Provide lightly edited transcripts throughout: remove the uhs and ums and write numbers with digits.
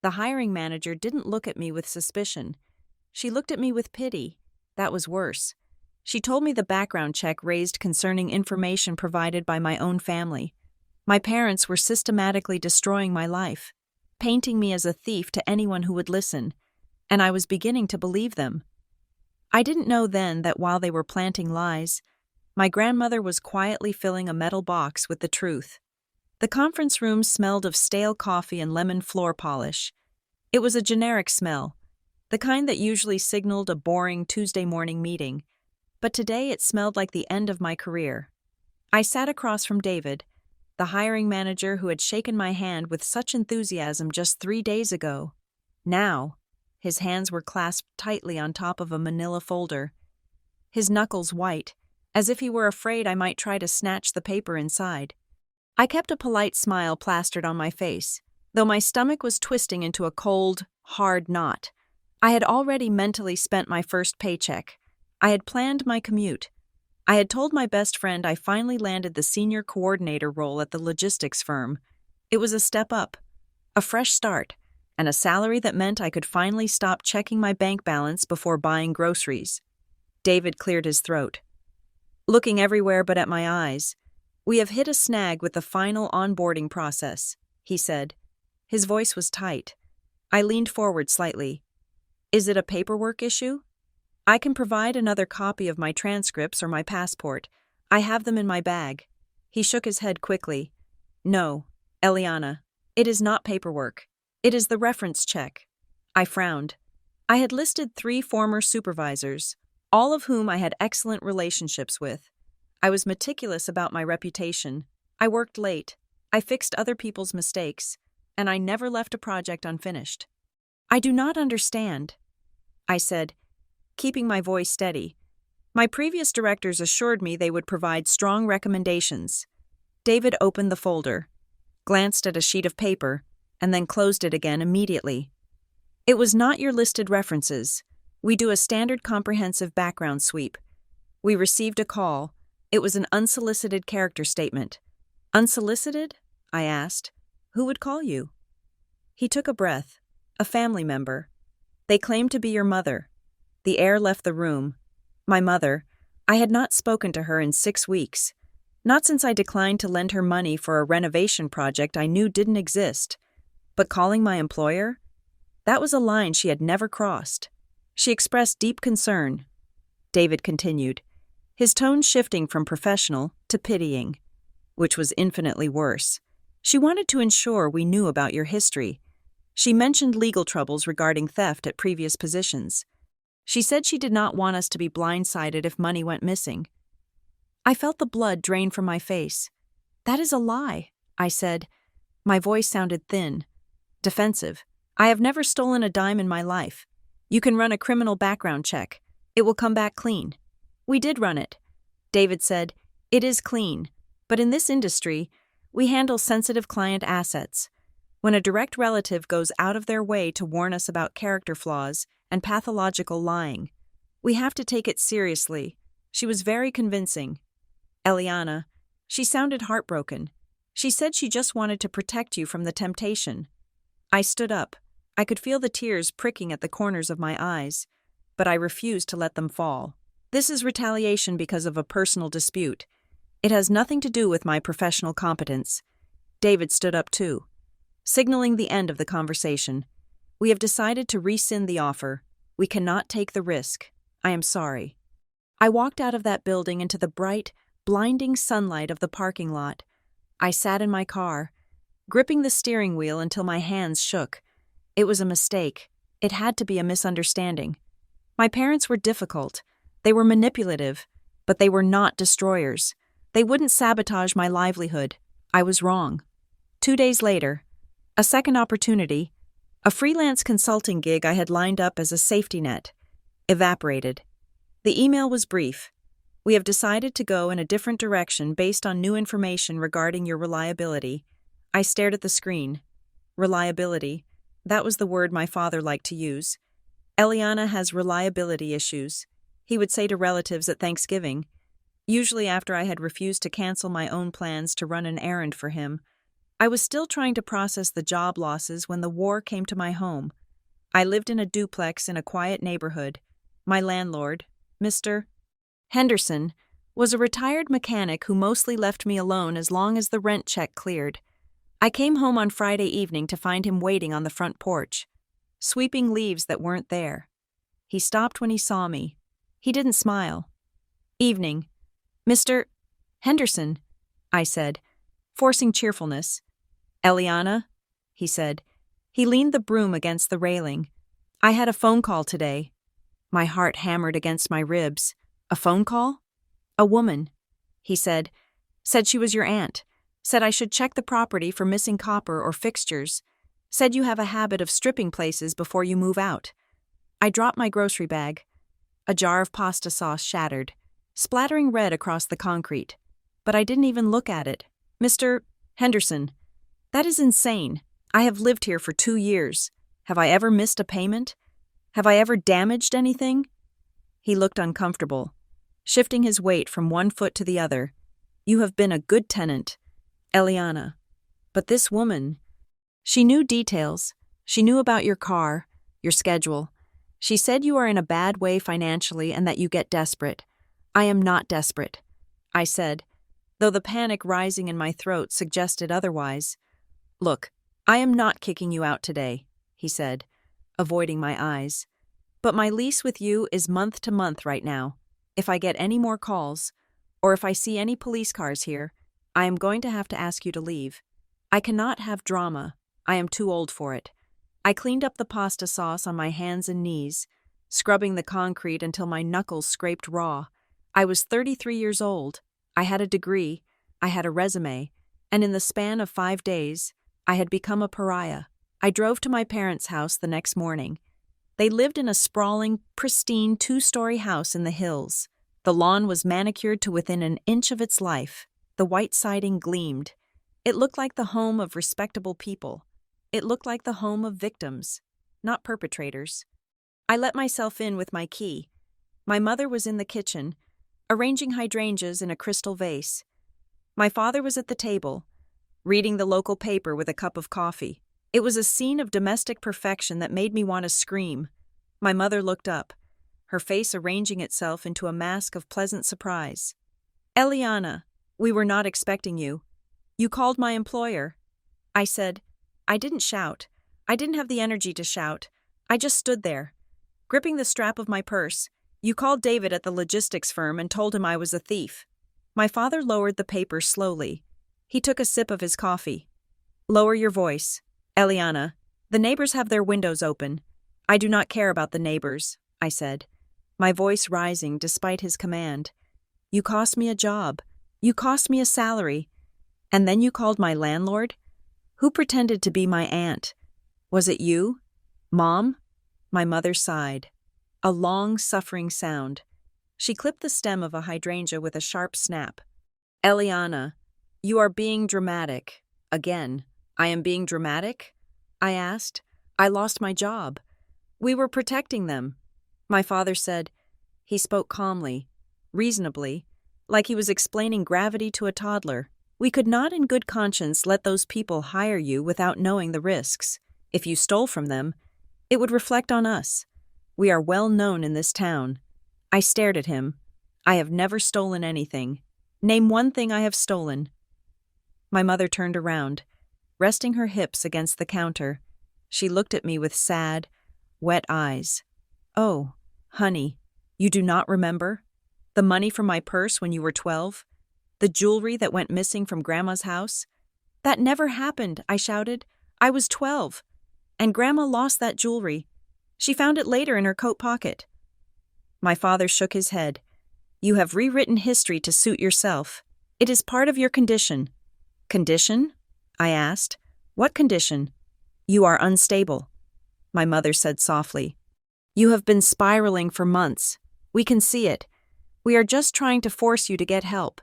The hiring manager didn't look at me with suspicion. She looked at me with pity. That was worse. She told me the background check raised concerning information provided by my own family. My parents were systematically destroying my life, painting me as a thief to anyone who would listen, and I was beginning to believe them. I didn't know then that while they were planting lies, my grandmother was quietly filling a metal box with the truth. The conference room smelled of stale coffee and lemon floor polish. It was a generic smell, the kind that usually signaled a boring Tuesday morning meeting, but today it smelled like the end of my career. I sat across from David, the hiring manager who had shaken my hand with such enthusiasm just 3 days ago. Now, his hands were clasped tightly on top of a manila folder, his knuckles white, as if he were afraid I might try to snatch the paper inside. I kept a polite smile plastered on my face, though my stomach was twisting into a cold, hard knot. I had already mentally spent my first paycheck. I had planned my commute. I had told my best friend I finally landed the senior coordinator role at the logistics firm. It was a step up, a fresh start, and a salary that meant I could finally stop checking my bank balance before buying groceries. David cleared his throat. Looking everywhere but at my eyes, "We have hit a snag with the final onboarding process," he said. His voice was tight. I leaned forward slightly. "Is it a paperwork issue? I can provide another copy of my transcripts or my passport. I have them in my bag." He shook his head quickly. "No, Eliana, it is not paperwork. It is the reference check." I frowned. I had listed 3 former supervisors, all of whom I had excellent relationships with. I was meticulous about my reputation. I worked late. I fixed other people's mistakes, and I never left a project unfinished. "I do not understand," I said, keeping my voice steady. My previous directors assured me they would provide strong recommendations. David opened the folder, glanced at a sheet of paper, and then closed it again immediately. "It was not your listed references. We do a standard comprehensive background sweep. We received a call. It was an unsolicited character statement." "Unsolicited?" I asked. "Who would call you?" He took a breath. "A family member. They claimed to be your mother." The air left the room. My mother. I had not spoken to her in 6 weeks. Not since I declined to lend her money for a renovation project I knew didn't exist. But calling my employer? That was a line she had never crossed. She expressed deep concern. David continued, his tone shifting from professional to pitying, which was infinitely worse. "She wanted to ensure we knew about your history. She mentioned legal troubles regarding theft at previous positions. She said she did not want us to be blindsided if money went missing." I felt the blood drain from my face. "That is a lie," I said. My voice sounded thin, defensive. "I have never stolen a dime in my life. You can run a criminal background check. It will come back clean." "We did run it," David said. "It is clean, but in this industry, we handle sensitive client assets. When a direct relative goes out of their way to warn us about character flaws and pathological lying, we have to take it seriously." She was very convincing. "Eliana," she sounded heartbroken. "She said she just wanted to protect you from the temptation." I stood up. I could feel the tears pricking at the corners of my eyes, but I refused to let them fall. "This is retaliation because of a personal dispute. It has nothing to do with my professional competence." David stood up too, signaling the end of the conversation. "We have decided to rescind the offer. We cannot take the risk. I am sorry." I walked out of that building into the bright, blinding sunlight of the parking lot. I sat in my car, gripping the steering wheel until my hands shook. It was a mistake. It had to be a misunderstanding. My parents were difficult. They were manipulative, but they were not destroyers. They wouldn't sabotage my livelihood. I was wrong. 2 days later, a second opportunity, a freelance consulting gig I had lined up as a safety net, evaporated. The email was brief. "We have decided to go in a different direction based on new information regarding your reliability." I stared at the screen. Reliability. That was the word my father liked to use. "Eliana has reliability issues," he would say to relatives at Thanksgiving, usually after I had refused to cancel my own plans to run an errand for him. I was still trying to process the job losses when the war came to my home. I lived in a duplex in a quiet neighborhood. My landlord, Mr. Henderson, was a retired mechanic who mostly left me alone as long as the rent check cleared. I came home on Friday evening to find him waiting on the front porch, sweeping leaves that weren't there. He stopped when he saw me. He didn't smile. "Evening. Mr. Henderson," I said, forcing cheerfulness. "Eliana," he said. He leaned the broom against the railing. "I had a phone call today." My heart hammered against my ribs. "A phone call?" "A woman," he said. "Said she was your aunt. Said I should check the property for missing copper or fixtures. Said you have a habit of stripping places before you move out." I dropped my grocery bag. A jar of pasta sauce shattered, splattering red across the concrete. But I didn't even look at it. "Mr. Henderson, that is insane. I have lived here for 2 years. Have I ever missed a payment? Have I ever damaged anything?" He looked uncomfortable, shifting his weight from one foot to the other. "You have been a good tenant, Eliana. But this woman, she knew details. She knew about your car, your schedule. She said you are in a bad way financially and that you get desperate. I am not desperate," I said, though the panic rising in my throat suggested otherwise. "Look, I am not kicking you out today," he said, avoiding my eyes. "But my lease with you is month to month right now. If I get any more calls, or if I see any police cars here, I am going to have to ask you to leave. I cannot have drama. I am too old for it." I cleaned up the pasta sauce on my hands and knees, scrubbing the concrete until my knuckles scraped raw. I was 33 years old. I had a degree, I had a resume, and in the span of 5 days, I had become a pariah. I drove to my parents' house the next morning. They lived in a sprawling, pristine 2-story house in the hills. The lawn was manicured to within an inch of its life. The white siding gleamed. It looked like the home of respectable people. It looked like the home of victims, not perpetrators. I let myself in with my key. My mother was in the kitchen, arranging hydrangeas in a crystal vase. My father was at the table, reading the local paper with a cup of coffee. It was a scene of domestic perfection that made me want to scream. My mother looked up, her face arranging itself into a mask of pleasant surprise. "Eliana, we were not expecting you. You called my employer." I said. I didn't shout. I didn't have the energy to shout. I just stood there, gripping the strap of my purse. "You called David at the logistics firm and told him I was a thief." My father lowered the paper slowly. He took a sip of his coffee. "Lower your voice, Eliana. The neighbors have their windows open." "I do not care about the neighbors," I said, my voice rising despite his command. "You cost me a job. You cost me a salary. And then you called my landlord? Who pretended to be my aunt? Was it you? Mom?" My mother sighed. A long, suffering sound. She clipped the stem of a hydrangea with a sharp snap. "Eliana, you are being dramatic. Again." "I am being dramatic?" I asked. "I lost my job. We were protecting them." My father said. He spoke calmly, reasonably, like he was explaining gravity to a toddler. "We could not in good conscience let those people hire you without knowing the risks. If you stole from them, it would reflect on us. We are well known in this town." I stared at him. "I have never stolen anything. Name one thing I have stolen." My mother turned around, resting her hips against the counter. She looked at me with sad, wet eyes. "Oh, honey, you do not remember? The money from my purse when you were 12? The jewelry that went missing from Grandma's house?" "That never happened," I shouted. "I was 12. And Grandma lost that jewelry. She found it later in her coat pocket." My father shook his head. "You have rewritten history to suit yourself. It is part of your condition." "Condition?" I asked. "What condition?" "You are unstable," my mother said softly. "You have been spiraling for months. We can see it. We are just trying to force you to get help.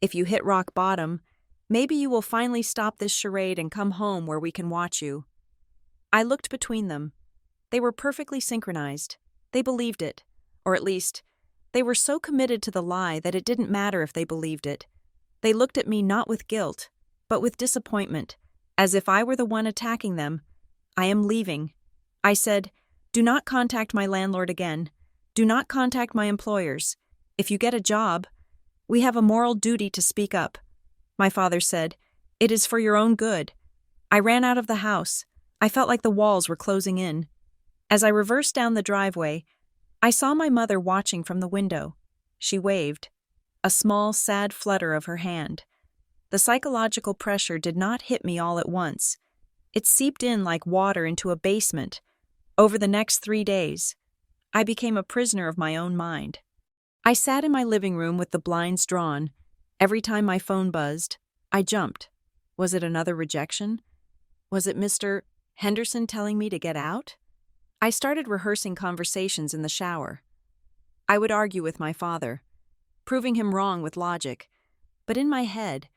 If you hit rock bottom, maybe you will finally stop this charade and come home where we can watch you." I looked between them. They were perfectly synchronized. They believed it. Or at least, they were so committed to the lie that it didn't matter if they believed it. They looked at me not with guilt, but with disappointment. as if I were the one attacking them. I am leaving. I said, do not contact my landlord again. Do not contact my employers. If you get a job, we have a moral duty to speak up. My father said, it is for your own good. I ran out of the house. I felt like the walls were closing in. As I reversed down the driveway, I saw my mother watching from the window. She waved, a small, sad flutter of her hand. The psychological pressure did not hit me all at once. It seeped in like water into a basement. Over the next 3 days, I became a prisoner of my own mind. I sat in my living room with the blinds drawn. Every time my phone buzzed, I jumped. Was it another rejection? Was it Mr. Henderson telling me to get out? I started rehearsing conversations in the shower. I would argue with my father, proving him wrong with logic, but in my head,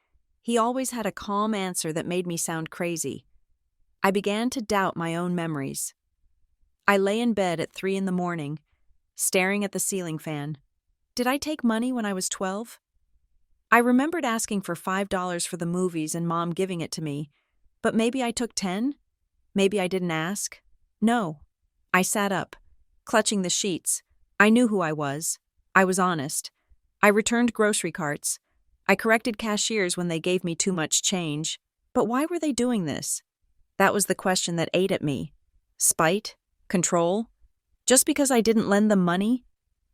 he always had a calm answer that made me sound crazy. I began to doubt my own memories. I lay in bed at 3 a.m, staring at the ceiling fan. Did I take money when I was 12? I remembered asking for $5 for the movies and Mom giving it to me, but maybe I took 10? Maybe I didn't ask? No. I sat up, clutching the sheets. I knew who I was. I was honest. I returned grocery carts. I corrected cashiers when they gave me too much change. But why were they doing this? That was the question that ate at me. Spite? Control? Just because I didn't lend them money?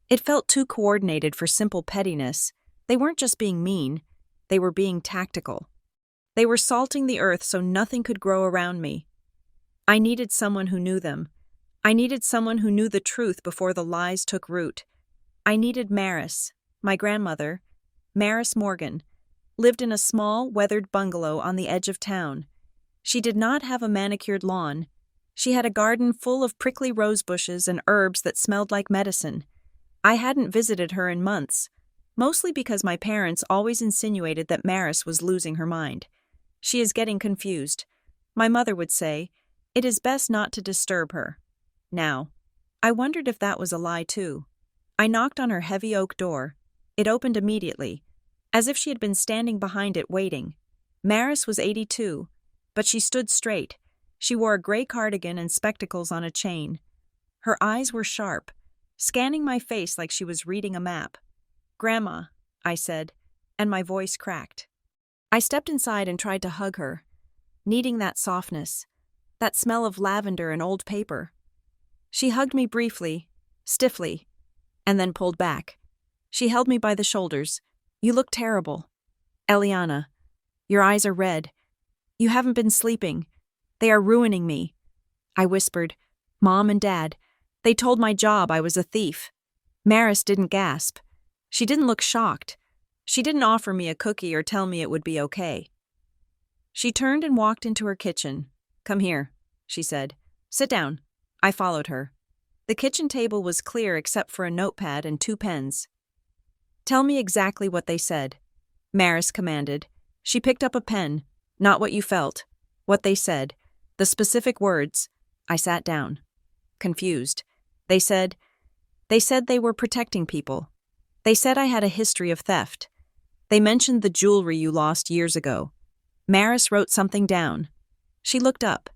It felt too coordinated for simple pettiness. They weren't just being mean. They were being tactical. They were salting the earth so nothing could grow around me. I needed someone who knew them. I needed someone who knew the truth before the lies took root. I needed Maris, my grandmother. Maris Morgan lived in a small, weathered bungalow on the edge of town. She did not have a manicured lawn. She had a garden full of prickly rose bushes and herbs that smelled like medicine. I hadn't visited her in months, mostly because my parents always insinuated that Maris was losing her mind. She is getting confused. My mother would say, it is best not to disturb her. Now, I wondered if that was a lie too. I knocked on her heavy oak door. It opened immediately, as if she had been standing behind it waiting. Maris was 82, but she stood straight. She wore a gray cardigan and spectacles on a chain. Her eyes were sharp, scanning my face like she was reading a map. "Grandma," I said, and my voice cracked. I stepped inside and tried to hug her, needing that softness, that smell of lavender and old paper. She hugged me briefly, stiffly, and then pulled back. She held me by the shoulders. "You look terrible. Eliana, your eyes are red. You haven't been sleeping. They are ruining me." I whispered, "Mom and Dad, they told my job I was a thief." Maris didn't gasp. She didn't look shocked. She didn't offer me a cookie or tell me it would be okay. She turned and walked into her kitchen. "Come here," she said. "Sit down." I followed her. The kitchen table was clear except for a notepad and 2 pens. "Tell me exactly what they said," Maris commanded. She picked up a pen. "Not what you felt. What they said. The specific words." I sat down, confused. They said they were protecting people. They said I had a history of theft. They mentioned the jewelry you lost years ago. Maris wrote something down. She looked up.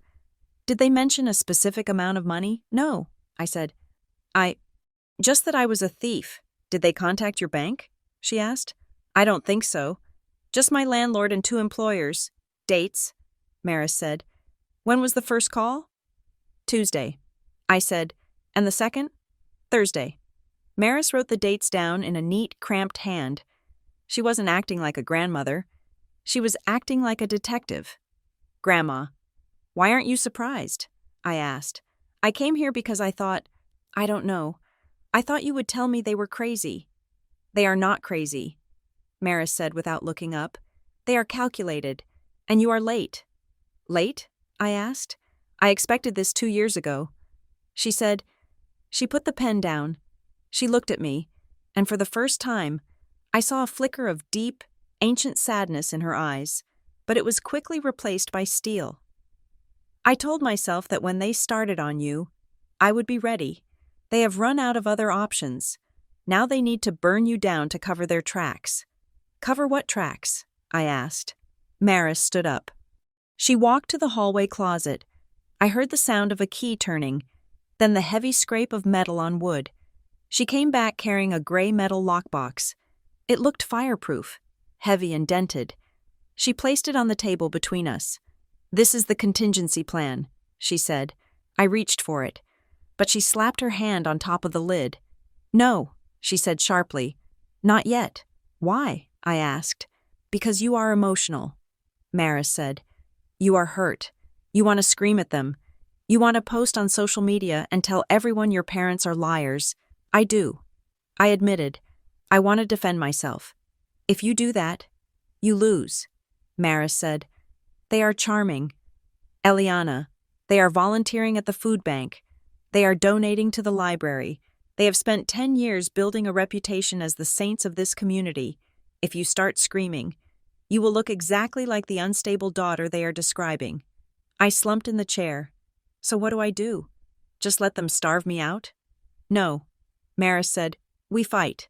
"Did they mention a specific amount of money?" "No," I said. Just that I was a thief." "Did they contact your bank?" she asked. "I don't think so. Just my landlord and 2 employers. Dates," Maris said. "When was the first call?" "Tuesday." I said, "And the second?" "Thursday." Maris wrote the dates down in a neat, cramped hand. She wasn't acting like a grandmother. She was acting like a detective. "Grandma, why aren't you surprised?" I asked. "I came here because I don't know. I thought you would tell me they were crazy." "They are not crazy," Maris said without looking up. "They are calculated, and you are late." "Late?" I asked. "I expected this 2 years ago." She said, she put the pen down. She looked at me, and for the first time, I saw a flicker of deep, ancient sadness in her eyes, but it was quickly replaced by steel. "I told myself that when they started on you, I would be ready. They have run out of other options. Now they need to burn you down to cover their tracks." "Cover what tracks?" I asked. Maris stood up. She walked to the hallway closet. I heard the sound of a key turning, then the heavy scrape of metal on wood. She came back carrying a gray metal lockbox. It looked fireproof, heavy and dented. She placed it on the table between us. "This is the contingency plan," she said. I reached for it, but she slapped her hand on top of the lid. "No," she said sharply. "Not yet." "Why?" I asked. "Because you are emotional," Maris said. "You are hurt. You want to scream at them. You want to post on social media and tell everyone your parents are liars. I do." I admitted. "I want to defend myself." "If you do that, you lose," Maris said. "They are charming. Eliana, they are volunteering at the food bank. They are donating to the library. They have spent 10 years building a reputation as the saints of this community. If you start screaming, you will look exactly like the unstable daughter they are describing." I slumped in the chair. "So what do I do? Just let them starve me out?" "No," Maris said. "We fight.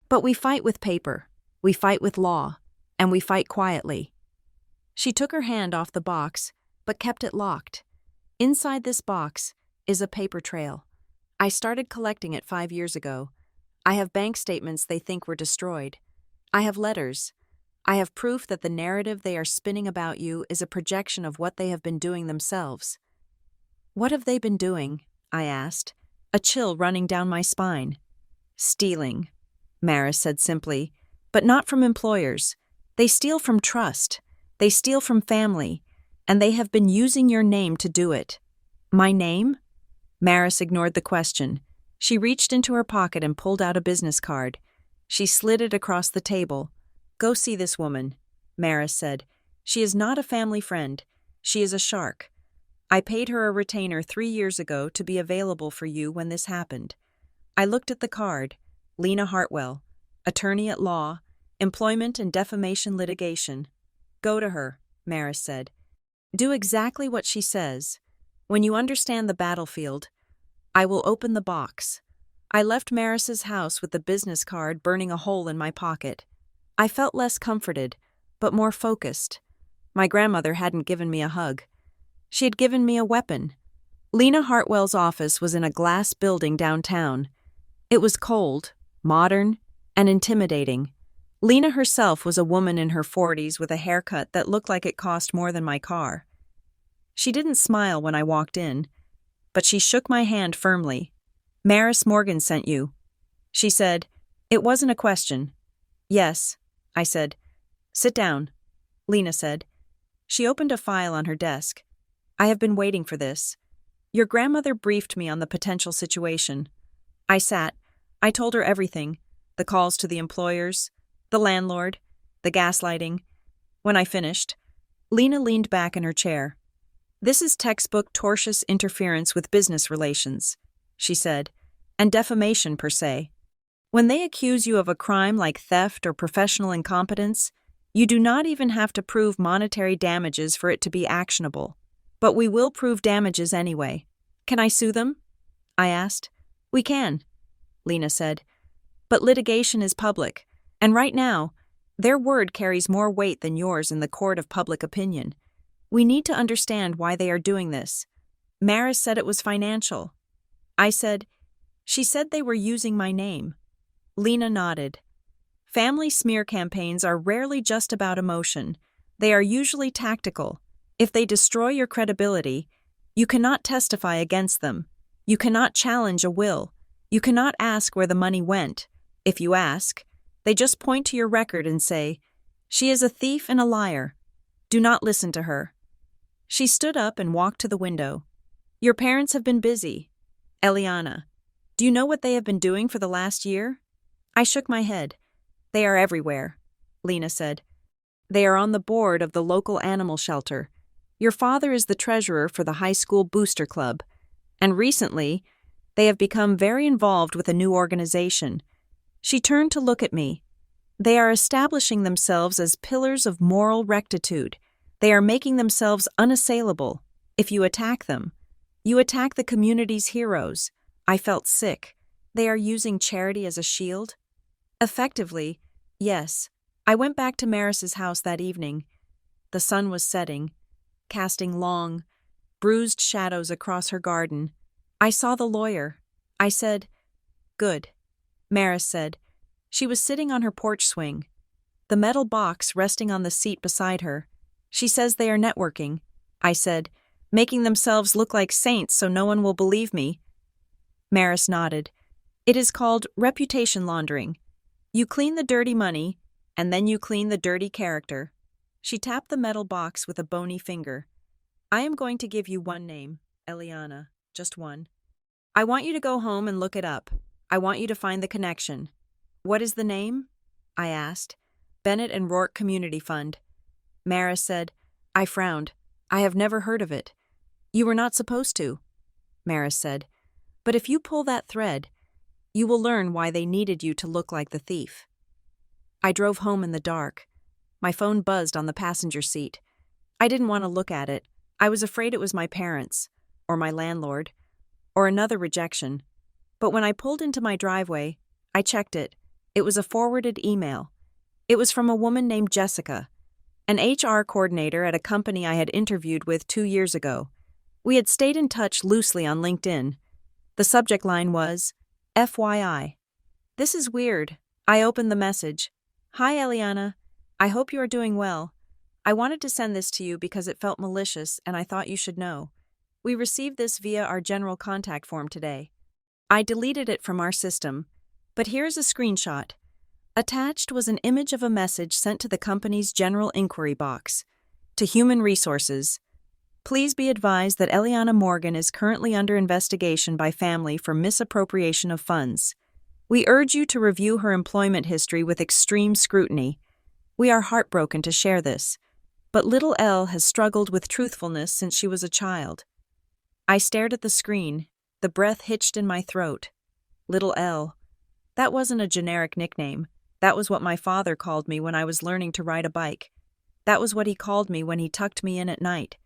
But we fight with paper. We fight with law. And we fight quietly." She took her hand off the box, but kept it locked. "Inside this box is a paper trail. I started collecting it 5 years ago. I have bank statements they think were destroyed. I have letters. I have proof that the narrative they are spinning about you is a projection of what they have been doing themselves." "What have they been doing?" I asked, a chill running down my spine. "Stealing," Maris said simply, "but not from employers. They steal from trust. They steal from family. And they have been using your name to do it." "My name?" Maris ignored the question. She reached into her pocket and pulled out a business card. She slid it across the table. "Go see this woman," Maris said. "She is not a family friend. She is a shark. I paid her a retainer 3 years ago to be available for you when this happened." I looked at the card. Lena Hartwell, attorney at law, employment and defamation litigation. "Go to her," Maris said. "Do exactly what she says. When you understand the battlefield, I will open the box." I left Maris's house with the business card burning a hole in my pocket. I felt less comforted, but more focused. My grandmother hadn't given me a hug. She had given me a weapon. Lena Hartwell's office was in a glass building downtown. It was cold, modern, and intimidating. Lena herself was a woman in her 40s with a haircut that looked like it cost more than my car. She didn't smile when I walked in, but she shook my hand firmly. "Maris Morgan sent you," she said. It wasn't a question. "Yes," I said. "Sit down," Lena said. She opened a file on her desk. "I have been waiting for this. Your grandmother briefed me on the potential situation." I sat. I told her everything, the calls to the employers, the landlord, the gaslighting. When I finished, Lena leaned back in her chair. "This is textbook tortious interference with business relations," she said, "and defamation per se. When they accuse you of a crime like theft or professional incompetence, you do not even have to prove monetary damages for it to be actionable. But we will prove damages anyway. Can I sue them?" I asked. "We can," Lena said. "But litigation is public, and right now, their word carries more weight than yours in the court of public opinion. We need to understand why they are doing this. Maris said it was financial." I said, "She said they were using my name." Lena nodded. "Family smear campaigns are rarely just about emotion. They are usually tactical. If they destroy your credibility, you cannot testify against them. You cannot challenge a will. You cannot ask where the money went. If you ask, they just point to your record and say, 'She is a thief and a liar. Do not listen to her.'" She stood up and walked to the window. "Your parents have been busy. Eliana, do you know what they have been doing for the last year?" I shook my head. "They are everywhere," Lena said. "They are on the board of the local animal shelter. Your father is the treasurer for the high school booster club. And recently, they have become very involved with a new organization." She turned to look at me. "They are establishing themselves as pillars of moral rectitude. They are making themselves unassailable. If you attack them, you attack the community's heroes." I felt sick. "They are using charity as a shield?" "Effectively, yes." I went back to Maris's house that evening. The sun was setting. casting long, bruised shadows across her garden. I saw the lawyer. I said, "Good." Maris said. She was sitting on her porch swing, the metal box resting on the seat beside her. She says they are networking. I said, "Making themselves look like saints so no one will believe me." Maris nodded. "It is called reputation laundering. You clean the dirty money, and then you clean the dirty character." She tapped the metal box with a bony finger. "I am going to give you one name, Eliana, just one. I want you to go home and look it up. I want you to find the connection." "What is the name?" I asked. "Bennett and Rourke Community Fund." Maris said. I frowned. "I have never heard of it." "You were not supposed to," Maris said. "But if you pull that thread, you will learn why they needed you to look like the thief." I drove home in the dark. My phone buzzed on the passenger seat. I didn't want to look at it. I was afraid it was my parents, or my landlord, or another rejection. But when I pulled into my driveway, I checked it. It was a forwarded email. It was from a woman named Jessica, an HR coordinator at a company I had interviewed with 2 years ago. We had stayed in touch loosely on LinkedIn. The subject line was, FYI. "This is weird." I opened the message. "Hi, Eliana. I hope you are doing well. I wanted to send this to you because it felt malicious and I thought you should know. We received this via our general contact form today. I deleted it from our system, but here's a screenshot. Attached was an image of a message sent to the company's general inquiry box. To Human Resources. Please be advised that Eliana Morgan is currently under investigation by family for misappropriation of funds. We urge you to review her employment history with extreme scrutiny. We are heartbroken to share this, but little Elle has struggled with truthfulness since she was a child." I stared at the screen, the breath hitched in my throat. Little Elle. That wasn't a generic nickname. That was what my father called me when I was learning to ride a bike. That was what he called me when he tucked me in at night.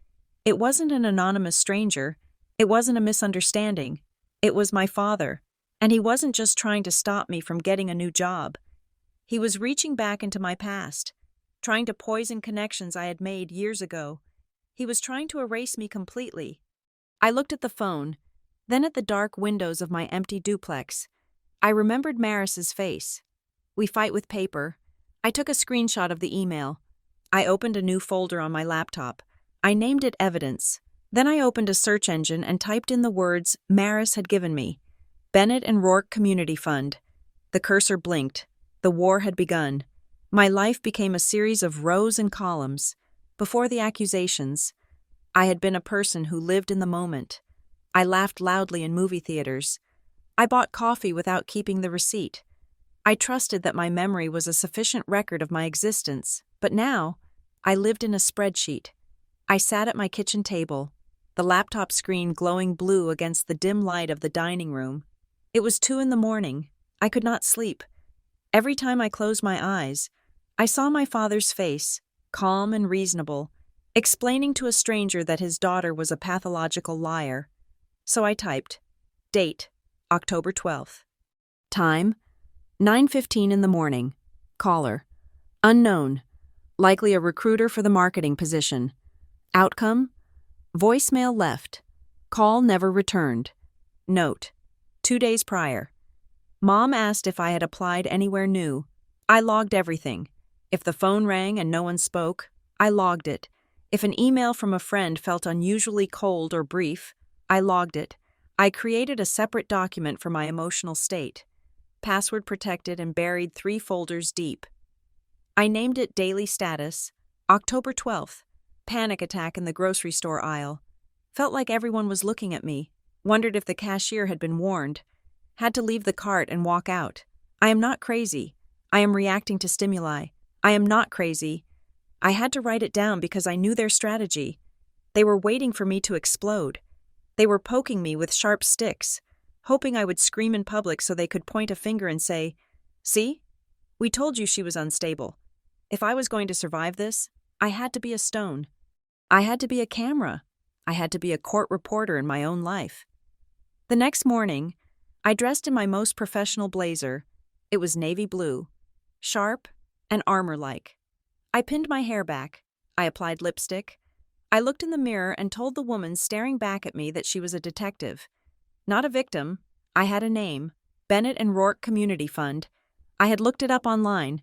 It wasn't an anonymous stranger. It wasn't a misunderstanding. It was my father. And he wasn't just trying to stop me from getting a new job. He was reaching back into my past, trying to poison connections I had made years ago. He was trying to erase me completely. I looked at the phone, then at the dark windows of my empty duplex. I remembered Maris's face. We fight with paper. I took a screenshot of the email. I opened a new folder on my laptop. I named it Evidence. Then I opened a search engine and typed in the words Maris had given me. Bennett and Rourke Community Fund. The cursor blinked. The war had begun. My life became a series of rows and columns. Before the accusations, I had been a person who lived in the moment. I laughed loudly in movie theaters. I bought coffee without keeping the receipt. I trusted that my memory was a sufficient record of my existence, but now, I lived in a spreadsheet. I sat at my kitchen table, the laptop screen glowing blue against the dim light of the dining room. It was 2 a.m. I could not sleep. Every time I closed my eyes, I saw my father's face, calm and reasonable, explaining to a stranger that his daughter was a pathological liar. So I typed, date, October 12th. Time, 9:15 in the morning. Caller, unknown, likely a recruiter for the marketing position. Outcome, voicemail left, call never returned. Note, 2 days prior. Mom asked if I had applied anywhere new. I logged everything. If the phone rang and no one spoke, I logged it. If an email from a friend felt unusually cold or brief, I logged it. I created a separate document for my emotional state, password protected and buried 3 folders deep. I named it Daily Status, October 12th, panic attack in the grocery store aisle. Felt like everyone was looking at me, wondered if the cashier had been warned. Had to leave the cart and walk out. I am not crazy. I am reacting to stimuli. I am not crazy. I had to write it down because I knew their strategy. They were waiting for me to explode. They were poking me with sharp sticks, hoping I would scream in public so they could point a finger and say, "See? We told you she was unstable." If I was going to survive this, I had to be a stone. I had to be a camera. I had to be a court reporter in my own life. The next morning, I dressed in my most professional blazer. It was navy blue, sharp and armor-like. I pinned my hair back. I applied lipstick. I looked in the mirror and told the woman staring back at me that she was a detective. Not a victim. I had a name. Bennett and Rourke Community Fund. I had looked it up online.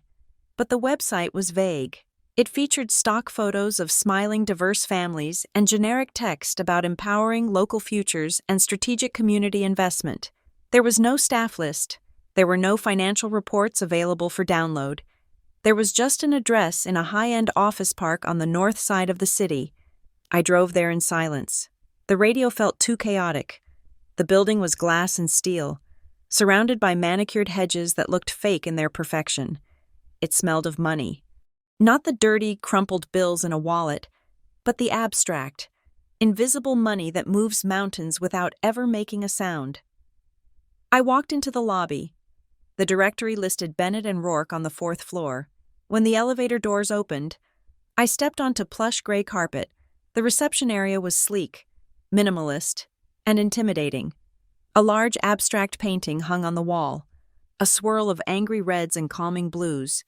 But the website was vague. It featured stock photos of smiling diverse families and generic text about empowering local futures and strategic community investment. There was no staff list. There were no financial reports available for download. There was just an address in a high-end office park on the north side of the city. I drove there in silence. The radio felt too chaotic. The building was glass and steel, surrounded by manicured hedges that looked fake in their perfection. It smelled of money. Not the dirty, crumpled bills in a wallet, but the abstract, invisible money that moves mountains without ever making a sound. I walked into the lobby. The directory listed Bennett and Rourke on the 4th floor. When the elevator doors opened, I stepped onto plush gray carpet. The reception area was sleek, minimalist, and intimidating. A large abstract painting hung on the wall, a swirl of angry reds and calming blues.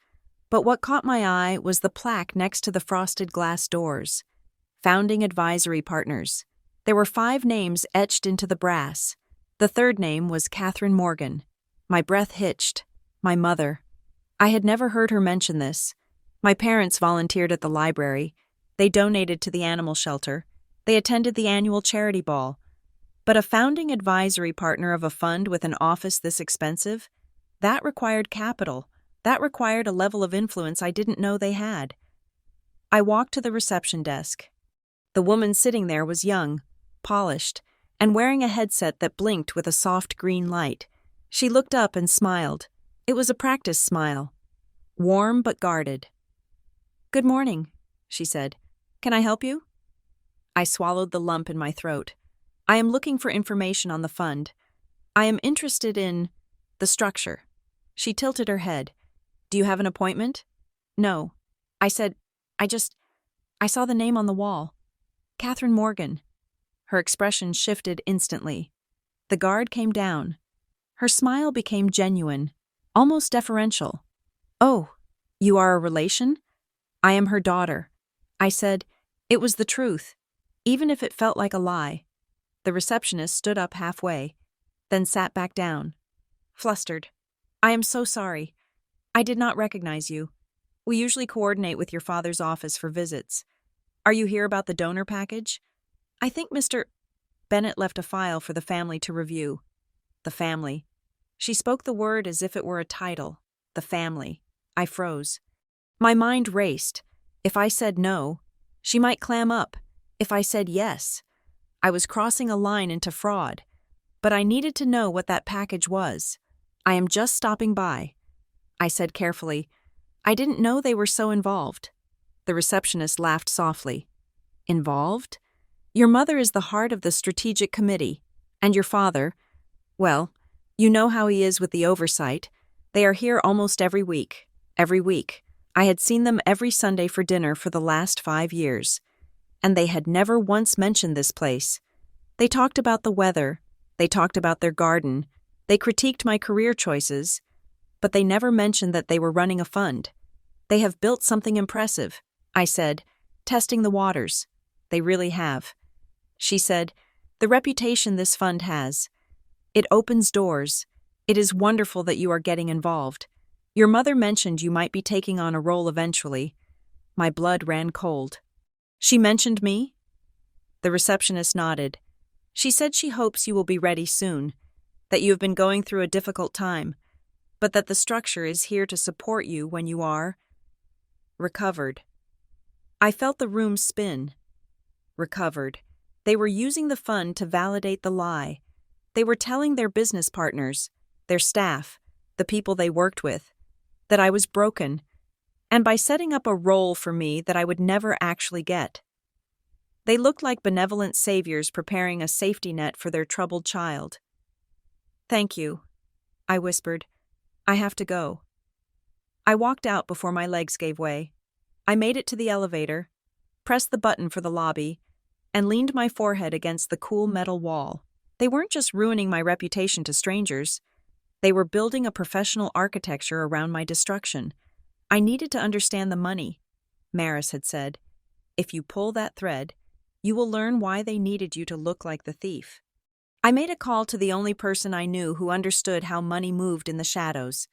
But what caught my eye was the plaque next to the frosted glass doors. Founding Advisory Partners. There were 5 names etched into the brass. The third name was Catherine Morgan. My breath hitched. My mother. I had never heard her mention this. My parents volunteered at the library. They donated to the animal shelter. They attended the annual charity ball. But a founding advisory partner of a fund with an office this expensive? That required capital. That required a level of influence I didn't know they had. I walked to the reception desk. The woman sitting there was young, polished, and wearing a headset that blinked with a soft green light. She looked up and smiled. It was a practice smile. Warm but guarded. "Good morning," she said. "Can I help you?" I swallowed the lump in my throat. "I am looking for information on the fund. I am interested in the structure." She tilted her head. "Do you have an appointment?" "No." I said, I saw the name on the wall. Catherine Morgan." Her expression shifted instantly. The guard came down. Her smile became genuine, almost deferential. "Oh, you are a relation?" "I am her daughter." I said, it was the truth, even if it felt like a lie. The receptionist stood up halfway, then sat back down. Flustered. "I am so sorry. I did not recognize you. We usually coordinate with your father's office for visits. Are you here about the donor package? I think Mr. Bennett left a file for the family to review." The family. She spoke the word as if it were a title. The family. I froze. My mind raced. If I said no, she might clam up. If I said yes, I was crossing a line into fraud. But I needed to know what that package was. "I am just stopping by," I said carefully. "I didn't know they were so involved." The receptionist laughed softly. "Involved? Your mother is the heart of the strategic committee. And your father, well, you know how he is with the oversight. They are here almost every week. Every week. I had seen them every Sunday for dinner for the last 5 years. And they had never once mentioned this place. They talked about the weather. They talked about their garden. They critiqued my career choices. But they never mentioned that they were running a fund. They have built something impressive," I said, testing the waters. "They really have." She said, "The reputation this fund has. It opens doors. It is wonderful that you are getting involved. Your mother mentioned you might be taking on a role eventually." My blood ran cold. "She mentioned me?" The receptionist nodded. "She said she hopes you will be ready soon, that you have been going through a difficult time, but that the structure is here to support you when you are recovered." I felt the room spin. Recovered. They were using the fund to validate the lie. They were telling their business partners, their staff, the people they worked with, that I was broken, and by setting up a role for me that I would never actually get. They looked like benevolent saviors preparing a safety net for their troubled child. "Thank you," I whispered. "I have to go." I walked out before my legs gave way. I made it to the elevator, pressed the button for the lobby, and leaned my forehead against the cool metal wall. They weren't just ruining my reputation to strangers. They were building a professional architecture around my destruction. I needed to understand the money. Maris had said, "If you pull that thread, You will learn why they needed you to look like the thief. I made a call to the only person I knew who understood how money moved in the shadows.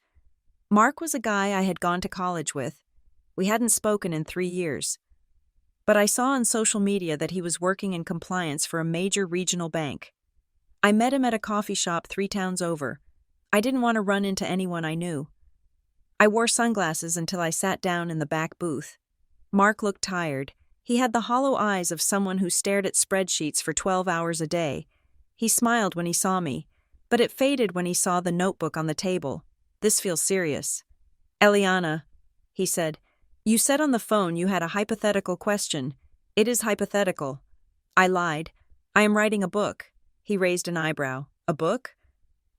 Mark was a guy I had gone to college with. We hadn't spoken in 3 years. But I saw on social media that he was working in compliance for a major regional bank. I met him at a coffee shop 3 towns over. I didn't want to run into anyone I knew. I wore sunglasses until I sat down in the back booth. Mark looked tired. He had the hollow eyes of someone who stared at spreadsheets for 12 hours a day. He smiled when he saw me, but it faded when he saw the notebook on the table. This feels serious. Eliana, he said, you said on the phone you had a hypothetical question. It is hypothetical. I lied. I am writing a book. He raised an eyebrow. A book?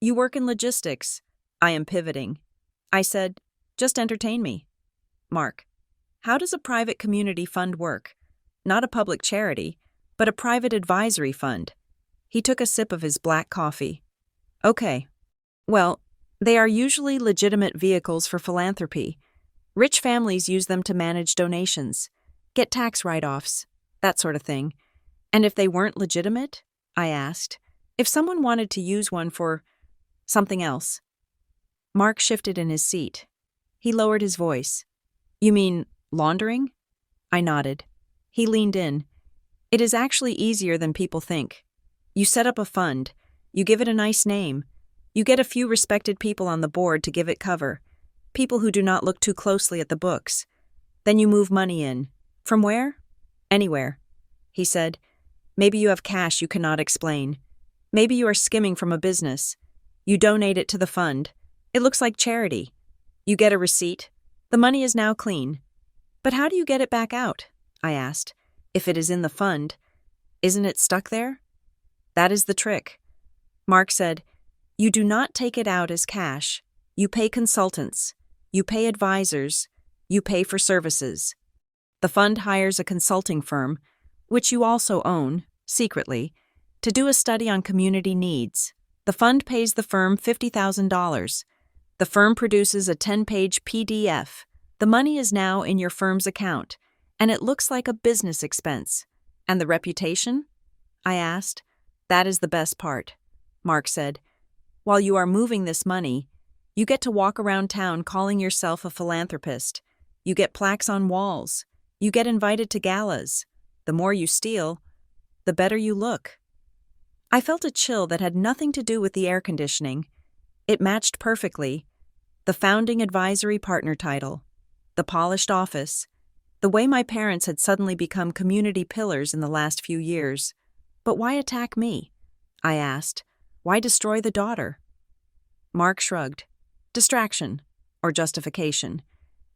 You work in logistics. I am pivoting. I said, just entertain me. Mark, how does a private community fund work? Not a public charity, but a private advisory fund. He took a sip of his black coffee. Okay. Well, they are usually legitimate vehicles for philanthropy. Rich families use them to manage donations, get tax write-offs, that sort of thing. And if they weren't legitimate? I asked. If someone wanted to use one for something else. Mark shifted in his seat. He lowered his voice. You mean laundering? I nodded. He leaned in. It is actually easier than people think. You set up a fund. You give it a nice name. You get a few respected people on the board to give it cover. People who do not look too closely at the books. Then you move money in. From where? Anywhere. He said, maybe you have cash you cannot explain. Maybe you are skimming from a business. You donate it to the fund. It looks like charity. You get a receipt. The money is now clean. But how do you get it back out? I asked. If it is in the fund, isn't it stuck there? That is the trick. Mark said, you do not take it out as cash. You pay consultants. You pay advisors. You pay for services. The fund hires a consulting firm, which you also own, secretly, to do a study on community needs. The fund pays the firm $50,000. The firm produces a 10-page PDF. The money is now in your firm's account, and it looks like a business expense. And the reputation? I asked. That is the best part, Mark said. While you are moving this money, you get to walk around town calling yourself a philanthropist. You get plaques on walls. You get invited to galas. The more you steal, the better you look. I felt a chill that had nothing to do with the air conditioning. It matched perfectly. The founding advisory partner title, the polished office, the way my parents had suddenly become community pillars in the last few years. But why attack me? I asked. Why destroy the daughter? Mark shrugged. Distraction, or justification.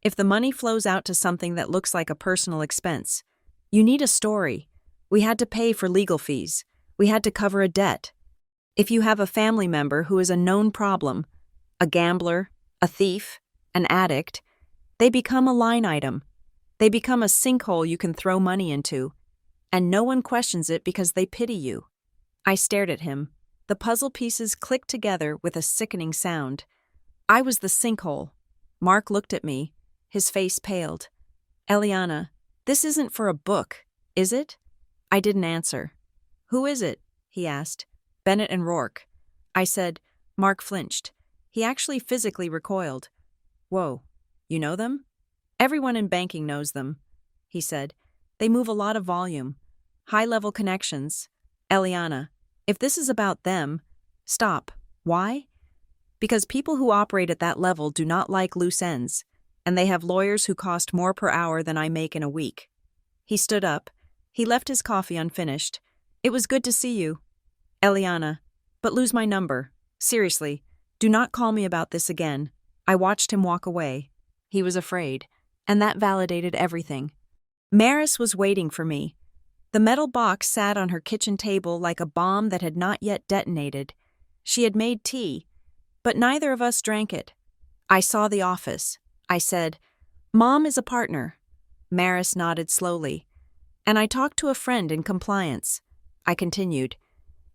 If the money flows out to something that looks like a personal expense, you need a story. We had to pay for legal fees. We had to cover a debt. If you have a family member who is a known problem, a gambler, a thief, an addict, they become a line item. They become a sinkhole you can throw money into, and no one questions it because they pity you. I stared at him. The puzzle pieces clicked together with a sickening sound. I was the sinkhole. Mark looked at me. His face paled. Eliana, this isn't for a book, is it? I didn't answer. Who is it? He asked. Bennett and Rourke. I said. Mark flinched. He actually physically recoiled. Whoa, you know them? Everyone in banking knows them, he said. They move a lot of volume. High-level connections. Eliana, if this is about them, stop. Why? Because people who operate at that level do not like loose ends, and they have lawyers who cost more per hour than I make in a week. He stood up. He left his coffee unfinished. It was good to see you. Eliana, but lose my number. Seriously, do not call me about this again. I watched him walk away. He was afraid, and that validated everything. Maris was waiting for me. The metal box sat on her kitchen table like a bomb that had not yet detonated. She had made tea, but neither of us drank it. I saw the office. I said, Mom is a partner. Maris nodded slowly. And I talked to a friend in compliance. I continued.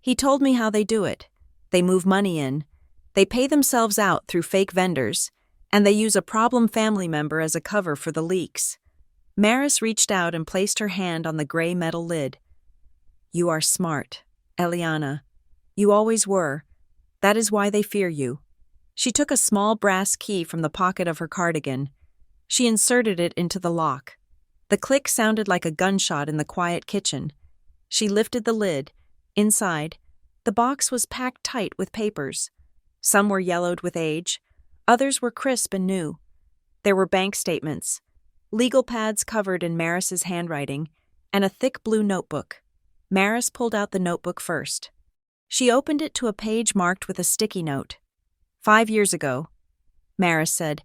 He told me how they do it. They move money in. They pay themselves out through fake vendors, and they use a problem family member as a cover for the leaks. Maris reached out and placed her hand on the gray metal lid. You are smart, Eliana. You always were. That is why they fear you. She took a small brass key from the pocket of her cardigan. She inserted it into the lock. The click sounded like a gunshot in the quiet kitchen. She lifted the lid. Inside, the box was packed tight with papers. Some were yellowed with age. Others were crisp and new. There were bank statements, legal pads covered in Maris's handwriting, and a thick blue notebook. Maris pulled out the notebook first. She opened it to a page marked with a sticky note. 5 years ago, Maris said,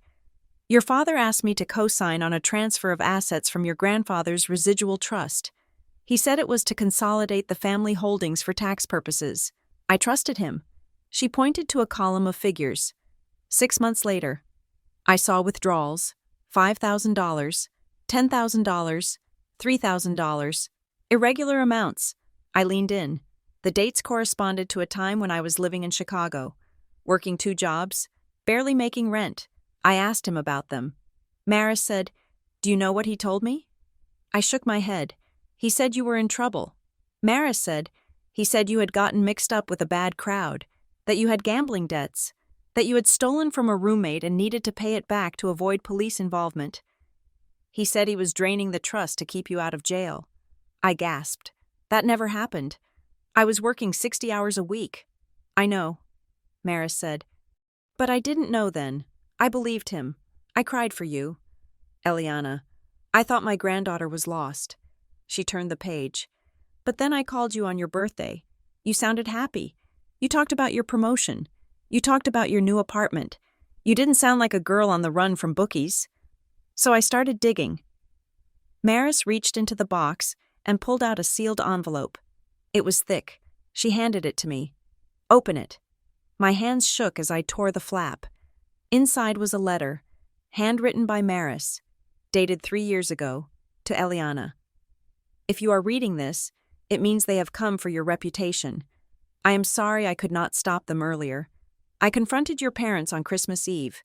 your father asked me to co-sign on a transfer of assets from your grandfather's residual trust. He said it was to consolidate the family holdings for tax purposes. I trusted him. She pointed to a column of figures. 6 months later, I saw withdrawals, $5,000, $10,000, $3,000, irregular amounts. I leaned in. The dates corresponded to a time when I was living in Chicago, working 2 jobs, barely making rent. I asked him about them. Maris said, do you know what he told me? I shook my head. He said you were in trouble. Maris said, he said you had gotten mixed up with a bad crowd, that you had gambling debts, that you had stolen from a roommate and needed to pay it back to avoid police involvement. He said he was draining the trust to keep you out of jail. I gasped. That never happened. I was working 60 hours a week. I know, Maris said. But I didn't know then. I believed him. I cried for you. Eliana, I thought my granddaughter was lost. She turned the page. But then I called you on your birthday. You sounded happy. You talked about your promotion. You talked about your new apartment. You didn't sound like a girl on the run from bookies. So I started digging. Maris reached into the box and pulled out a sealed envelope. It was thick. She handed it to me. Open it. My hands shook as I tore the flap. Inside was a letter, handwritten by Maris, dated 3 years ago, to Eliana. If you are reading this, it means they have come for your reputation. I am sorry I could not stop them earlier. I confronted your parents on Christmas Eve,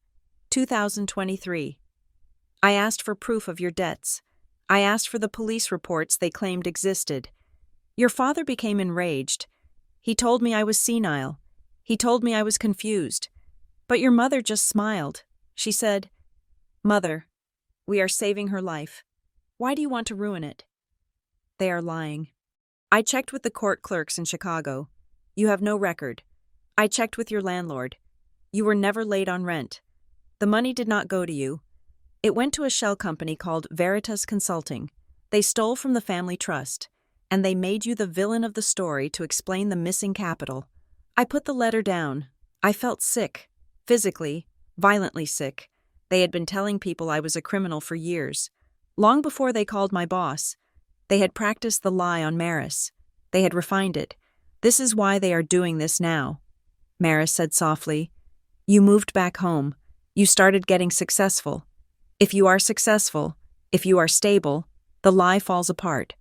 2023. I asked for proof of your debts. I asked for the police reports they claimed existed. Your father became enraged. He told me I was senile. He told me I was confused. But your mother just smiled. She said, Mother, we are saving her life. Why do you want to ruin it? They are lying. I checked with the court clerks in Chicago. You have no record. I checked with your landlord. You were never late on rent. The money did not go to you. It went to a shell company called Veritas Consulting. They stole from the family trust, and they made you the villain of the story to explain the missing capital. I put the letter down. I felt sick. Physically, violently sick. They had been telling people I was a criminal for years. Long before they called my boss, they had practiced the lie on Maris. They had refined it. This is why they are doing this now. Maris said softly, you moved back home. You started getting successful. If you are successful, if you are stable, the lie falls apart.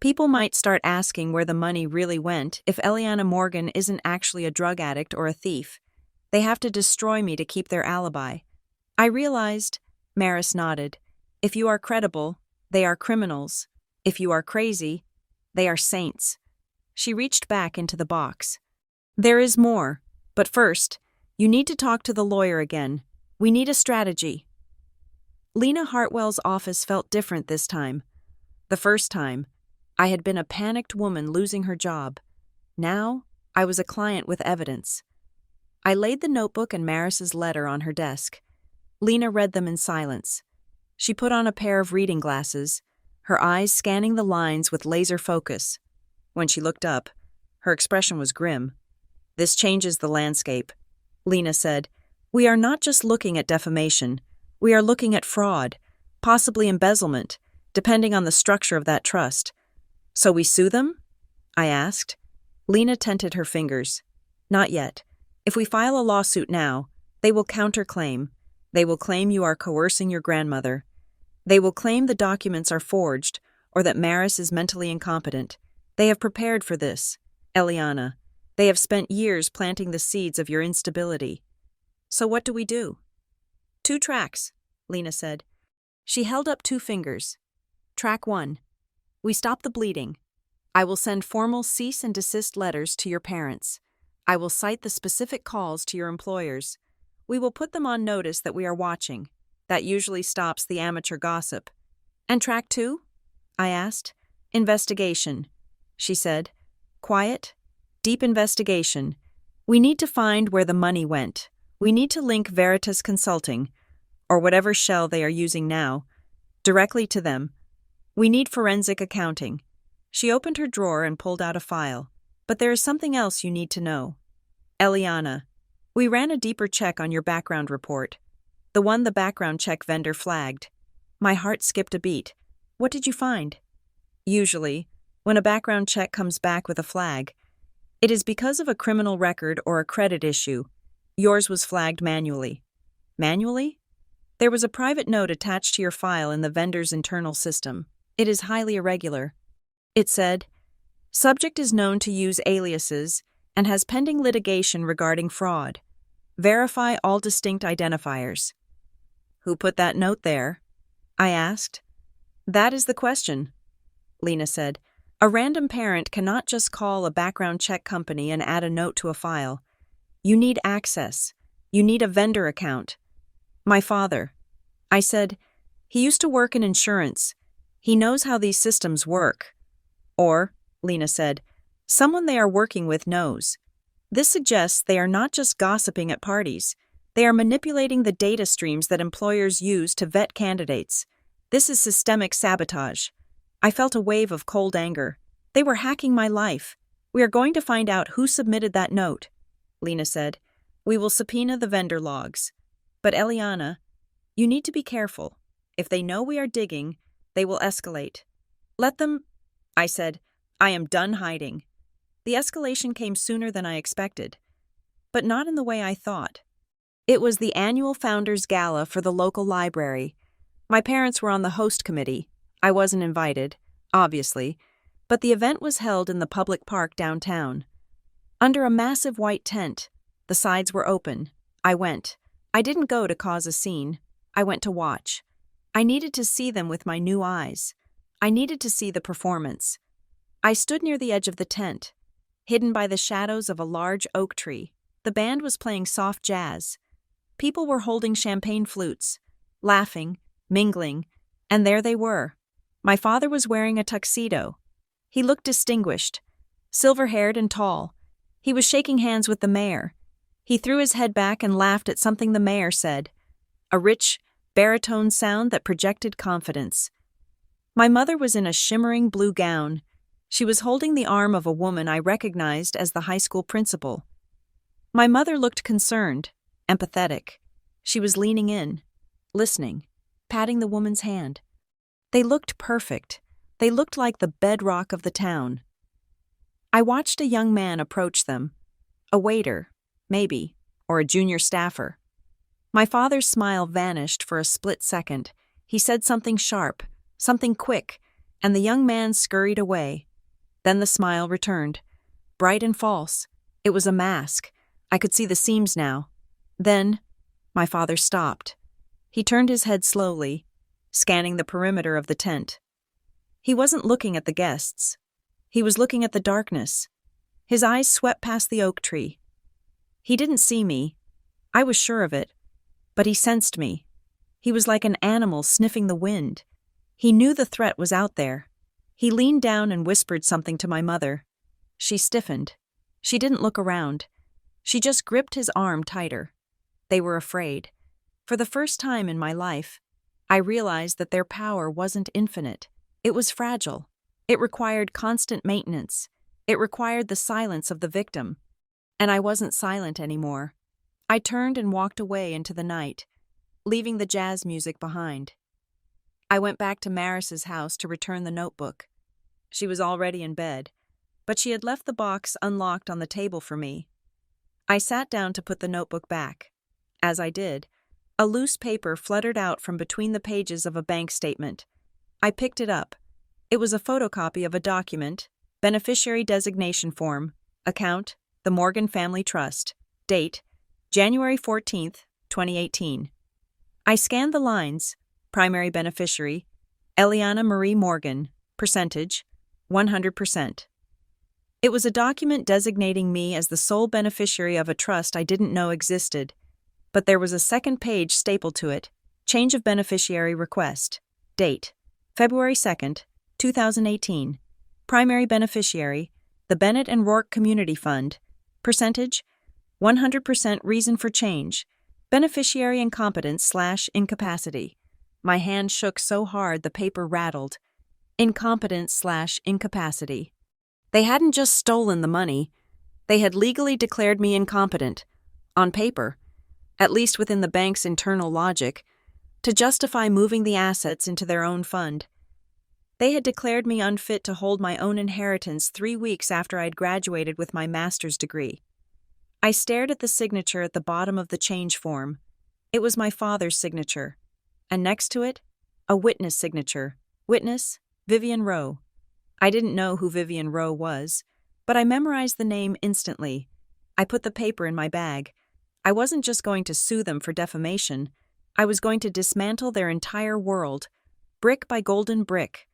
People might start asking where the money really went if Eliana Morgan isn't actually a drug addict or a thief. They have to destroy me to keep their alibi. I realized, Maris nodded, if you are credible, they are criminals. If you are crazy, they are saints. She reached back into the box. There is more, but first, you need to talk to the lawyer again. We need a strategy. Lena Hartwell's office felt different this time. The first time, I had been a panicked woman losing her job. Now, I was a client with evidence. I laid the notebook and Maris's letter on her desk. Lena read them in silence. She put on a pair of reading glasses, her eyes scanning the lines with laser focus. When she looked up, her expression was grim. This changes the landscape, Lena said. We are not just looking at defamation. We are looking at fraud, possibly embezzlement, depending on the structure of that trust. So we sue them? I asked. Lena tented her fingers. Not yet. If we file a lawsuit now, they will counterclaim. They will claim you are coercing your grandmother. They will claim the documents are forged or that Maris is mentally incompetent. They have prepared for this, Eliana. They have spent years planting the seeds of your instability. So what do we do? 2 tracks, Lena said. She held up 2 fingers. Track 1. We stop the bleeding. I will send formal cease and desist letters to your parents. I will cite the specific calls to your employers. We will put them on notice that we are watching. That usually stops the amateur gossip. And track 2? I asked. Investigation, she said. Quiet, deep investigation. We need to find where the money went. We need to link Veritas Consulting, or whatever shell they are using now, directly to them. We need forensic accounting. She opened her drawer and pulled out a file. But there is something else you need to know. Eliana, we ran a deeper check on your background report. The one the background check vendor flagged. My heart skipped a beat. What did you find? Usually, when a background check comes back with a flag, it is because of a criminal record or a credit issue. Yours was flagged manually. Manually? There was a private note attached to your file in the vendor's internal system. It is highly irregular. It said, subject is known to use aliases and has pending litigation regarding fraud. Verify all distinct identifiers. Who put that note there? I asked. That is the question, Lena said. A random parent cannot just call a background check company and add a note to a file. You need access. You need a vendor account. My father. I said, he used to work in insurance. He knows how these systems work. Or, Lena said, someone they are working with knows. This suggests they are not just gossiping at parties. They are manipulating the data streams that employers use to vet candidates. This is systemic sabotage. I felt a wave of cold anger. They were hacking my life. We are going to find out who submitted that note, Lena said. We will subpoena the vendor logs. But Eliana, you need to be careful. If they know we are digging, they will escalate. Let them, I said. I am done hiding. The escalation came sooner than I expected, but not in the way I thought. It was the annual Founders Gala for the local library. My parents were on the host committee. I wasn't invited, obviously, but the event was held in the public park downtown. Under a massive white tent, the sides were open. I went. I didn't go to cause a scene. I went to watch. I needed to see them with my new eyes. I needed to see the performance. I stood near the edge of the tent, hidden by the shadows of a large oak tree. The band was playing soft jazz. People were holding champagne flutes, laughing, mingling, and there they were. My father was wearing a tuxedo. He looked distinguished, silver-haired and tall. He was shaking hands with the mayor. He threw his head back and laughed at something the mayor said, a rich, baritone sound that projected confidence. My mother was in a shimmering blue gown. She was holding the arm of a woman I recognized as the high school principal. My mother looked concerned, empathetic. She was leaning in, listening, patting the woman's hand. They looked perfect. They looked like the bedrock of the town. I watched a young man approach them. A waiter, maybe, or a junior staffer. My father's smile vanished for a split second. He said something sharp, something quick, and the young man scurried away. Then the smile returned, bright and false. It was a mask. I could see the seams now. Then, my father stopped. He turned his head slowly, scanning the perimeter of the tent. He wasn't looking at the guests. He was looking at the darkness. His eyes swept past the oak tree. He didn't see me. I was sure of it. But he sensed me. He was like an animal sniffing the wind. He knew the threat was out there. He leaned down and whispered something to my mother. She stiffened. She didn't look around. She just gripped his arm tighter. They were afraid. For the first time in my life, I realized that their power wasn't infinite. It was fragile. It required constant maintenance. It required the silence of the victim. And I wasn't silent anymore. I turned and walked away into the night, leaving the jazz music behind. I went back to Maris's house to return the notebook. She was already in bed, but she had left the box unlocked on the table for me. I sat down to put the notebook back. As I did, a loose paper fluttered out from between the pages of a bank statement. I picked it up. It was a photocopy of a document, beneficiary designation form, account, the Morgan Family Trust, date, January 14th, 2018. I scanned the lines, primary beneficiary, Eliana Marie Morgan, percentage, 100%. It was a document designating me as the sole beneficiary of a trust I didn't know existed, but there was a second page stapled to it. Change of beneficiary request. Date: February 2nd, 2018. Primary beneficiary: the Bennett and Rourke Community Fund. Percentage: 100%. Reason for change: beneficiary incompetence/incapacity. My hand shook so hard the paper rattled. Incompetence/incapacity. They hadn't just stolen the money, they had legally declared me incompetent, on paper, at least within the bank's internal logic, to justify moving the assets into their own fund. They had declared me unfit to hold my own inheritance 3 weeks after I'd graduated with my master's degree. I stared at the signature at the bottom of the change form. It was my father's signature, and next to it, a witness signature. Witness: Vivian Rowe. I didn't know who Vivian Rowe was, but I memorized the name instantly. I put the paper in my bag. I wasn't just going to sue them for defamation. I was going to dismantle their entire world, brick by golden brick.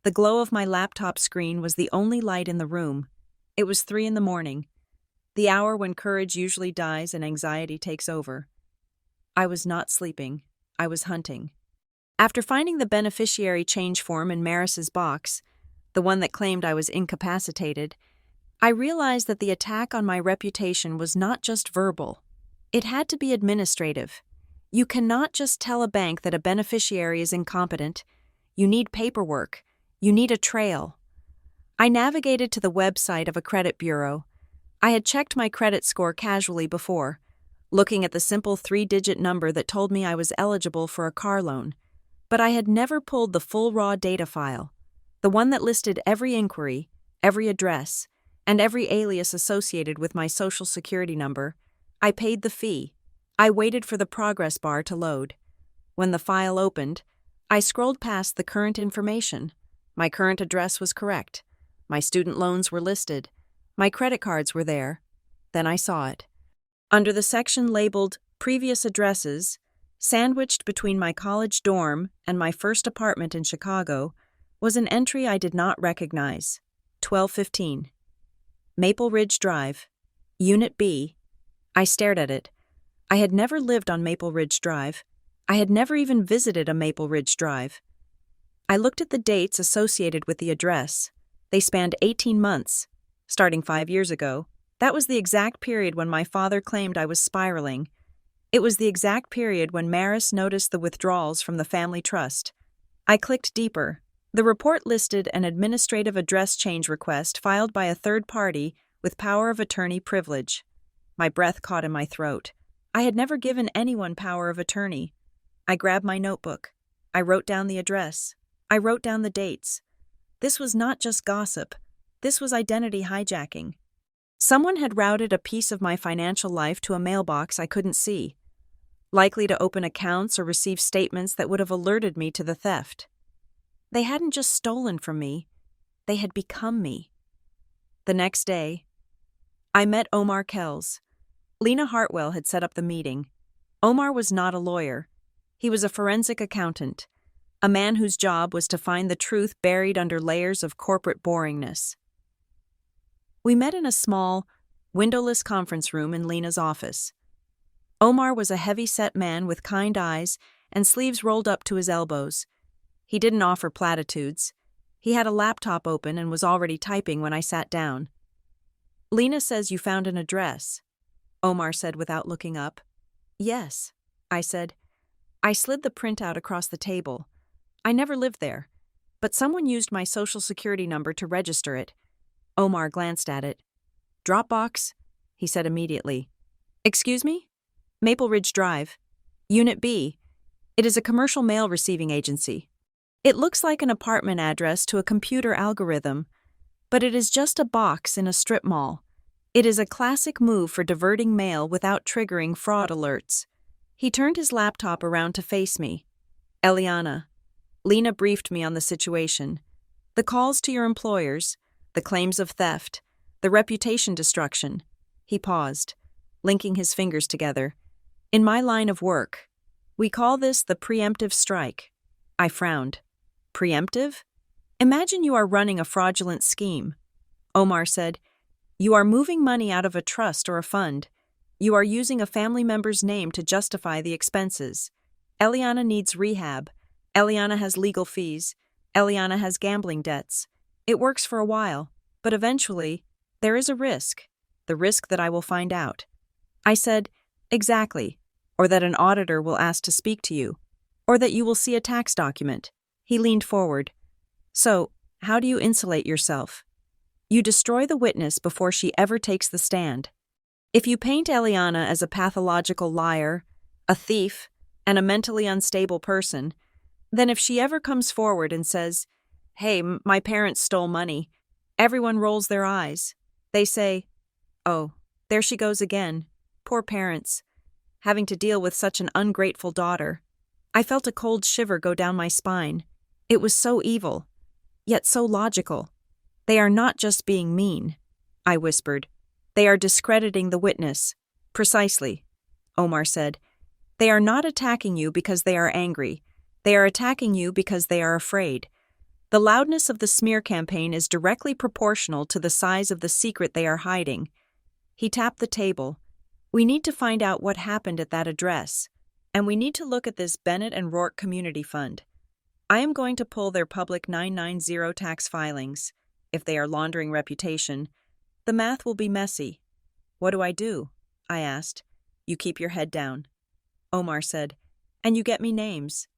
The glow of my laptop screen was the only light in the room. It was 3 a.m, the hour when courage usually dies and anxiety takes over. I was not sleeping. I was hunting. After finding the beneficiary change form in Maris's box, the one that claimed I was incapacitated, I realized that the attack on my reputation was not just verbal. It had to be administrative. You cannot just tell a bank that a beneficiary is incompetent. You need paperwork. You need a trail. I navigated to the website of a credit bureau. I had checked my credit score casually before, looking at the simple 3-digit number that told me I was eligible for a car loan, but I had never pulled the full raw data file, the one that listed every inquiry, every address, and every alias associated with my social security number. I paid the fee. I waited for the progress bar to load. When the file opened, I scrolled past the current information. My current address was correct. My student loans were listed. My credit cards were there. Then I saw it. Under the section labeled Previous Addresses, sandwiched between my college dorm and my first apartment in Chicago, was an entry I did not recognize. 1215. Maple Ridge Drive. Unit B. I stared at it. I had never lived on Maple Ridge Drive. I had never even visited a Maple Ridge Drive. I looked at the dates associated with the address. They spanned 18 months, starting 5 years ago. That was the exact period when my father claimed I was spiraling. It was the exact period when Maris noticed the withdrawals from the family trust. I clicked deeper. The report listed an administrative address change request filed by a third party with power of attorney privilege. My breath caught in my throat. I had never given anyone power of attorney. I grabbed my notebook. I wrote down the address. I wrote down the dates. This was not just gossip. This was identity hijacking. Someone had routed a piece of my financial life to a mailbox I couldn't see, likely to open accounts or receive statements that would have alerted me to the theft. They hadn't just stolen from me, they had become me. The next day, I met Omar Kells. Lena Hartwell had set up the meeting. Omar was not a lawyer. He was a forensic accountant, a man whose job was to find the truth buried under layers of corporate boringness. We met in a small, windowless conference room in Lena's office. Omar was a heavy-set man with kind eyes and sleeves rolled up to his elbows. He didn't offer platitudes. He had a laptop open and was already typing when I sat down. "Lena says you found an address," Omar said without looking up. "Yes," I said. I slid the printout across the table. I never lived there, but someone used my social security number to register it. Omar glanced at it. "Dropbox," he said immediately. "Excuse me?" "Maple Ridge Drive. Unit B. It is a commercial mail receiving agency. It looks like an apartment address to a computer algorithm, but it is just a box in a strip mall. It is a classic move for diverting mail without triggering fraud alerts." He turned his laptop around to face me. "Eliana, Lena briefed me on the situation. The calls to your employers, the claims of theft, the reputation destruction." He paused, linking his fingers together. "In my line of work, we call this the preemptive strike." I frowned. "Preemptive?" Imagine you are running a fraudulent scheme. Omar said, you are moving money out of a trust or a fund. You are using a family member's name to justify the expenses. Eliana needs rehab. Eliana has legal fees. Eliana has gambling debts. It works for a while, but eventually, there is a risk. The risk that I will find out. I said, exactly. Or that an auditor will ask to speak to you. Or that you will see a tax document. He leaned forward. So, how do you insulate yourself? You destroy the witness before she ever takes the stand. If you paint Eliana as a pathological liar, a thief, and a mentally unstable person, then if she ever comes forward and says, hey, my parents stole money, everyone rolls their eyes. They say, oh, there she goes again. Poor parents. Having to deal with such an ungrateful daughter. I felt a cold shiver go down my spine. It was so evil, yet so logical. They are not just being mean, I whispered. They are discrediting the witness. Precisely, Omar said. They are not attacking you because they are angry. They are attacking you because they are afraid. The loudness of the smear campaign is directly proportional to the size of the secret they are hiding. He tapped the table. We need to find out what happened at that address. And we need to look at this Bennett and Rourke Community Fund. I am going to pull their public 990 tax filings. If they are laundering reputation, the math will be messy. What do I do? I asked. You keep your head down. Omar said, and you get me names.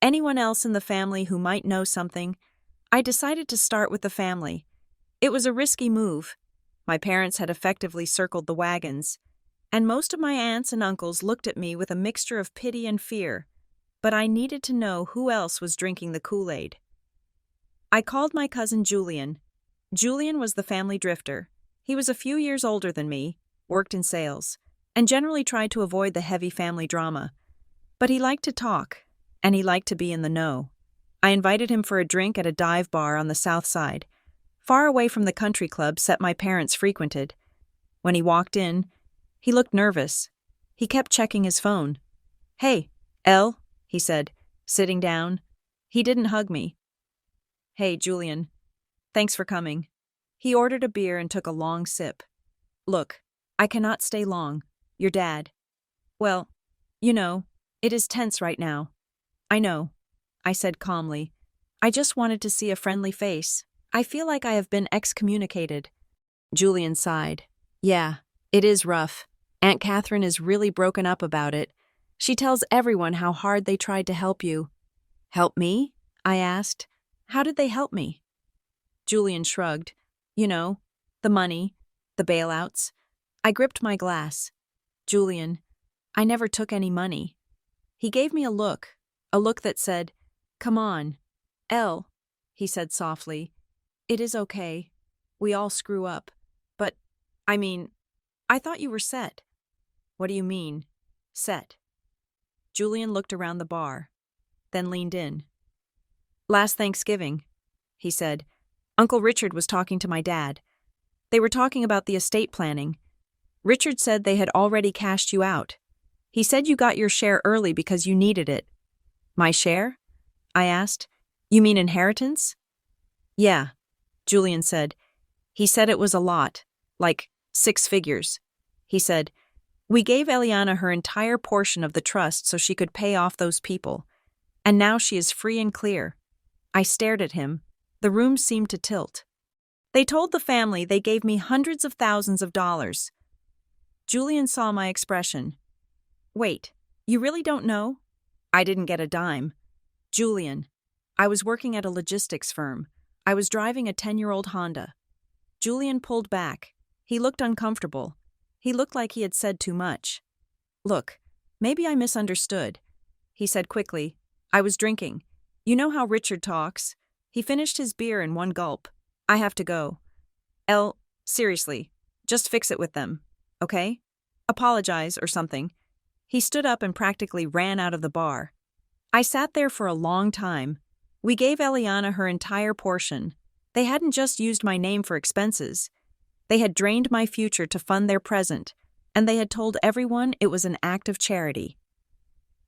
Anyone else in the family who might know something? I decided to start with the family. It was a risky move. My parents had effectively circled the wagons, and most of my aunts and uncles looked at me with a mixture of pity and fear, but I needed to know who else was drinking the Kool-Aid. I called my cousin Julian. Julian was the family drifter. He was a few years older than me, worked in sales, and generally tried to avoid the heavy family drama. But he liked to talk, and he liked to be in the know. I invited him for a drink at a dive bar on the south side, far away from the country club set my parents frequented. When he walked in, he looked nervous. He kept checking his phone. Hey, Elle, he said, sitting down. He didn't hug me. Hey, Julian. Thanks for coming. He ordered a beer and took a long sip. Look, I cannot stay long. Your dad. Well, you know, it is tense right now. I know, I said calmly. I just wanted to see a friendly face. I feel like I have been excommunicated. Julian sighed. Yeah, it is rough. Aunt Catherine is really broken up about it. She tells everyone how hard they tried to help you. Help me? I asked. How did they help me? Julian shrugged. You know, the money, the bailouts. I gripped my glass. Julian, I never took any money. He gave me a look that said, come on. Elle, he said softly. It is okay. We all screw up. But, I thought you were set. What do you mean, set? Julian looked around the bar, then leaned in. Last Thanksgiving, he said, Uncle Richard was talking to my dad. They were talking about the estate planning. Richard said they had already cashed you out. He said you got your share early because you needed it. My share? I asked. You mean inheritance? Yeah, Julian said. He said it was a lot, like 6 figures. He said, we gave Eliana her entire portion of the trust so she could pay off those people. And now she is free and clear. I stared at him. The room seemed to tilt. They told the family they gave me hundreds of thousands of dollars. Julian saw my expression. Wait, you really don't know? I didn't get a dime. Julian, I was working at a logistics firm. I was driving a 10-year-old Honda. Julian pulled back. He looked uncomfortable. He looked like he had said too much. Look, maybe I misunderstood. He said quickly, I was drinking. You know how Richard talks. He finished his beer in one gulp. I have to go. Elle, seriously, just fix it with them, okay? Apologize or something. He stood up and practically ran out of the bar. I sat there for a long time. We gave Eliana her entire portion. They hadn't just used my name for expenses. They had drained my future to fund their present, and they had told everyone it was an act of charity.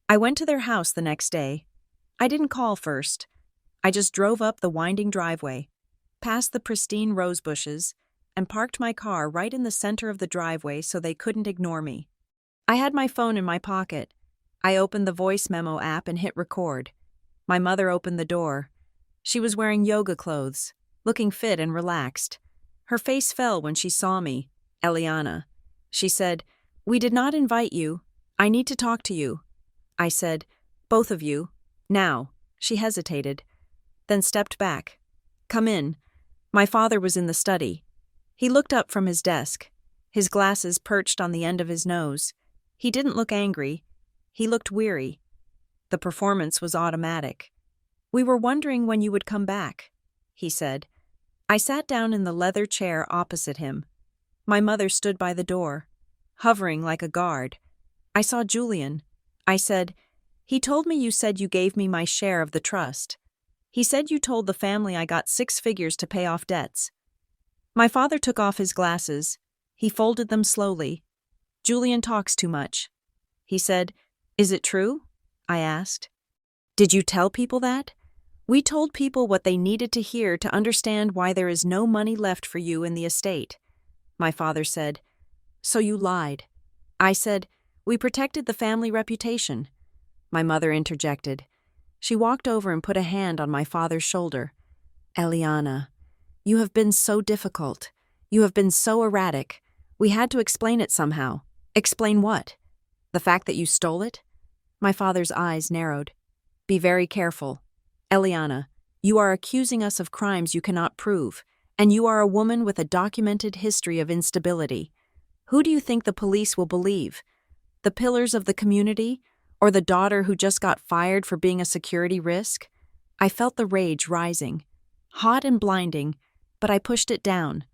I went to their house the next day. I didn't call first. I just drove up the winding driveway, past the pristine rose bushes, and parked my car right in the center of the driveway so they couldn't ignore me. I had my phone in my pocket. I opened the voice memo app and hit record. My mother opened the door. She was wearing yoga clothes, looking fit and relaxed. Her face fell when she saw me. Eliana. She said, "We did not invite you. I need to talk to you." I said, "Both of you. Now." She hesitated, then stepped back. "Come in." My father was in the study. He looked up from his desk, his glasses perched on the end of his nose. He didn't look angry. He looked weary. The performance was automatic. "We were wondering when you would come back," he said. I sat down in the leather chair opposite him. My mother stood by the door, hovering like a guard. I saw Julian. I said, "He told me you said you gave me my share of the trust. He said you told the family I got 6 figures to pay off debts." My father took off his glasses. He folded them slowly. "Julian talks too much." He said, "Is it true?" I asked. "Did you tell people that?" "We told people what they needed to hear to understand why there is no money left for you in the estate." My father said, "So you lied." I said, "We protected the family reputation." My mother interjected. She walked over and put a hand on my father's shoulder. "Eliana, you have been so difficult. You have been so erratic. We had to explain it somehow." "Explain what? The fact that you stole it?" My father's eyes narrowed. "Be very careful. Eliana, you are accusing us of crimes you cannot prove, and you are a woman with a documented history of instability. Who do you think the police will believe? The pillars of the community, or the daughter who just got fired for being a security risk?" I felt the rage rising, hot and blinding, but I pushed it down.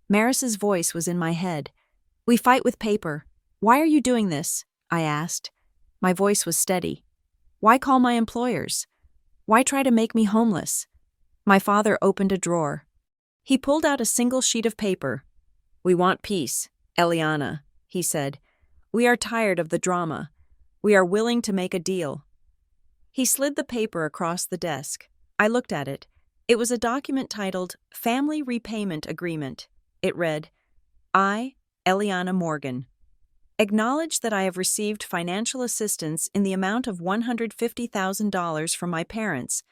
Maris's voice was in my head. "We fight with paper. Why are you doing this?" I asked. My voice was steady. "Why call my employers? Why try to make me homeless?" My father opened a drawer. He pulled out a single sheet of paper. "We want peace, Eliana," he said. "We are tired of the drama. We are willing to make a deal." He slid the paper across the desk. I looked at it. It was a document titled Family Repayment Agreement. It read, "I, Eliana Morgan, acknowledge that I have received financial assistance in the amount of $150,000 from my parents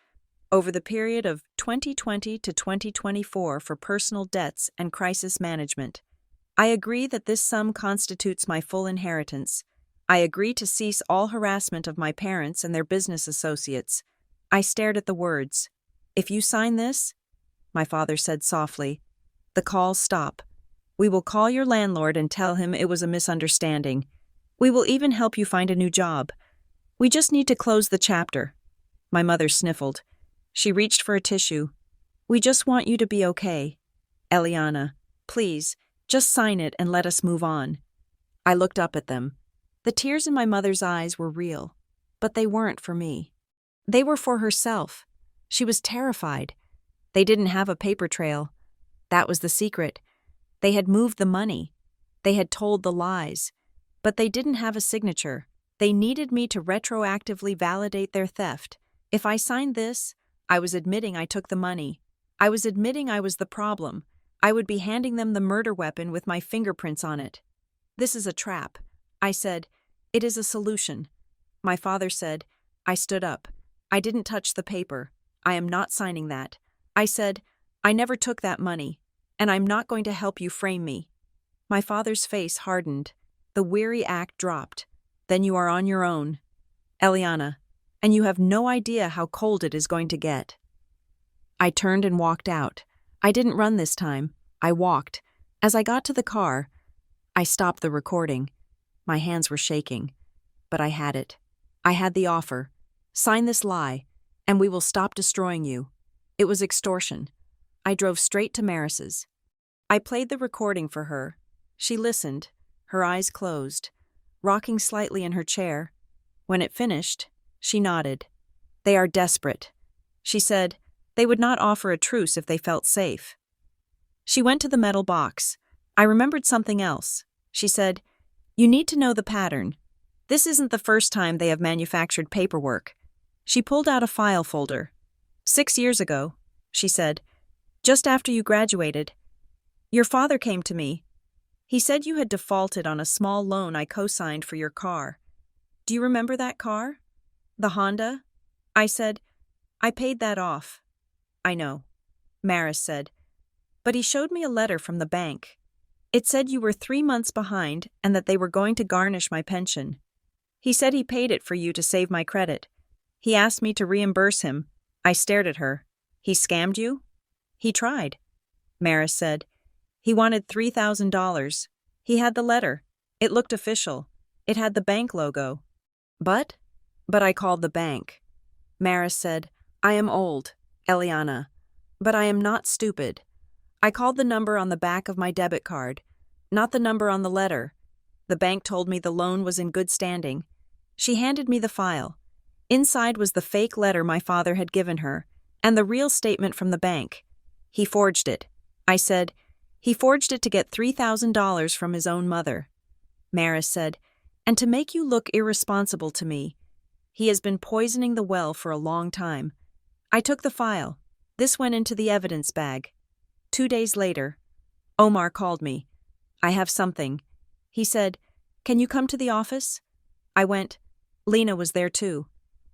over the period of 2020 to 2024 for personal debts and crisis management. I agree that this sum constitutes my full inheritance. I agree to cease all harassment of my parents and their business associates." I stared at the words. "If you sign this," my father said softly, "the calls stop. We will call your landlord and tell him it was a misunderstanding. We will even help you find a new job. We just need to close the chapter." My mother sniffled. She reached for a tissue. "We just want you to be okay. Eliana, please, just sign it and let us move on." I looked up at them. The tears in my mother's eyes were real, but they weren't for me. They were for herself. She was terrified. They didn't have a paper trail. That was the secret. They had moved the money. They had told the lies. But they didn't have a signature. They needed me to retroactively validate their theft. If I signed this, I was admitting I took the money. I was admitting I was the problem. I would be handing them the murder weapon with my fingerprints on it. "This is a trap." I said, "It is a solution." My father said. I stood up. "I didn't touch the paper. I am not signing that." I said, "I never took that money, and I'm not going to help you frame me." My father's face hardened. The weary act dropped. "Then you are on your own, Eliana, and you have no idea how cold it is going to get." I turned and walked out. I didn't run this time. I walked. As I got to the car, I stopped the recording. My hands were shaking, but I had it. I had the offer. "Sign this lie, and we will stop destroying you." It was extortion. I drove straight to Maris's. I played the recording for her. She listened, her eyes closed, rocking slightly in her chair. When it finished, she nodded. "They are desperate." She said they would not offer a truce if they felt safe. She went to the metal box. I remembered something else. She said, "You need to know the pattern. This isn't the first time they have manufactured paperwork." She pulled out a file folder. 6 years ago, she said, just after you graduated. Your father came to me. He said you had defaulted on a small loan I co-signed for your car. Do you remember that car? The Honda? I said, I paid that off. I know, Maris said. But he showed me a letter from the bank. It said you were 3 months behind and that they were going to garnish my pension. He said he paid it for you to save my credit. He asked me to reimburse him. I stared at her. He scammed you? He tried, Maris said. He wanted $3,000. He had the letter. It looked official. It had the bank logo. But I called the bank. Maris said, I am old, Eliana, but I am not stupid. I called the number on the back of my debit card, not the number on the letter. The bank told me the loan was in good standing. She handed me the file. Inside was the fake letter my father had given her, and the real statement from the bank. He forged it. I said, he forged it to get $3,000 from his own mother. Maris said, and to make you look irresponsible to me. He has been poisoning the well for a long time. I took the file. This went into the evidence bag. 2 days later, Omar called me. I have something. He said, can you come to the office? I went. Lena was there too.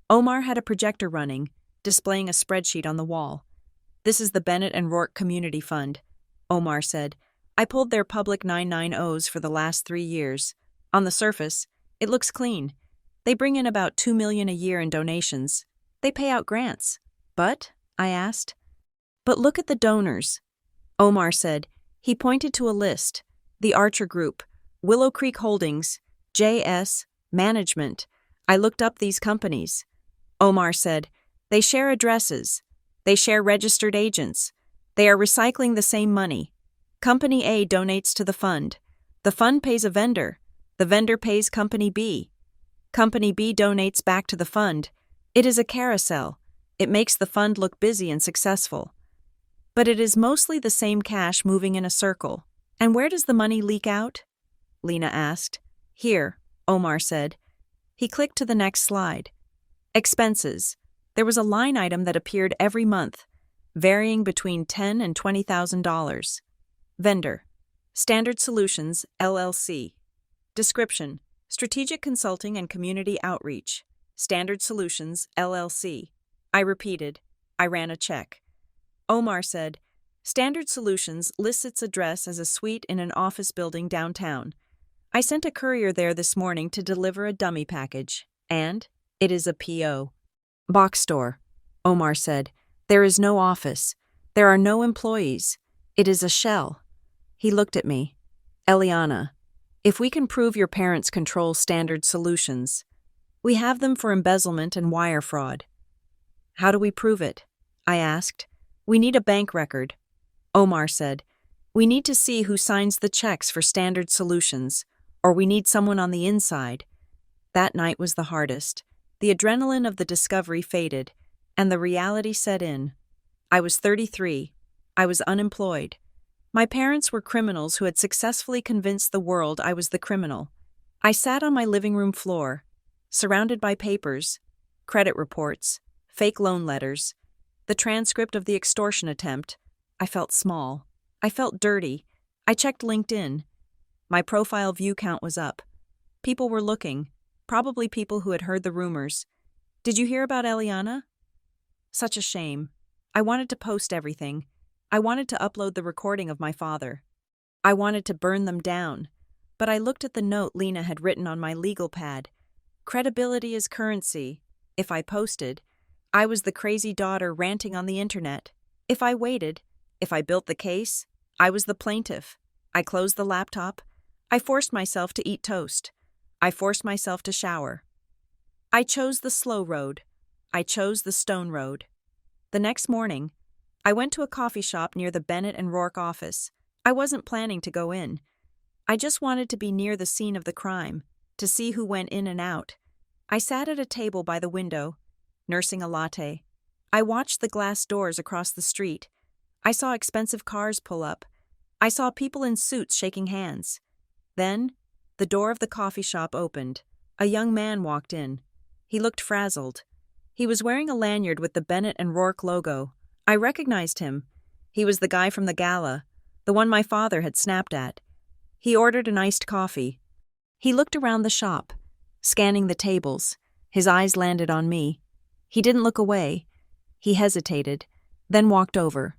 Omar had a projector running, displaying a spreadsheet on the wall. This is the Bennett and Rourke Community Fund, Omar said. I pulled their public 990s for the last 3 years. On the surface, it looks clean. They bring in about $2 million a year in donations. They pay out grants. But, I asked, but look at the donors. Omar said. He pointed to a list. The Archer Group, Willow Creek Holdings, JS, Management. I looked up these companies. Omar said, they share addresses. They share registered agents. They are recycling the same money. Company A donates to the fund. The fund pays a vendor. The vendor pays Company B. Company B donates back to the fund. It is a carousel. It makes the fund look busy and successful. But it is mostly the same cash moving in a circle. And where does the money leak out? Lena asked. Here, Omar said. He clicked to the next slide. Expenses. There was a line item that appeared every month, varying between $10,000 and $20,000. Vendor. Standard Solutions, LLC. Description. Strategic Consulting and Community Outreach. Standard Solutions, LLC. I repeated. I ran a check. Omar said, Standard Solutions lists its address as a suite in an office building downtown. I sent a courier there this morning to deliver a dummy package, and it is a PO. Box store, Omar said. There is no office. There are no employees. It is a shell. He looked at me. Eliana, if we can prove your parents control Standard Solutions, we have them for embezzlement and wire fraud. How do we prove it? I asked. We need a bank record. Omar said, we need to see who signs the checks for Standard Solutions, or we need someone on the inside. That night was the hardest. The adrenaline of the discovery faded, and the reality set in. I was 33. I was unemployed. My parents were criminals who had successfully convinced the world I was the criminal. I sat on my living room floor, surrounded by papers, credit reports, fake loan letters, the transcript of the extortion attempt. I felt small. I felt dirty. I checked LinkedIn. My profile view count was up. People were looking, probably people who had heard the rumors. Did you hear about Eliana? Such a shame. I wanted to post everything. I wanted to upload the recording of my father. I wanted to burn them down. But I looked at the note Lena had written on my legal pad. Credibility is currency. If I posted, I was the crazy daughter ranting on the internet. If I waited, if I built the case, I was the plaintiff. I closed the laptop. I forced myself to eat toast. I forced myself to shower. I chose the slow road. I chose the stone road. The next morning, I went to a coffee shop near the Bennett and Rourke office. I wasn't planning to go in. I just wanted to be near the scene of the crime, to see who went in and out. I sat at a table by the window, nursing a latte. I watched the glass doors across the street. I saw expensive cars pull up. I saw people in suits shaking hands. Then, the door of the coffee shop opened. A young man walked in. He looked frazzled. He was wearing a lanyard with the Bennett and Rourke logo. I recognized him. He was the guy from the gala, the one my father had snapped at. He ordered an iced coffee. He looked around the shop, scanning the tables. His eyes landed on me. He didn't look away. He hesitated, then walked over.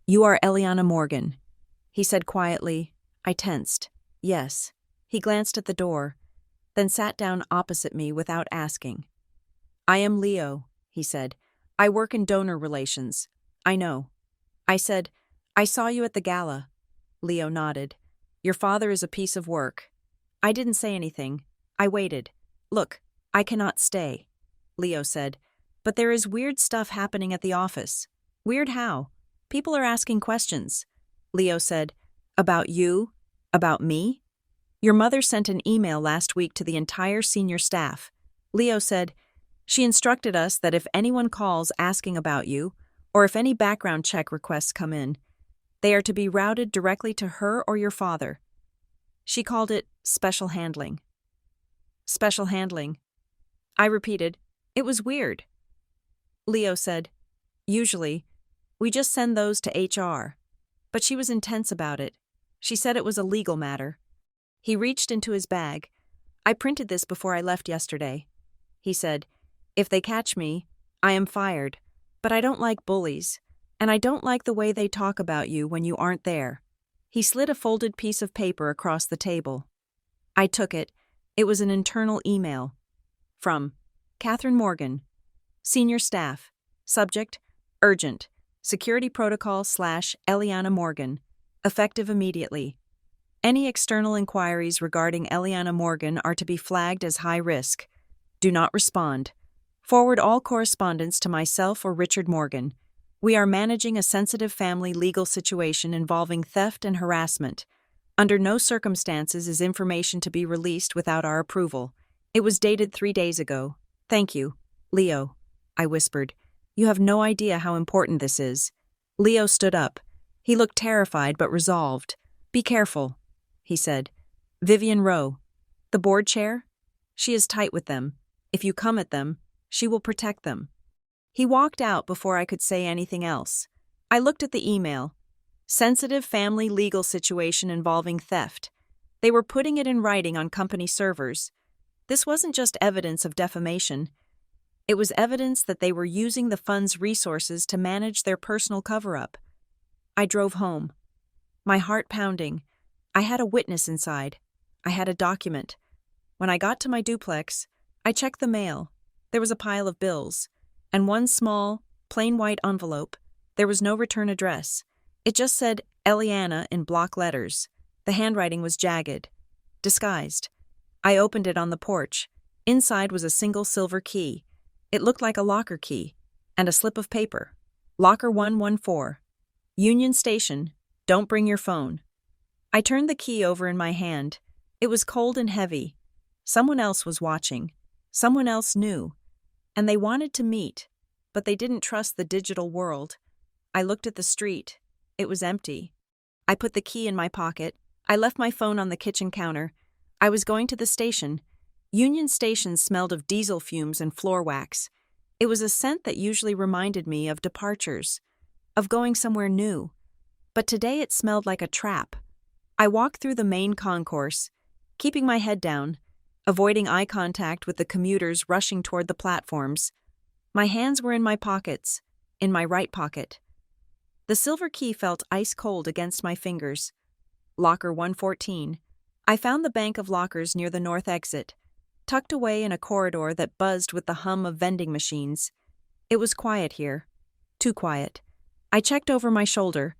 "You are Eliana Morgan," he said quietly. I tensed. "Yes." He glanced at the door, then sat down opposite me without asking. "I am Leo," he said. "I work in donor relations." "I know." I said, "I saw you at the gala." Leo nodded. "Your father is a piece of work." I didn't say anything. I waited. "Look, I cannot stay," Leo said. "But there is weird stuff happening at the office." "Weird how?" "People are asking questions." Leo said, "About you? About me?" "Your mother sent an email last week to the entire senior staff." Leo said, "She instructed us that if anyone calls asking about you, or if any background check requests come in, they are to be routed directly to her or your father. She called it special handling." Special handling. I repeated, "It was weird." Leo said, "Usually, we just send those to HR." But she was intense about it. She said it was a legal matter. He reached into his bag. "I printed this before I left yesterday." He said, "If they catch me, I am fired. But I don't like bullies, and I don't like the way they talk about you when you aren't there." He slid a folded piece of paper across the table. I took it. It was an internal email. From Catherine Morgan, Senior Staff. Subject, Urgent. Security Protocol / Eliana Morgan. Effective immediately. Any external inquiries regarding Eliana Morgan are to be flagged as high risk. Do not respond. Forward all correspondence to myself or Richard Morgan. We are managing a sensitive family legal situation involving theft and harassment. Under no circumstances is information to be released without our approval. It was dated 3 days ago. Thank you, Leo, I whispered. You have no idea how important this is. Leo stood up. He looked terrified but resolved. Be careful, he said. Vivian Rowe. The board chair? She is tight with them. If you come at them, she will protect them. He walked out before I could say anything else. I looked at the email. Sensitive family legal situation involving theft. They were putting it in writing on company servers. This wasn't just evidence of defamation. It was evidence that they were using the fund's resources to manage their personal cover-up. I drove home, my heart pounding. I had a witness inside. I had a document. When I got to my duplex, I checked the mail. There was a pile of bills, and one small, plain white envelope. There was no return address. It just said Eliana in block letters. The handwriting was jagged, disguised. I opened it on the porch. Inside was a single silver key. It looked like a locker key, and a slip of paper. Locker 114. Union Station. Don't bring your phone. I turned the key over in my hand. It was cold and heavy. Someone else was watching. Someone else knew. And they wanted to meet, but they didn't trust the digital world. I looked at the street. It was empty. I put the key in my pocket. I left my phone on the kitchen counter. I was going to the station. Union Station smelled of diesel fumes and floor wax. It was a scent that usually reminded me of departures, of going somewhere new. But today it smelled like a trap. I walked through the main concourse, keeping my head down, avoiding eye contact with the commuters rushing toward the platforms. My hands were in my pockets, in my right pocket. The silver key felt ice cold against my fingers. Locker 114. I found the bank of lockers near the north exit, tucked away in a corridor that buzzed with the hum of vending machines. It was quiet here. Too quiet. I checked over my shoulder.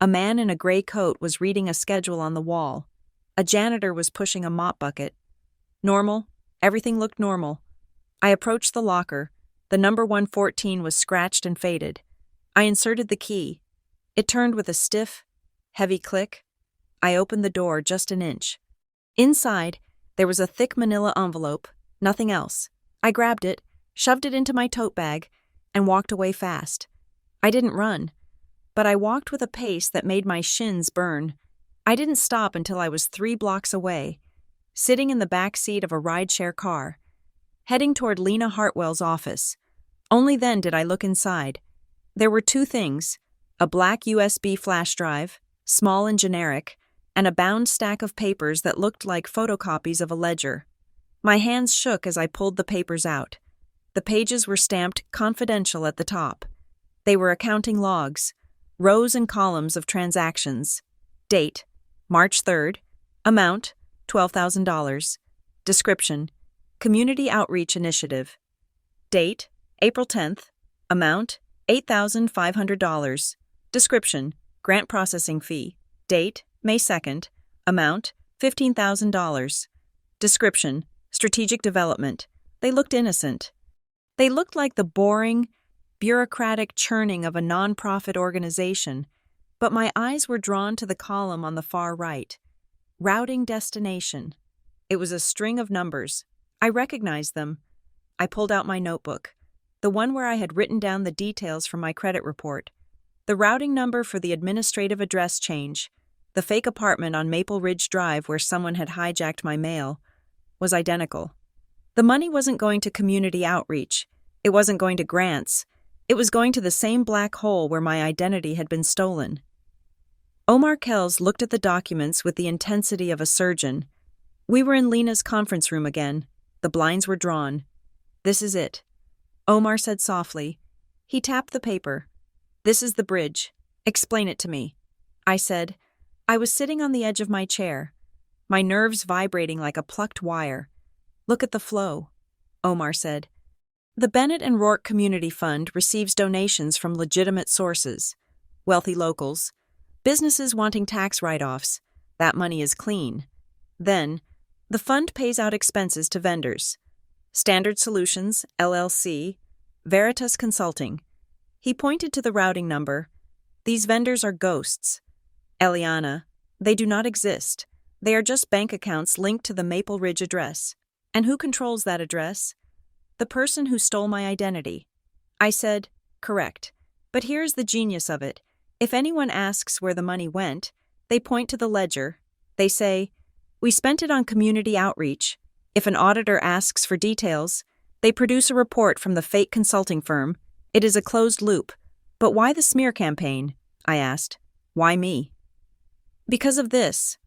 A man in a gray coat was reading a schedule on the wall. A janitor was pushing a mop bucket. Normal. Everything looked normal. I approached the locker. The number 114 was scratched and faded. I inserted the key. It turned with a stiff, heavy click. I opened the door just an inch. Inside, there was a thick manila envelope, nothing else. I grabbed it, shoved it into my tote bag, and walked away fast. I didn't run, but I walked with a pace that made my shins burn. I didn't stop until I was 3 blocks away, sitting in the back seat of a rideshare car, heading toward Lena Hartwell's office. Only then did I look inside. There were two things: a black USB flash drive, small and generic, and a bound stack of papers that looked like photocopies of a ledger. My hands shook as I pulled the papers out. The pages were stamped "confidential" at the top. They were accounting logs, rows and columns of transactions. Date: March 3rd. Amount: $12,000. Description: Community Outreach Initiative. Date: April 10th. Amount: $8,500. Description: Grant processing fee. Date: May 2nd. Amount: $15,000. Description: Strategic development. They looked innocent. They looked like the boring, bureaucratic churning of a nonprofit organization, but my eyes were drawn to the column on the far right. Routing destination. It was a string of numbers. I recognized them. I pulled out my notebook, the one where I had written down the details from my credit report. The routing number for the administrative address change, the fake apartment on Maple Ridge Drive where someone had hijacked my mail, was identical. The money wasn't going to community outreach. It wasn't going to grants. It was going to the same black hole where my identity had been stolen. Omar Kells looked at the documents with the intensity of a surgeon. We were in Lena's conference room again. The blinds were drawn. "This is it," Omar said softly. He tapped the paper. "This is the bridge. Explain it to me," I said. I was sitting on the edge of my chair, my nerves vibrating like a plucked wire. "Look at the flow," Omar said. "The Bennett and Rourke Community Fund receives donations from legitimate sources, wealthy locals, businesses wanting tax write-offs. That money is clean. Then, the fund pays out expenses to vendors. Standard Solutions, LLC, Veritas Consulting." He pointed to the routing number. "These vendors are ghosts. Eliana, they do not exist. They are just bank accounts linked to the Maple Ridge address. And who controls that address? The person who stole my identity." I said, "Correct. But here's the genius of it. If anyone asks where the money went, they point to the ledger. They say, 'We spent it on community outreach.' If an auditor asks for details, they produce a report from the fake consulting firm. It is a closed loop. But why the smear campaign?" I asked. "Why me?" "Because of this,"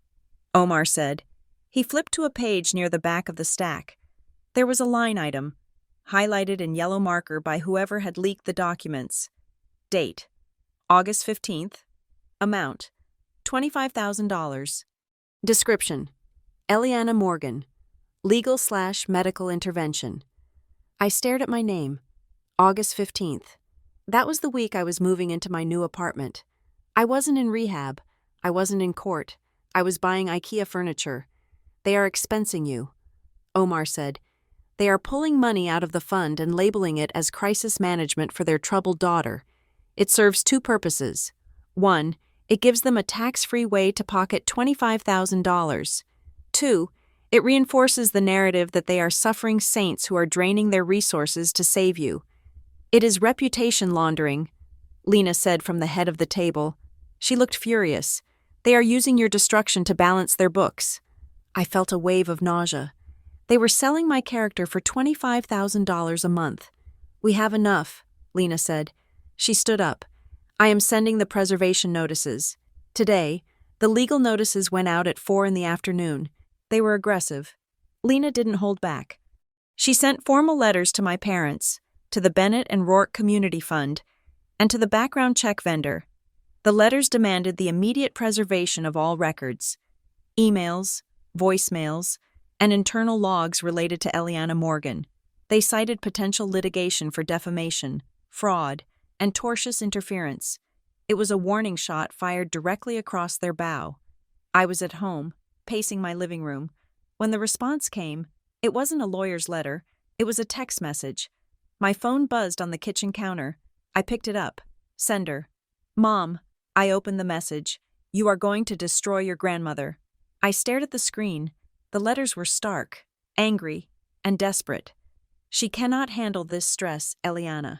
Omar said. He flipped to a page near the back of the stack. There was a line item, highlighted in yellow marker by whoever had leaked the documents. Date: August 15th. Amount: $25,000. Description: Eliana Morgan, legal/medical intervention. I stared at my name. August 15th. That was the week I was moving into my new apartment. I wasn't in rehab. I wasn't in court. I was buying IKEA furniture. "They are expensing you," Omar said. "They are pulling money out of the fund and labeling it as crisis management for their troubled daughter. It serves two purposes. One, it gives them a tax-free way to pocket $25,000. Two, it reinforces the narrative that they are suffering saints who are draining their resources to save you. It is reputation laundering," Lena said from the head of the table. She looked furious. "They are using your destruction to balance their books." I felt a wave of nausea. They were selling my character for $25,000 a month. "We have enough," Lena said. She stood up. "I am sending the preservation notices. Today, the legal notices went out at 4 in the afternoon. They were aggressive." Lena didn't hold back. She sent formal letters to my parents, to the Bennett and Rourke Community Fund, and to the background check vendor. The letters demanded the immediate preservation of all records: emails, voicemails, and internal logs related to Eliana Morgan. They cited potential litigation for defamation, fraud, and tortious interference. It was a warning shot fired directly across their bow. I was at home, pacing my living room. When the response came, it wasn't a lawyer's letter, it was a text message. My phone buzzed on the kitchen counter. I picked it up. Sender: "Mom." I opened the message. "You are going to destroy your grandmother." I stared at the screen. The letters were stark, angry, and desperate. "She cannot handle this stress, Eliana.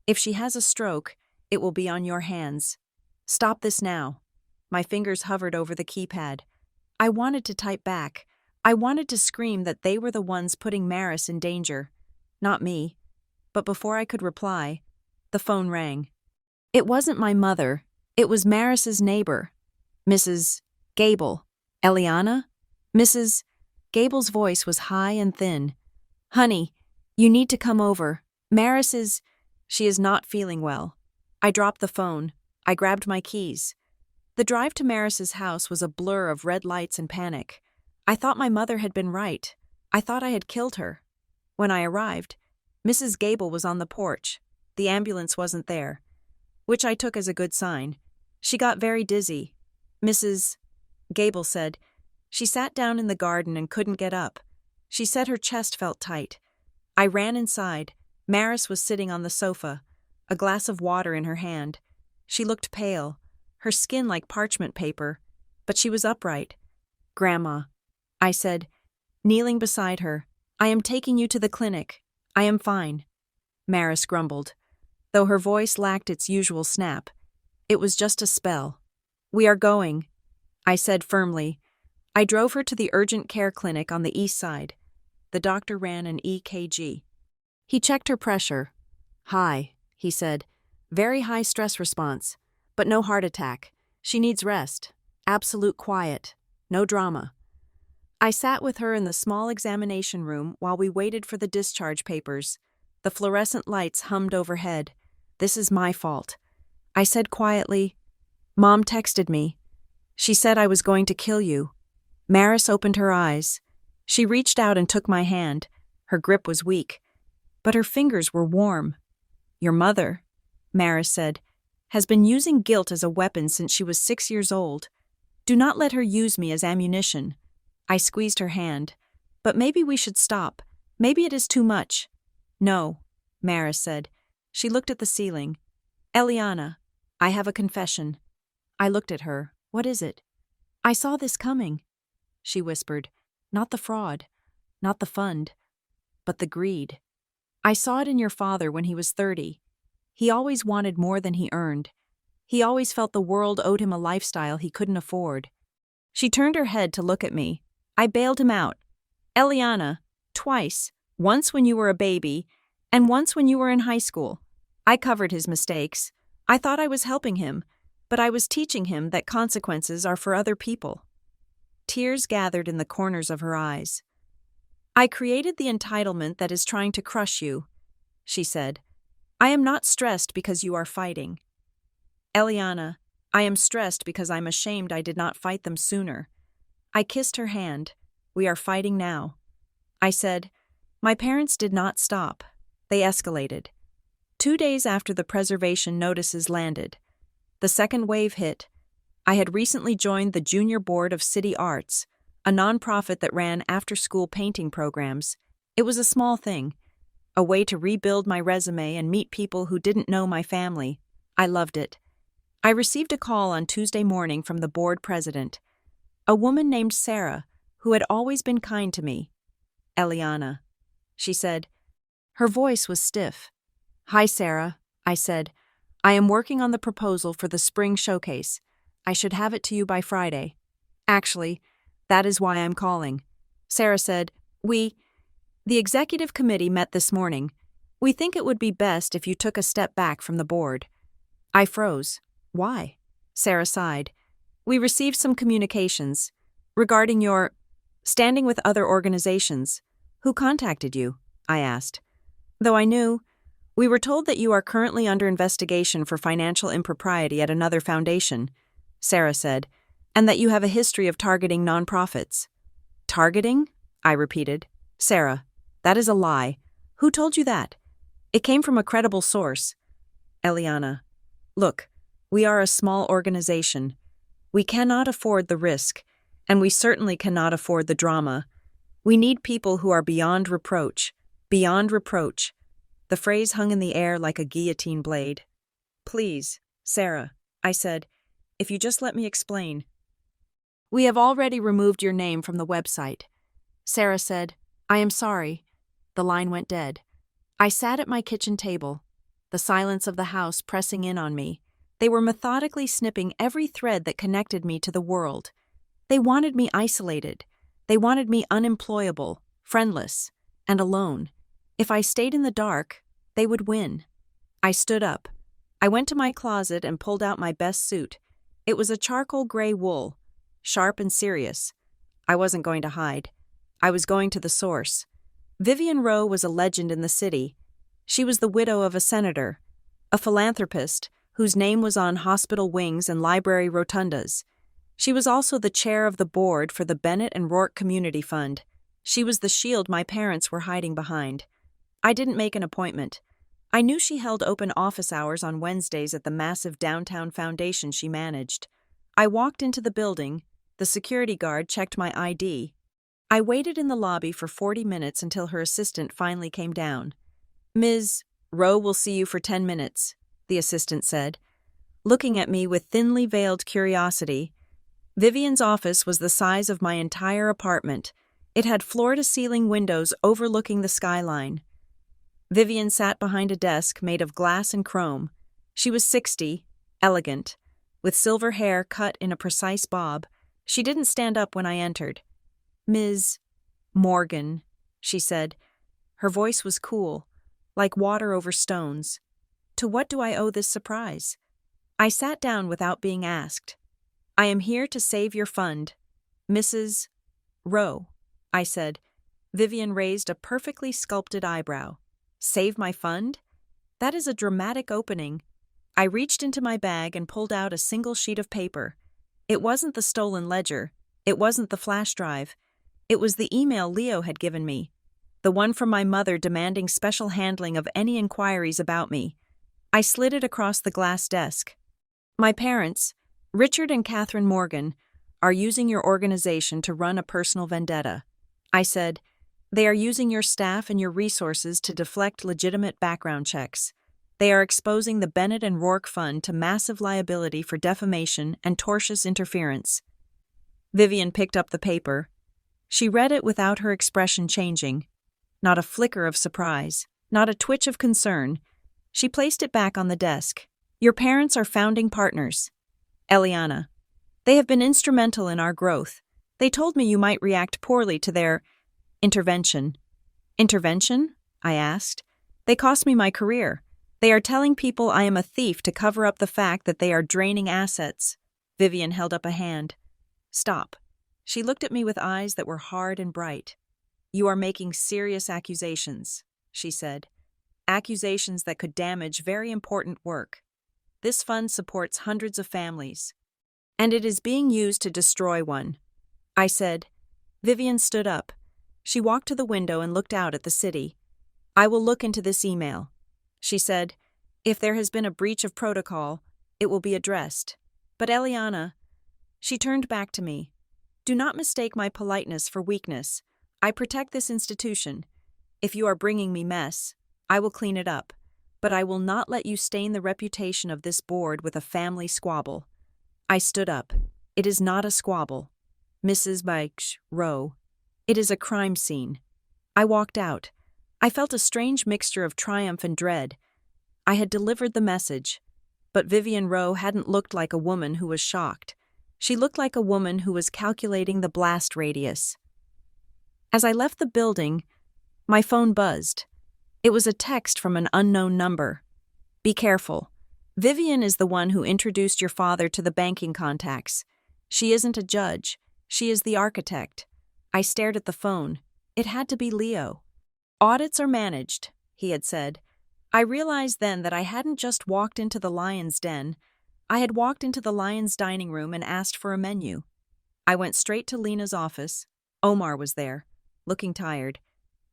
If she has a stroke, it will be on your hands. Stop this now." My fingers hovered over the keypad. I wanted to type back. I wanted to scream that they were the ones putting Maris in danger. Not me. but before I could reply, the phone rang. It wasn't my mother. It was Maris's neighbor, Mrs. Gable. Eliana? Mrs. Gable's voice was high and thin. Honey, you need to come over. She is not feeling well. I dropped the phone. I grabbed my keys. The drive to Maris's house was a blur of red lights and panic. I thought my mother had been right. I thought I had killed her. When I arrived, Mrs. Gable was on the porch. The ambulance wasn't there, which I took as a good sign. She got very dizzy. Mrs. Gable said. She sat down in the garden and couldn't get up. She said her chest felt tight. I ran inside. Maris was sitting on the sofa, a glass of water in her hand. She looked pale, her skin like parchment paper, but she was upright. Grandma, I said, kneeling beside her, I am taking you to the clinic. I am fine. Maris grumbled, though her voice lacked its usual snap. It was just a spell. We are going, I said firmly. I drove her to the urgent care clinic on the east side. The doctor ran an EKG. He checked her pressure. High, he said. Very high stress response, but no heart attack. She needs rest. Absolute quiet. No drama. I sat with her in the small examination room while we waited for the discharge papers. The fluorescent lights hummed overhead. This is my fault. I said quietly, Mom texted me. She said I was going to kill you. Maris opened her eyes. She reached out and took my hand. Her grip was weak, but her fingers were warm. Your mother, Maris said, has been using guilt as a weapon since she was 6 years old. Do not let her use me as ammunition. I squeezed her hand. But maybe we should stop. Maybe it is too much. No, Maris said. She looked at the ceiling. Eliana, I have a confession. I looked at her. What is it? I saw this coming, she whispered. Not the fraud, not the fund, but the greed. I saw it in your father when he was 30. He always wanted more than he earned. He always felt the world owed him a lifestyle he couldn't afford. She turned her head to look at me. I bailed him out. Eliana, twice, once when you were a baby, and once when you were in high school. I covered his mistakes. I thought I was helping him, but I was teaching him that consequences are for other people. Tears gathered in the corners of her eyes. I created the entitlement that is trying to crush you, she said. I am not stressed because you are fighting. Eliana, I am stressed because I'm ashamed I did not fight them sooner. I kissed her hand. We are fighting now. I said, my parents did not stop. They escalated. 2 days after the preservation notices landed, the second wave hit. I had recently joined the Junior Board of City Arts, a nonprofit that ran after-school painting programs. It was a small thing, a way to rebuild my resume and meet people who didn't know my family. I loved it. I received a call on Tuesday morning from the board president, a woman named Sarah, who had always been kind to me. Eliana, she said. Her voice was stiff. Hi, Sarah, I said. I am working on the proposal for the spring showcase. I should have it to you by Friday. Actually, that is why I'm calling. Sarah said, the executive committee met this morning. We think it would be best if you took a step back from the board. I froze. Why? Sarah sighed. We received some communications regarding your standing with other organizations. Who contacted you? I asked. Though I knew, we were told that you are currently under investigation for financial impropriety at another foundation, Sarah said, and that you have a history of targeting nonprofits. Targeting? I repeated. Sarah, that is a lie. Who told you that? It came from a credible source. Eliana, look, we are a small organization. We cannot afford the risk, and we certainly cannot afford the drama. We need people who are beyond reproach. Beyond reproach. The phrase hung in the air like a guillotine blade. Please, Sarah, I said, if you just let me explain. We have already removed your name from the website. Sarah said, I am sorry. The line went dead. I sat at my kitchen table, the silence of the house pressing in on me. They were methodically snipping every thread that connected me to the world. They wanted me isolated. They wanted me unemployable, friendless, and alone. If I stayed in the dark, They would win. I stood up. I went to my closet and pulled out my best suit. It was a charcoal gray wool, sharp and serious. I wasn't going to hide. I was going to the source. Vivian Rowe was a legend in the city. She was the widow of a senator, a philanthropist whose name was on hospital wings and library rotundas. She was also the chair of the board for the Bennett and Rourke Community Fund. She was the shield my parents were hiding behind. I didn't make an appointment. I knew she held open office hours on Wednesdays at the massive downtown foundation she managed. I walked into the building. The security guard checked my ID. I waited in the lobby for 40 minutes until her assistant finally came down. "Ms. Rowe will see you for 10 minutes, the assistant said, looking at me with thinly veiled curiosity. Vivian's office was the size of my entire apartment. It had floor-to-ceiling windows overlooking the skyline. Vivian sat behind a desk made of glass and chrome. She was 60, elegant, with silver hair cut in a precise bob. She didn't stand up when I entered. "Ms. Morgan," she said. Her voice was cool, like water over stones. "To what do I owe this surprise?" I sat down without being asked. "I am here to save your fund, Mrs. Rowe," I said. Vivian raised a perfectly sculpted eyebrow. "Save my fund? That is a dramatic opening." I reached into my bag and pulled out a single sheet of paper. It wasn't the stolen ledger. It wasn't the flash drive. It was the email Leo had given me, the one from my mother demanding special handling of any inquiries about me. I slid it across the glass desk. "My parents, Richard and Catherine Morgan, are using your organization to run a personal vendetta," I said. "They are using your staff and your resources to deflect legitimate background checks. They are exposing the Bennett and Rourke Fund to massive liability for defamation and tortious interference." Vivian picked up the paper. She read it without her expression changing. Not a flicker of surprise, not a twitch of concern. She placed it back on the desk. "Your parents are founding partners, Eliana. They have been instrumental in our growth. They told me you might react poorly to their intervention." "Intervention?" I asked. "They cost me my career. They are telling people I am a thief to cover up the fact that they are draining assets." Vivian held up a hand. "Stop." She looked at me with eyes that were hard and bright. "You are making serious accusations," she said. "Accusations that could damage very important work. This fund supports hundreds of families, and it is being used to destroy one." I said. Vivian stood up. She walked to the window and looked out at the city. "I will look into this email," she said. "If there has been a breach of protocol, it will be addressed. But Eliana," she turned back to me, "do not mistake my politeness for weakness. I protect this institution. If you are bringing me mess, I will clean it up. But I will not let you stain the reputation of this board with a family squabble." I stood up. "It is not a squabble, Mrs. Rowe. It is a crime scene." I walked out. I felt a strange mixture of triumph and dread. I had delivered the message, but Vivian Rowe hadn't looked like a woman who was shocked. She looked like a woman who was calculating the blast radius. As I left the building, my phone buzzed. It was a text from an unknown number. "Be careful. Vivian is the one who introduced your father to the banking contacts. She isn't a judge. She is the architect." I stared at the phone. It had to be Leo. "Audits are managed," he had said. I realized then that I hadn't just walked into the lion's den. I had walked into the lion's dining room and asked for a menu. I went straight to Lena's office. Omar was there, looking tired.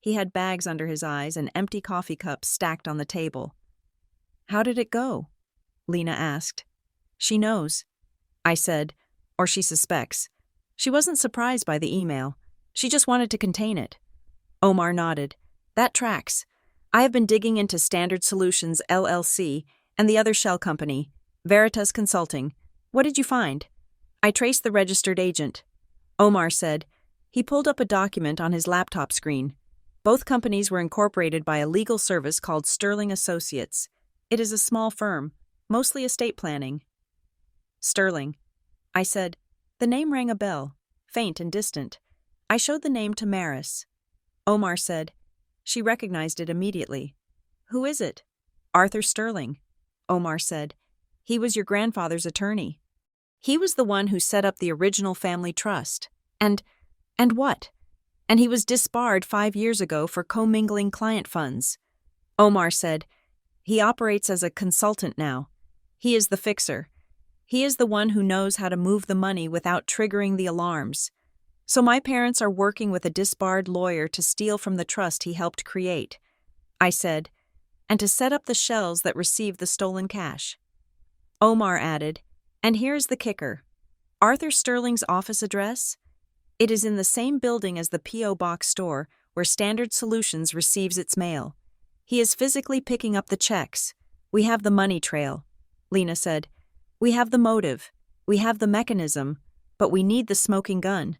He had bags under his eyes and empty coffee cups stacked on the table. "How did it go?" Lena asked. "She knows," I said, "or she suspects. She wasn't surprised by the email. She just wanted to contain it." Omar nodded. "That tracks. I have been digging into Standard Solutions LLC and the other shell company, Veritas Consulting. What did you find?" "I traced the registered agent," Omar said. He pulled up a document on his laptop screen. Both companies were incorporated by a legal service called Sterling Associates. It is a small firm, mostly estate planning. "Sterling," I said. The name rang a bell, faint and distant. I showed the name to Maris. Omar said. She recognized it immediately. Who is it? Arthur Sterling, Omar said. He was your grandfather's attorney. He was the one who set up the original family trust. And what? And he was disbarred 5 years ago for commingling client funds. Omar said, he operates as a consultant now. He is the fixer. He is the one who knows how to move the money without triggering the alarms. So my parents are working with a disbarred lawyer to steal from the trust he helped create, I said, and to set up the shells that receive the stolen cash. Omar added, and here's the kicker. Arthur Sterling's office address? It is in the same building as the P.O. Box store where Standard Solutions receives its mail. He is physically picking up the checks. We have the money trail, Lena said. We have the motive. We have the mechanism. But we need the smoking gun.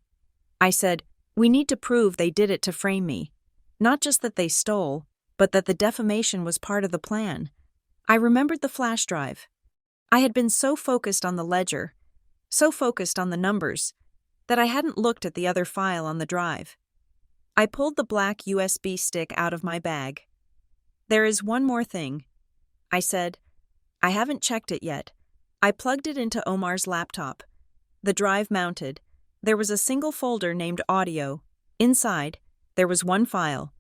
I said, we need to prove they did it to frame me. Not just that they stole, but that the defamation was part of the plan. I remembered the flash drive. I had been so focused on the ledger, so focused on the numbers, that I hadn't looked at the other file on the drive. I pulled the black USB stick out of my bag. There is one more thing, I said. I haven't checked it yet. I plugged it into Omar's laptop. The drive mounted. There was a single folder named Audio. Inside, there was one file,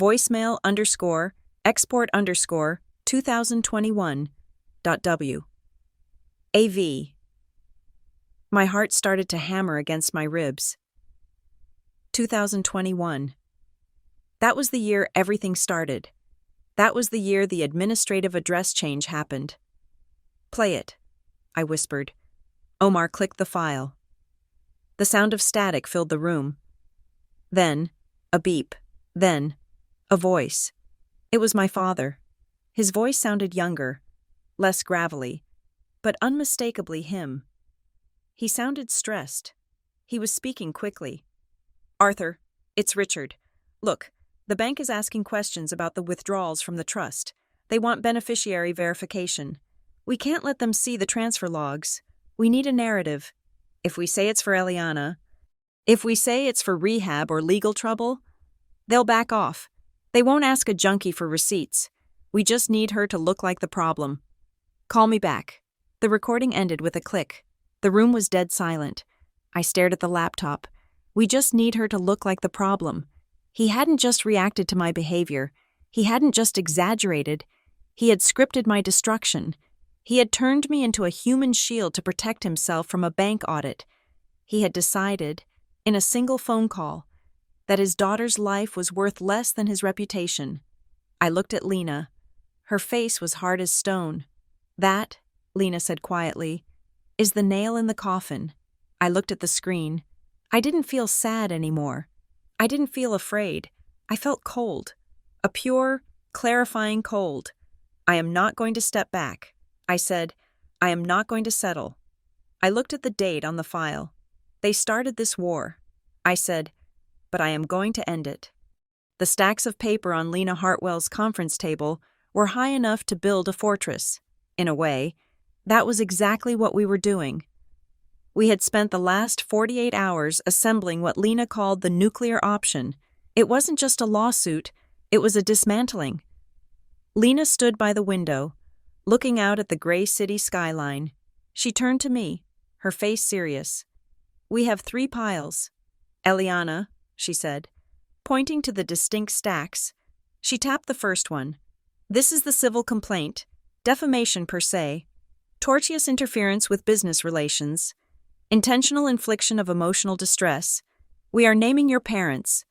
voicemail_export_2021.w. AV. My heart started to hammer against my ribs. 2021. That was the year everything started. That was the year the administrative address change happened. Play it, I whispered. Omar clicked the file. The sound of static filled the room. Then, a beep. Then, a voice. It was my father. His voice sounded younger, less gravelly, but unmistakably him. He sounded stressed. He was speaking quickly. Arthur, it's Richard. Look, the bank is asking questions about the withdrawals from the trust. They want beneficiary verification. We can't let them see the transfer logs. We need a narrative. If we say it's for Eliana, if we say it's for rehab or legal trouble, they'll back off. They won't ask a junkie for receipts. We just need her to look like the problem. Call me back. The recording ended with a click. The room was dead silent. I stared at the laptop. We just need her to look like the problem. He hadn't just reacted to my behavior. He hadn't just exaggerated. He had scripted my destruction. He had turned me into a human shield to protect himself from a bank audit. He had decided, in a single phone call, that his daughter's life was worth less than his reputation. I looked at Lena. Her face was hard as stone. That, Lena said quietly, is the nail in the coffin. I looked at the screen. I didn't feel sad anymore. I didn't feel afraid. I felt cold. A pure, clarifying cold. I am not going to step back. I said, I am not going to settle. I looked at the date on the file. They started this war. I said, but I am going to end it. The stacks of paper on Lena Hartwell's conference table were high enough to build a fortress. In a way, that was exactly what we were doing. We had spent the last 48 hours assembling what Lena called the nuclear option. It wasn't just a lawsuit, it was a dismantling. Lena stood by the window, looking out at the gray city skyline. She turned to me, her face serious. We have 3 piles. Eliana, she said, pointing to the distinct stacks. She tapped the first one. This is the civil complaint, defamation per se, tortious interference with business relations, intentional infliction of emotional distress. We are naming your parents,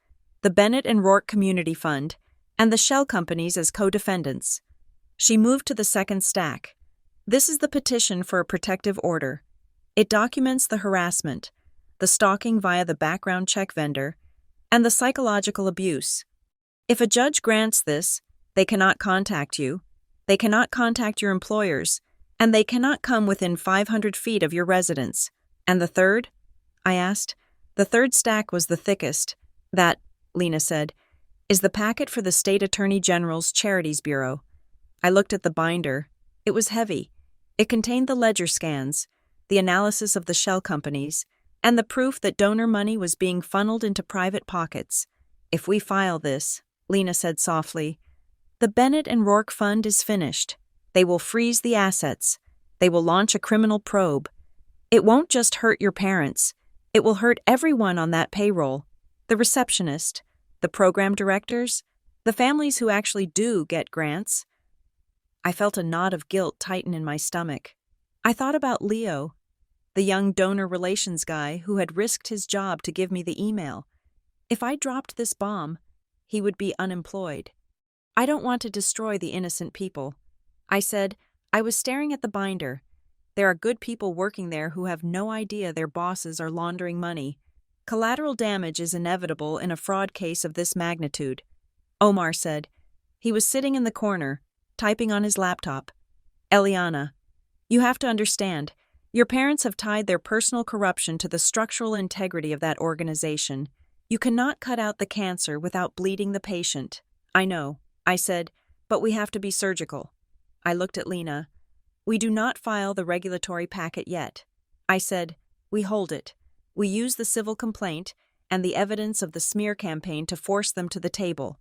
the Bennett and Rourke Community Fund, and the shell companies as co-defendants. She moved to the second stack. This is the petition for a protective order. It documents the harassment, the stalking via the background check vendor, and the psychological abuse. If a judge grants this, they cannot contact you, they cannot contact your employers, and they cannot come within 500 feet of your residence. And the third? I asked. The third stack was the thickest. That, Lena said, is the packet for the State Attorney General's Charities Bureau. I looked at the binder. It was heavy. It contained the ledger scans, the analysis of the shell companies, and the proof that donor money was being funneled into private pockets. If we file this, Lena said softly, The Bennett and Rourke Fund is finished. They will freeze the assets. They will launch a criminal probe. It won't just hurt your parents. It will hurt everyone on that payroll. The receptionist, the program directors, the families who actually do get grants. I felt a knot of guilt tighten in my stomach. I thought about Leo, the young donor relations guy who had risked his job to give me the email. If I dropped this bomb, he would be unemployed. I don't want to destroy the innocent people. I said. I was staring at the binder. There are good people working there who have no idea their bosses are laundering money. Collateral damage is inevitable in a fraud case of this magnitude. Omar said. He was sitting in the corner, typing on his laptop. Eliana, you have to understand, your parents have tied their personal corruption to the structural integrity of that organization. You cannot cut out the cancer without bleeding the patient. I know, I said, but we have to be surgical. I looked at Lena. We do not file the regulatory packet yet. I said, we hold it. We use the civil complaint and the evidence of the smear campaign to force them to the table.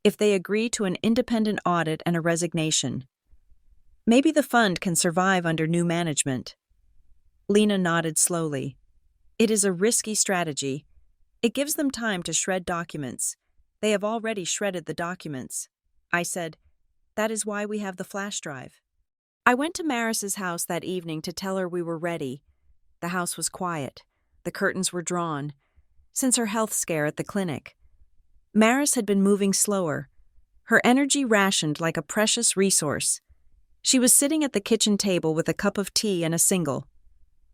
If they agree to an independent audit and a resignation, maybe the fund can survive under new management. Lena nodded slowly. It is a risky strategy. It gives them time to shred documents. They have already shredded the documents. I said, that is why we have the flash drive. I went to Maris's house that evening to tell her we were ready. The house was quiet. The curtains were drawn. Since her health scare at the clinic, Maris had been moving slower. Her energy rationed like a precious resource. She was sitting at the kitchen table with a cup of tea and a single,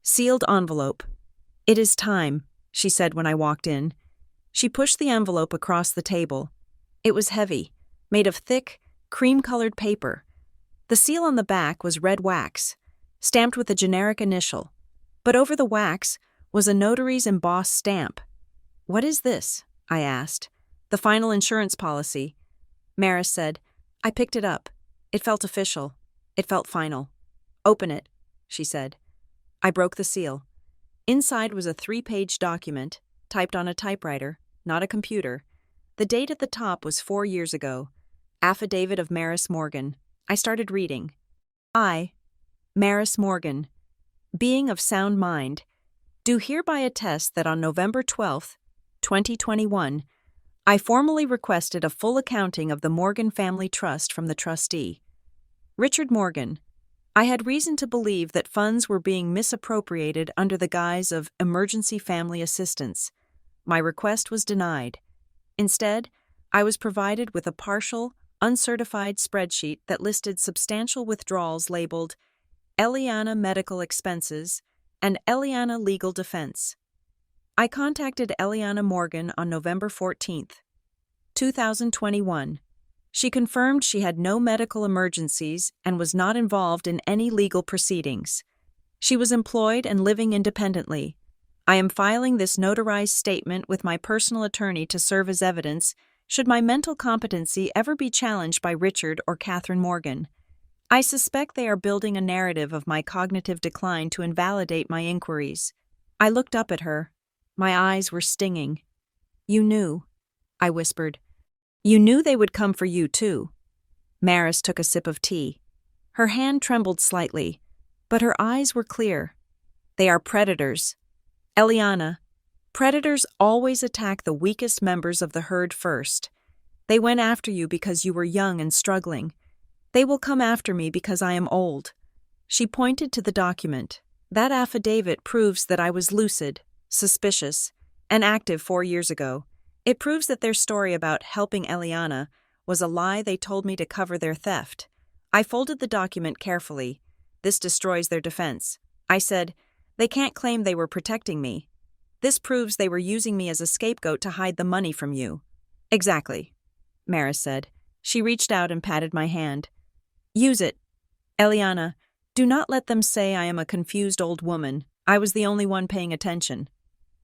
sealed envelope. It is time, she said when I walked in. She pushed the envelope across the table. It was heavy, made of thick, cream-colored paper. The seal on the back was red wax, stamped with a generic initial, but over the wax was a notary's embossed stamp. What is this? I asked. The final insurance policy. Maris said, I picked it up. It felt official. It felt final. Open it, she said. I broke the seal. Inside was a 3-page document, typed on a typewriter, not a computer. The date at the top was 4 years ago. Affidavit of Maris Morgan. I started reading. I, Maris Morgan, being of sound mind, do hereby attest that on November 12, 2021, I formally requested a full accounting of the Morgan Family Trust from the trustee, Richard Morgan. I had reason to believe that funds were being misappropriated under the guise of emergency family assistance. My request was denied. Instead, I was provided with a partial, uncertified spreadsheet that listed substantial withdrawals labeled Eliana Medical Expenses and Eliana Legal Defense. I contacted Eliana Morgan on November 14, 2021. She confirmed she had no medical emergencies and was not involved in any legal proceedings. She was employed and living independently. I am filing this notarized statement with my personal attorney to serve as evidence should my mental competency ever be challenged by Richard or Catherine Morgan. I suspect they are building a narrative of my cognitive decline to invalidate my inquiries. I looked up at her. My eyes were stinging. You knew, I whispered. You knew they would come for you, too. Maris took a sip of tea. Her hand trembled slightly, but her eyes were clear. They are predators. Eliana, predators always attack the weakest members of the herd first. They went after you because you were young and struggling. They will come after me because I am old. She pointed to the document. That affidavit proves that I was lucid, suspicious, and active 4 years ago. It proves that their story about helping Eliana was a lie they told me to cover their theft. I folded the document carefully. This destroys their defense. I said, they can't claim they were protecting me. This proves they were using me as a scapegoat to hide the money from you. Exactly, Maris said. She reached out and patted my hand. Use it. Eliana, do not let them say I am a confused old woman. I was the only one paying attention.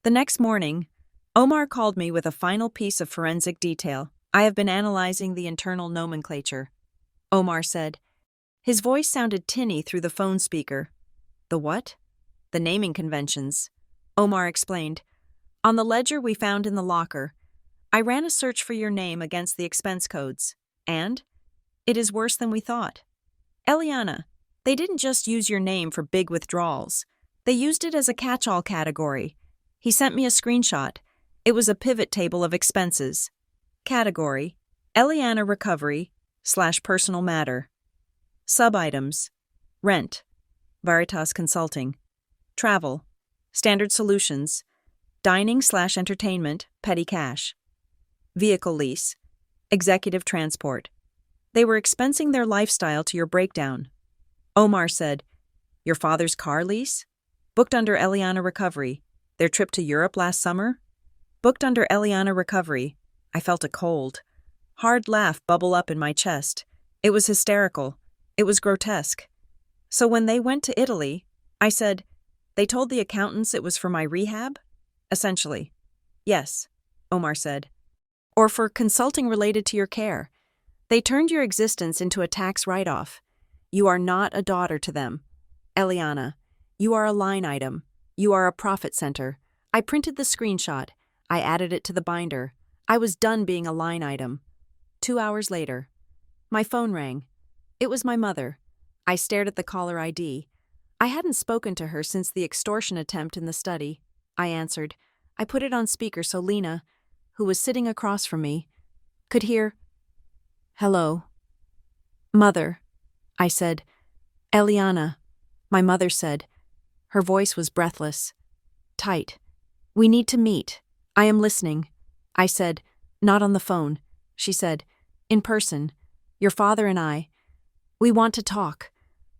The next morning, Omar called me with a final piece of forensic detail. I have been analyzing the internal nomenclature, Omar said. His voice sounded tinny through the phone speaker. The what? The naming conventions, Omar explained. On the ledger we found in the locker, I ran a search for your name against the expense codes, and It is worse than we thought. Eliana, they didn't just use your name for big withdrawals. They used it as a catch-all category. He sent me a screenshot. It was a pivot table of expenses. Category: Eliana recovery / personal matter. Sub-items: rent, Veritas Consulting; travel, Standard Solutions; dining / entertainment, petty cash; vehicle lease, executive transport. They were expensing their lifestyle to your breakdown. Omar said, "Your father's car lease? Booked under Eliana recovery. Their trip to Europe last summer? Booked under Eliana recovery." I felt a cold, hard laugh bubble up in my chest. It was hysterical. It was grotesque. So when they went to Italy, I said, "They told the accountants it was for my rehab?" Essentially. "Yes," Omar said. "Or for consulting related to your care. They turned your existence into a tax write-off. You are not a daughter to them. Eliana, you are a line item. You are a profit center." I printed the screenshot. I added it to the binder. I was done being a line item. 2 hours later, my phone rang. It was my mother. I stared at the caller ID. I hadn't spoken to her since the extortion attempt in the study. I answered. I put it on speaker so Lena, who was sitting across from me, could hear. "Hello." "Mother," I said. "Eliana," my mother said. Her voice was breathless, tight. "We need to meet. I am listening." I said, "Not on the phone." She said, "In person. Your father and I. We want to talk.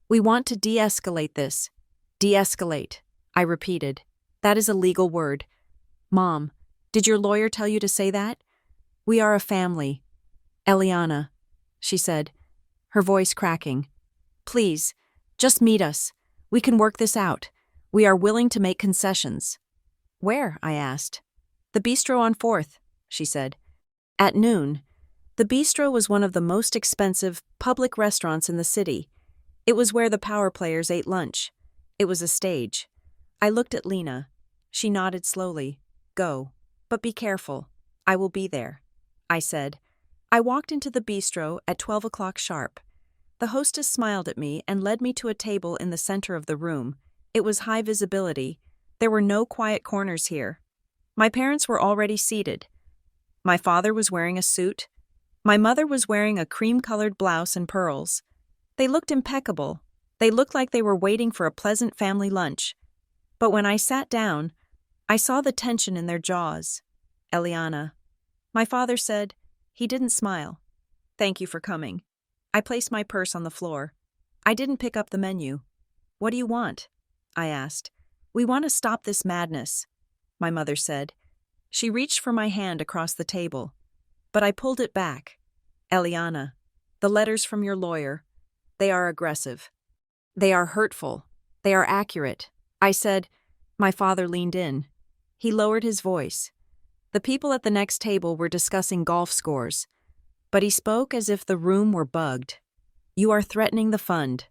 We want to de-escalate this." "De-escalate," I repeated. "That is a legal word." "Mom, did your lawyer tell you to say that?" "We are a family." "Eliana," she said, her voice cracking. "Please, just meet us. We can work this out. We are willing to make concessions." "Where?" I asked. "The bistro on 4th, she said. At noon. The bistro was one of the most expensive public restaurants in the city. It was where the power players ate lunch. It was a stage. I looked at Lena. She nodded slowly. "Go. But be careful. I will be there," I said. I walked into the bistro at 12 o'clock sharp. The hostess smiled at me and led me to a table in the center of the room. It was high visibility. There were no quiet corners here. My parents were already seated. My father was wearing a suit. My mother was wearing a cream-colored blouse and pearls. They looked impeccable. They looked like they were waiting for a pleasant family lunch. But when I sat down, I saw the tension in their jaws. "Eliana." My father said. He didn't smile. "Thank you for coming." I placed my purse on the floor. I didn't pick up the menu. "What do you want?" I asked. "We want to stop this madness," my mother said. She reached for my hand across the table. But I pulled it back. "Eliana, the letters from your lawyer, they are aggressive. They are hurtful. They are accurate." I said. My father leaned in. He lowered his voice. The people at the next table were discussing golf scores. But he spoke as if the room were bugged. "You are threatening the fund.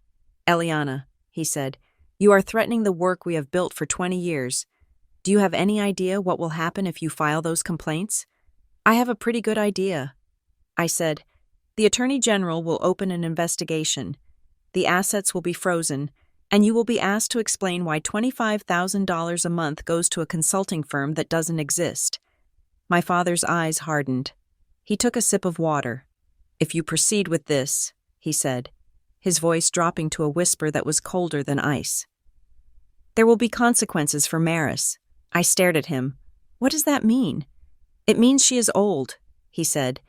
Eliana," he said. "You are threatening the work we have built for 20 years. Do you have any idea what will happen if you file those complaints?" "I have a pretty good idea," I said. "The Attorney General will open an investigation. The assets will be frozen, and you will be asked to explain why $25,000 a month goes to a consulting firm that doesn't exist." My father's eyes hardened. He took a sip of water. "If you proceed with this," he said, his voice dropping to a whisper that was colder than ice, "there will be consequences for Maris." I stared at him. "What does that mean?" "It means she is old," he said.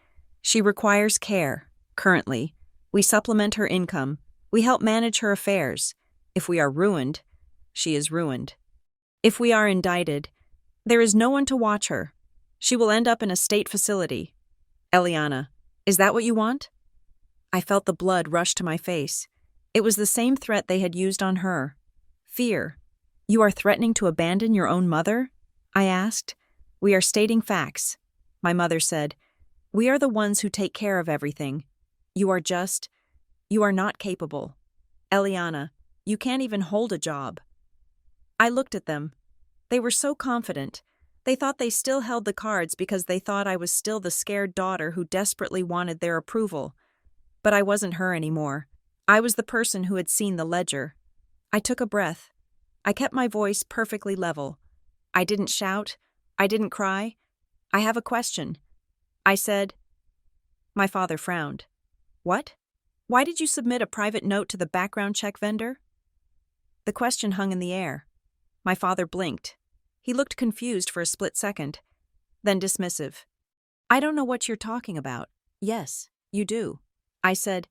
"She requires care, currently. We supplement her income. We help manage her affairs. If we are ruined, she is ruined. If we are indicted, there is no one to watch her. She will end up in a state facility. Eliana, is that what you want?" I felt the blood rush to my face. It was the same threat they had used on her. Fear. "You are threatening to abandon your own mother?" I asked. "We are stating facts," my mother said. "We are the ones who take care of everything. You are not capable. Eliana, you can't even hold a job." I looked at them. They were so confident. They thought they still held the cards because they thought I was still the scared daughter who desperately wanted their approval. But I wasn't her anymore. I was the person who had seen the ledger. I took a breath. I kept my voice perfectly level. I didn't shout. I didn't cry. I have a question. I said. My father frowned. What? Why did you submit a private note to the background check vendor? The question hung in the air. My father blinked. He looked confused for a split second, then dismissive. I don't know what you're talking about. Yes, you do. I said.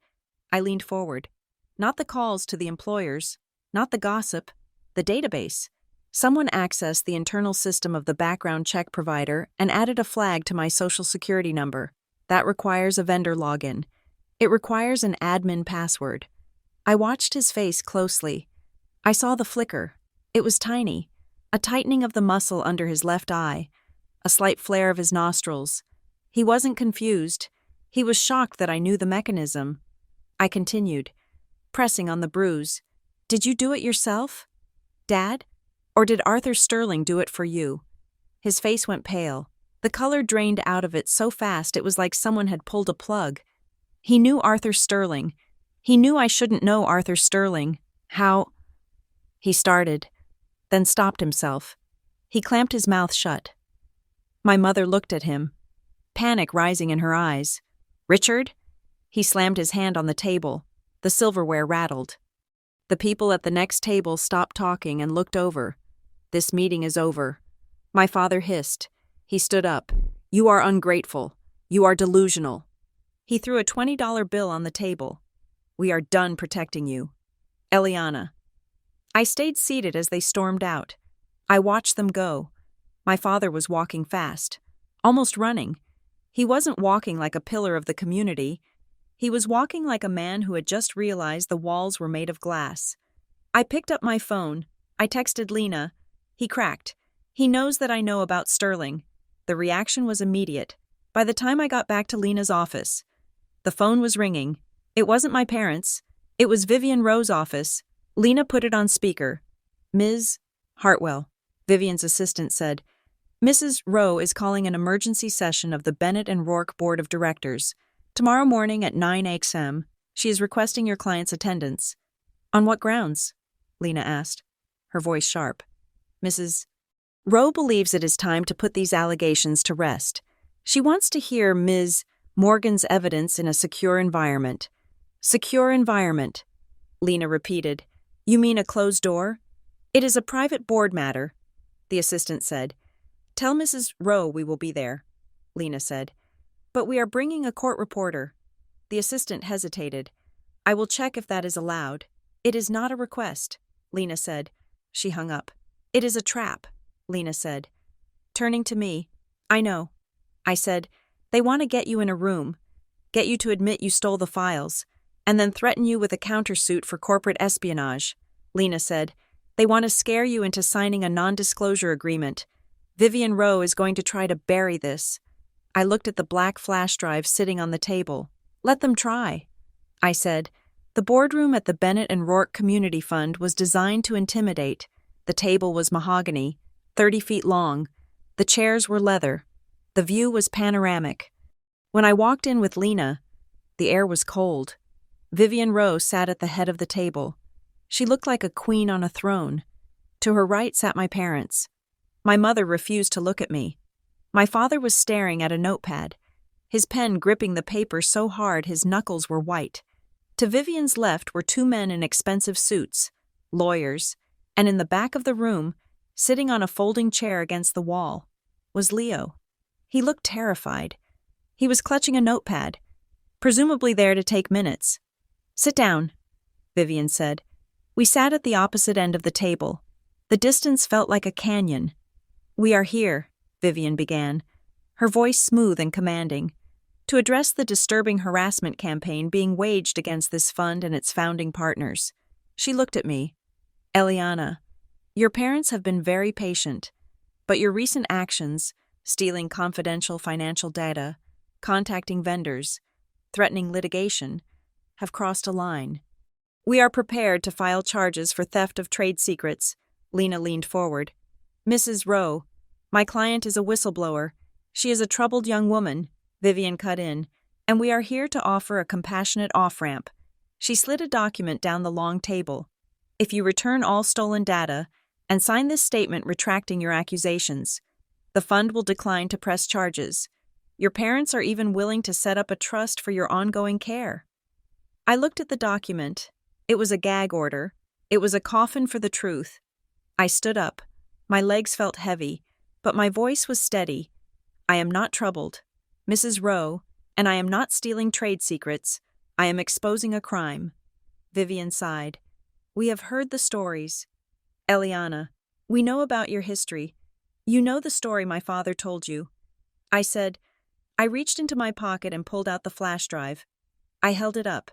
I leaned forward. Not the calls to the employers, not the gossip, the database. Someone accessed the internal system of the background check provider and added a flag to my social security number. That requires a vendor login. It requires an admin password. I watched his face closely. I saw the flicker. It was tiny, a tightening of the muscle under his left eye, a slight flare of his nostrils. He wasn't confused. He was shocked that I knew the mechanism. I continued, pressing on the bruise. Did you do it yourself, Dad? Or did Arthur Sterling do it for you? His face went pale. The color drained out of it so fast it was like someone had pulled a plug. He knew Arthur Sterling. He knew I shouldn't know Arthur Sterling. How? He started, then stopped himself. He clamped his mouth shut. My mother looked at him, panic rising in her eyes. Richard? He slammed his hand on the table. The silverware rattled. The people at the next table stopped talking and looked over. This meeting is over. My father hissed. He stood up. You are ungrateful. You are delusional. He threw a $20 bill on the table. We are done protecting you. Eliana. I stayed seated as they stormed out. I watched them go. My father was walking fast, almost running. He wasn't walking like a pillar of the community. He was walking like a man who had just realized the walls were made of glass. I picked up my phone. I texted Lena. He cracked. He knows that I know about Sterling. The reaction was immediate. By the time I got back to Lena's office, the phone was ringing. It wasn't my parents'. It was Vivian Rowe's office. Lena put it on speaker. Ms. Hartwell, Vivian's assistant said, Mrs. Rowe is calling an emergency session of the Bennett and Rourke Board of Directors. Tomorrow morning at 9 a.m., she is requesting your client's attendance. On what grounds? Lena asked, her voice sharp. Mrs. Rowe believes it is time to put these allegations to rest. She wants to hear Ms. Morgan's evidence in a secure environment. Secure environment, Lena repeated. You mean a closed door? It is a private board matter, the assistant said. Tell Mrs. Rowe we will be there, Lena said. But we are bringing a court reporter. The assistant hesitated. I will check if that is allowed. It is not a request, Lena said. She hung up. It is a trap, Lena said. Turning to me, I know. I said, they want to get you in a room, get you to admit you stole the files, and then threaten you with a countersuit for corporate espionage. Lena said, they want to scare you into signing a non-disclosure agreement. Vivian Rowe is going to try to bury this. I looked at the black flash drive sitting on the table. Let them try. I said, the boardroom at the Bennett and Rourke Community Fund was designed to intimidate. The table was mahogany, 30 feet long. The chairs were leather. The view was panoramic. When I walked in with Lena, the air was cold. Vivian Rowe sat at the head of the table. She looked like a queen on a throne. To her right sat my parents. My mother refused to look at me. My father was staring at a notepad, his pen gripping the paper so hard his knuckles were white. To Vivian's left were two men in expensive suits, lawyers, and in the back of the room, sitting on a folding chair against the wall, was Leo. He looked terrified. He was clutching a notepad, presumably there to take minutes. Sit down, Vivian said. We sat at the opposite end of the table. The distance felt like a canyon. We are here, Vivian began, her voice smooth and commanding, to address the disturbing harassment campaign being waged against this fund and its founding partners. She looked at me. Eliana, your parents have been very patient, but your recent actions, stealing confidential financial data, contacting vendors, threatening litigation, have crossed a line. We are prepared to file charges for theft of trade secrets. Lena leaned forward. Mrs. Rowe, my client is a whistleblower. She is a troubled young woman, Vivian cut in. and we are here to offer a compassionate off-ramp. She slid a document down the long table. If you return all stolen data and sign this statement retracting your accusations, the fund will decline to press charges. Your parents are even willing to set up a trust for your ongoing care. I looked at the document. It was a gag order. It was a coffin for the truth. I stood up. My legs felt heavy, but my voice was steady. I am not troubled, Mrs. Rowe, and I am not stealing trade secrets. I am exposing a crime. Vivian sighed. We have heard the stories. Eliana, we know about your history. You know the story my father told you. I said. I reached into my pocket and pulled out the flash drive. I held it up.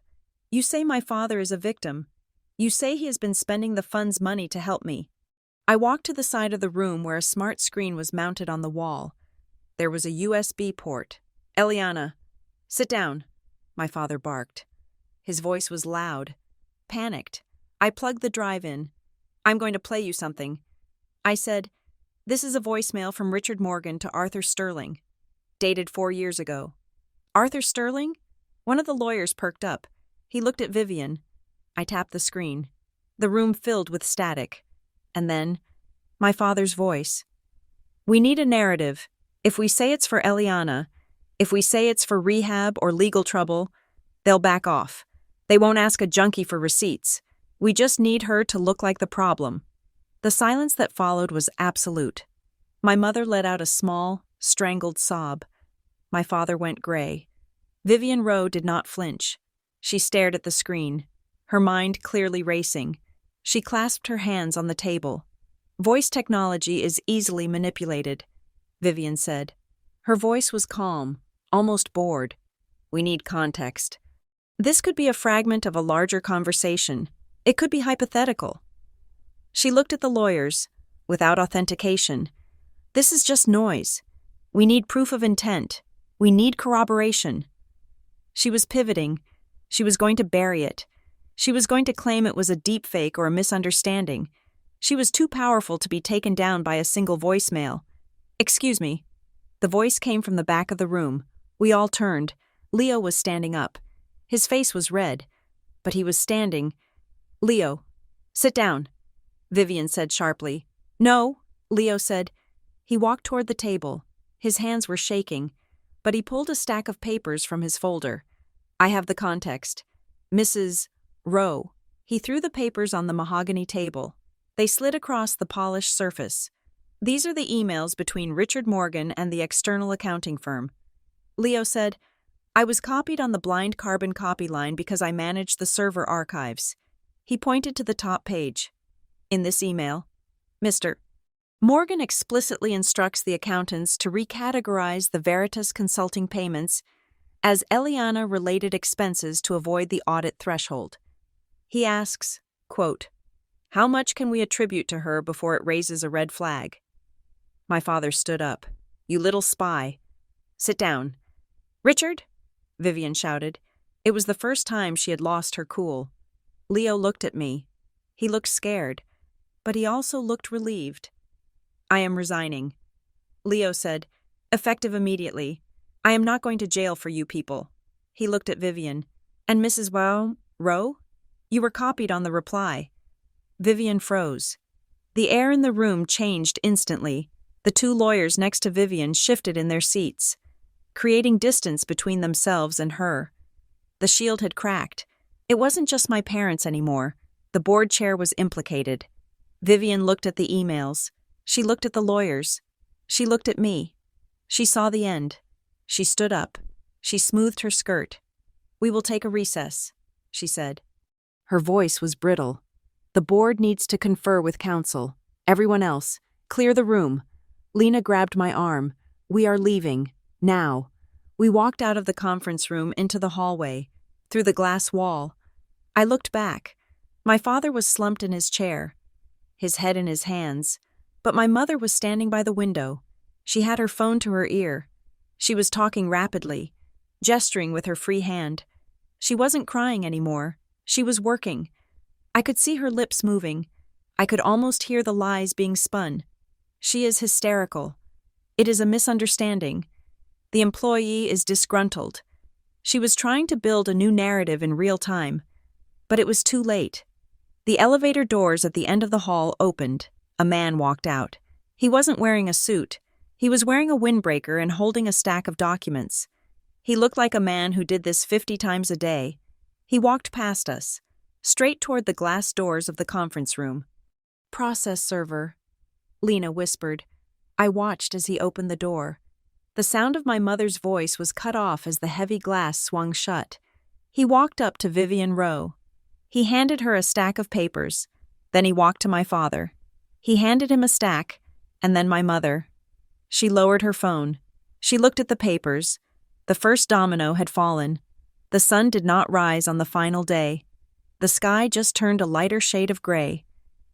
You say my father is a victim. You say he has been spending the fund's money to help me. I walked to the side of the room where a smart screen was mounted on the wall. There was a USB port. Eliana, sit down, my father barked. His voice was loud, panicked. I plugged the drive in. I'm going to play you something. I said, this is a voicemail from Richard Morgan to Arthur Sterling, dated 4 years ago. Arthur Sterling? One of the lawyers perked up. He looked at Vivian. I tapped the screen. The room filled with static. And then, my father's voice. We need a narrative. If we say it's for Eliana, if we say it's for rehab or legal trouble, they'll back off. They won't ask a junkie for receipts. We just need her to look like the problem. The silence that followed was absolute. My mother let out a small, strangled sob. My father went gray. Vivian Rowe did not flinch. She stared at the screen, her mind clearly racing. She clasped her hands on the table. Voice technology is easily manipulated, Vivian said. Her voice was calm, almost bored. We need context. This could be a fragment of a larger conversation. It could be hypothetical. She looked at the lawyers, without authentication. This is just noise. We need proof of intent. We need corroboration. She was pivoting. She was going to bury it. She was going to claim it was a deepfake or a misunderstanding. She was too powerful to be taken down by a single voicemail. Excuse me. The voice came from the back of the room. We all turned. Leo was standing up. His face was red, but he was standing. Leo, sit down, Vivian said sharply. No, Leo said. He walked toward the table. His hands were shaking, but he pulled a stack of papers from his folder. I have the context. Mrs. Rowe. He threw the papers on the mahogany table. They slid across the polished surface. These are the emails between Richard Morgan and the external accounting firm. Leo said, I was copied on the blind carbon copy line because I managed the server archives. He pointed to the top page. In this email, Mr. Morgan explicitly instructs the accountants to recategorize the Veritas Consulting payments as Eliana-related expenses to avoid the audit threshold. He asks, quote, how much can we attribute to her before it raises a red flag? My father stood up. You little spy. Sit down. Richard? Vivian shouted. It was the first time she had lost her cool. Leo looked at me. He looked scared, but he also looked relieved. I am resigning. Leo said, effective immediately. I am not going to jail for you people. He looked at Vivian. And Mrs. Rowe? You were copied on the reply. Vivian froze. The air in the room changed instantly. The two lawyers next to Vivian shifted in their seats, creating distance between themselves and her. The shield had cracked. It wasn't just my parents anymore. The board chair was implicated. Vivian looked at the emails. She looked at the lawyers. She looked at me. She saw the end. She stood up. She smoothed her skirt. We will take a recess, she said. Her voice was brittle. The board needs to confer with counsel. Everyone else, clear the room. Lena grabbed my arm. We are leaving. Now. We walked out of the conference room into the hallway, through the glass wall. I looked back. My father was slumped in his chair, his head in his hands, but my mother was standing by the window. She had her phone to her ear. She was talking rapidly, gesturing with her free hand. She wasn't crying anymore. She was working. I could see her lips moving. I could almost hear the lies being spun. She is hysterical. It is a misunderstanding. The employee is disgruntled. She was trying to build a new narrative in real time, but it was too late. The elevator doors at the end of the hall opened. A man walked out. He wasn't wearing a suit. He was wearing a windbreaker and holding a stack of documents. He looked like a man who did this 50 times a day. He walked past us, straight toward the glass doors of the conference room. "Process server," Lena whispered. I watched as he opened the door. The sound of my mother's voice was cut off as the heavy glass swung shut. He walked up to Vivian Rowe. He handed her a stack of papers. Then he walked to my father. He handed him a stack, and then my mother. She lowered her phone. She looked at the papers. The first domino had fallen. The sun did not rise on the final day. The sky just turned a lighter shade of gray,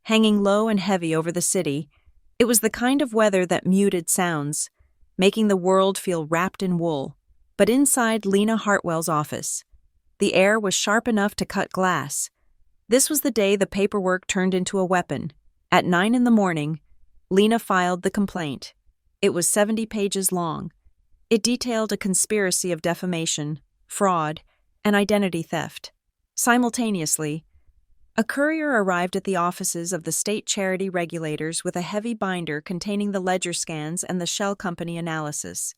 hanging low and heavy over the city. It was the kind of weather that muted sounds, making the world feel wrapped in wool. But inside Lena Hartwell's office, the air was sharp enough to cut glass. This was the day the paperwork turned into a weapon. At 9 a.m, Lena filed the complaint. It was 70 pages long. It detailed a conspiracy of defamation, fraud, and identity theft. Simultaneously, a courier arrived at the offices of the state charity regulators with a heavy binder containing the ledger scans and the shell company analysis.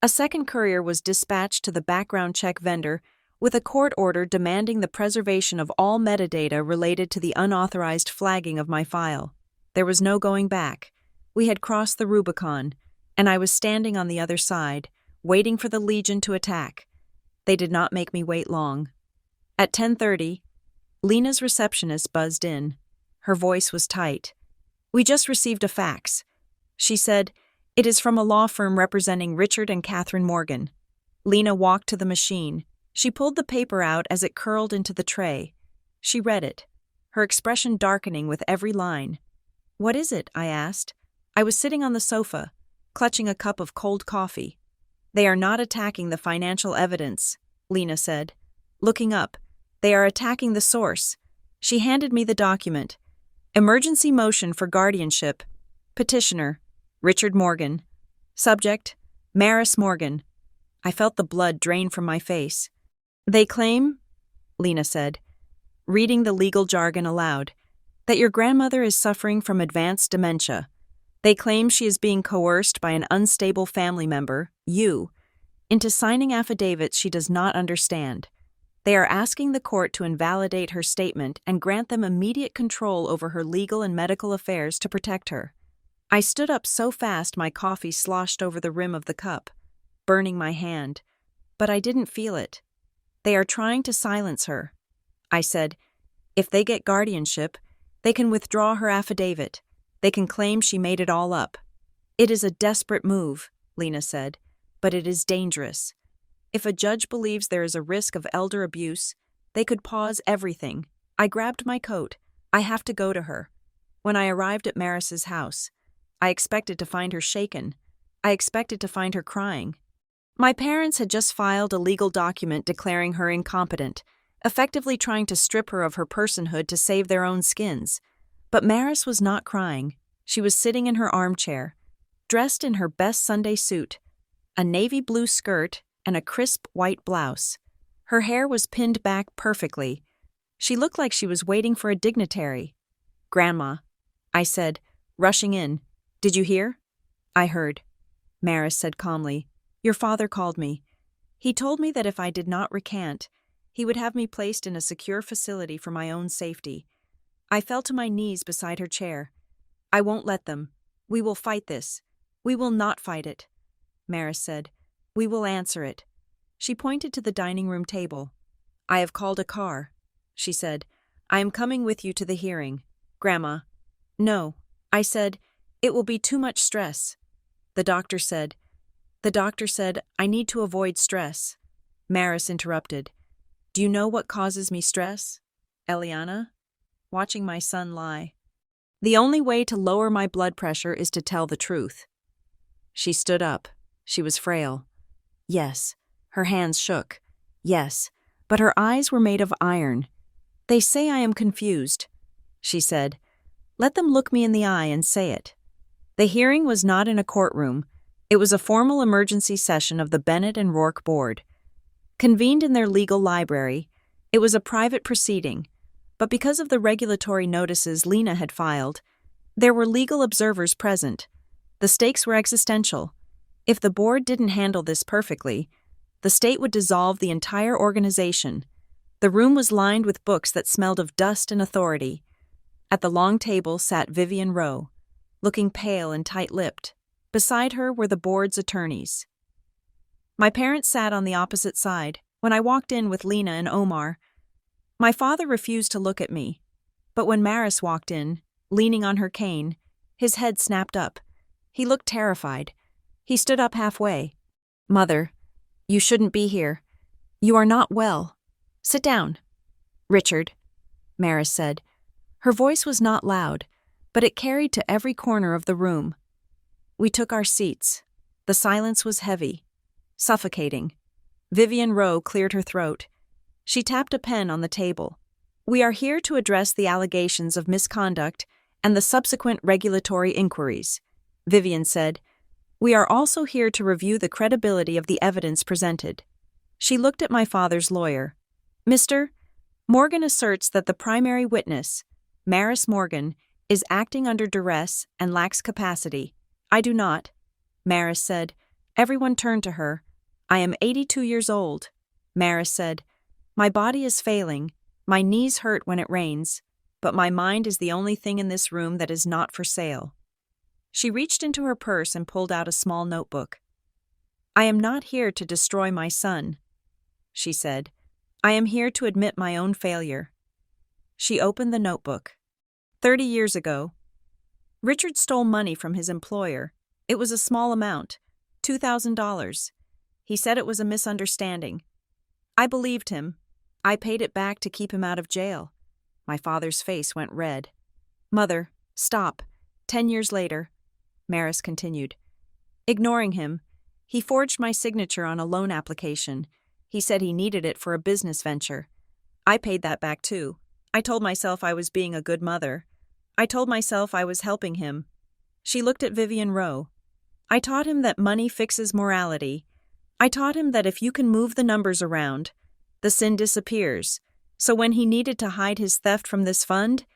A second courier was dispatched to the background check vendor with a court order demanding the preservation of all metadata related to the unauthorized flagging of my file. There was no going back. We had crossed the Rubicon, and I was standing on the other side, waiting for the Legion to attack. They did not make me wait long. At 10:30, Lena's receptionist buzzed in. Her voice was tight. "We just received a fax." She said, "It is from a law firm representing Richard and Catherine Morgan." Lena walked to the machine. She pulled the paper out as it curled into the tray. She read it, her expression darkening with every line. "What is it?" I asked. I was sitting on the sofa, clutching a cup of cold coffee. "They are not attacking the financial evidence," Lena said. Looking up, "They are attacking the source." She handed me the document. "Emergency motion for guardianship. Petitioner, Richard Morgan. Subject, Maris Morgan." I felt the blood drain from my face. "They claim," Lena said, reading the legal jargon aloud, "that your grandmother is suffering from advanced dementia. They claim she is being coerced by an unstable family member, you, into signing affidavits she does not understand. They are asking the court to invalidate her statement and grant them immediate control over her legal and medical affairs to protect her." I stood up so fast my coffee sloshed over the rim of the cup, burning my hand, but I didn't feel it. "They are trying to silence her," I said. "If they get guardianship, they can withdraw her affidavit. They can claim she made it all up." "It is a desperate move," Lena said, "but it is dangerous. If a judge believes there is a risk of elder abuse, they could pause everything." I grabbed my coat. "I have to go to her." When I arrived at Maris's house, I expected to find her shaken. I expected to find her crying. My parents had just filed a legal document declaring her incompetent, effectively trying to strip her of her personhood to save their own skins. But Maris was not crying. She was sitting in her armchair, dressed in her best Sunday suit, a navy blue skirt and a crisp white blouse. Her hair was pinned back perfectly. She looked like she was waiting for a dignitary. "Grandma," I said, rushing in. "Did you hear?" "I heard," Maris said calmly. "Your father called me. He told me that if I did not recant, he would have me placed in a secure facility for my own safety." I fell to my knees beside her chair. "I won't let them. We will fight this." "We will not fight it," Maris said. "We will answer it." She pointed to the dining room table. "I have called a car," she said. "I am coming with you to the hearing." "Grandma." "No," I said. "It will be too much stress." The doctor said, "I need to avoid stress." Maris interrupted. "Do you know what causes me stress, Eliana?" Watching my son lie. "The only way to lower my blood pressure is to tell the truth." She stood up. She was frail. Yes, her hands shook. Yes, but her eyes were made of iron. "They say I am confused," she said. "Let them look me in the eye and say it." The hearing was not in a courtroom. It was a formal emergency session of the Bennett and Rourke board. Convened in their legal library, it was a private proceeding, but because of the regulatory notices Lena had filed, there were legal observers present. The stakes were existential. If the board didn't handle this perfectly, the state would dissolve the entire organization. The room was lined with books that smelled of dust and authority. At the long table sat Vivian Rowe, looking pale and tight-lipped. Beside her were the board's attorneys. My parents sat on the opposite side. When I walked in with Lena and Omar, my father refused to look at me. But when Maris walked in, leaning on her cane, his head snapped up. He looked terrified. He stood up halfway. "Mother, you shouldn't be here. You are not well. Sit down." "Richard," Maris said. Her voice was not loud, but it carried to every corner of the room. We took our seats. The silence was heavy, suffocating. Vivian Rowe cleared her throat. She tapped a pen on the table. "We are here to address the allegations of misconduct and the subsequent regulatory inquiries," Vivian said. "We are also here to review the credibility of the evidence presented." She looked at my father's lawyer. "Mr. Morgan asserts that the primary witness, Maris Morgan, is acting under duress and lacks capacity." "I do not," Maris said. Everyone turned to her. "I am 82 years old," Maris said. "My body is failing, my knees hurt when it rains, but my mind is the only thing in this room that is not for sale." She reached into her purse and pulled out a small notebook. "I am not here to destroy my son," she said. "I am here to admit my own failure." She opened the notebook. 30 years ago, Richard stole money from his employer. It was a small amount, $2,000. He said it was a misunderstanding. I believed him. I paid it back to keep him out of jail. My father's face went red. "Mother, stop. 10 years later," Maris continued. "Ignoring him, he forged my signature on a loan application. He said he needed it for a business venture. I paid that back too. I told myself I was being a good mother. I told myself I was helping him." She looked at Vivian Rowe. "I taught him that money fixes morality. I taught him that if you can move the numbers around, the sin disappears. So when he needed to hide his theft from this fund,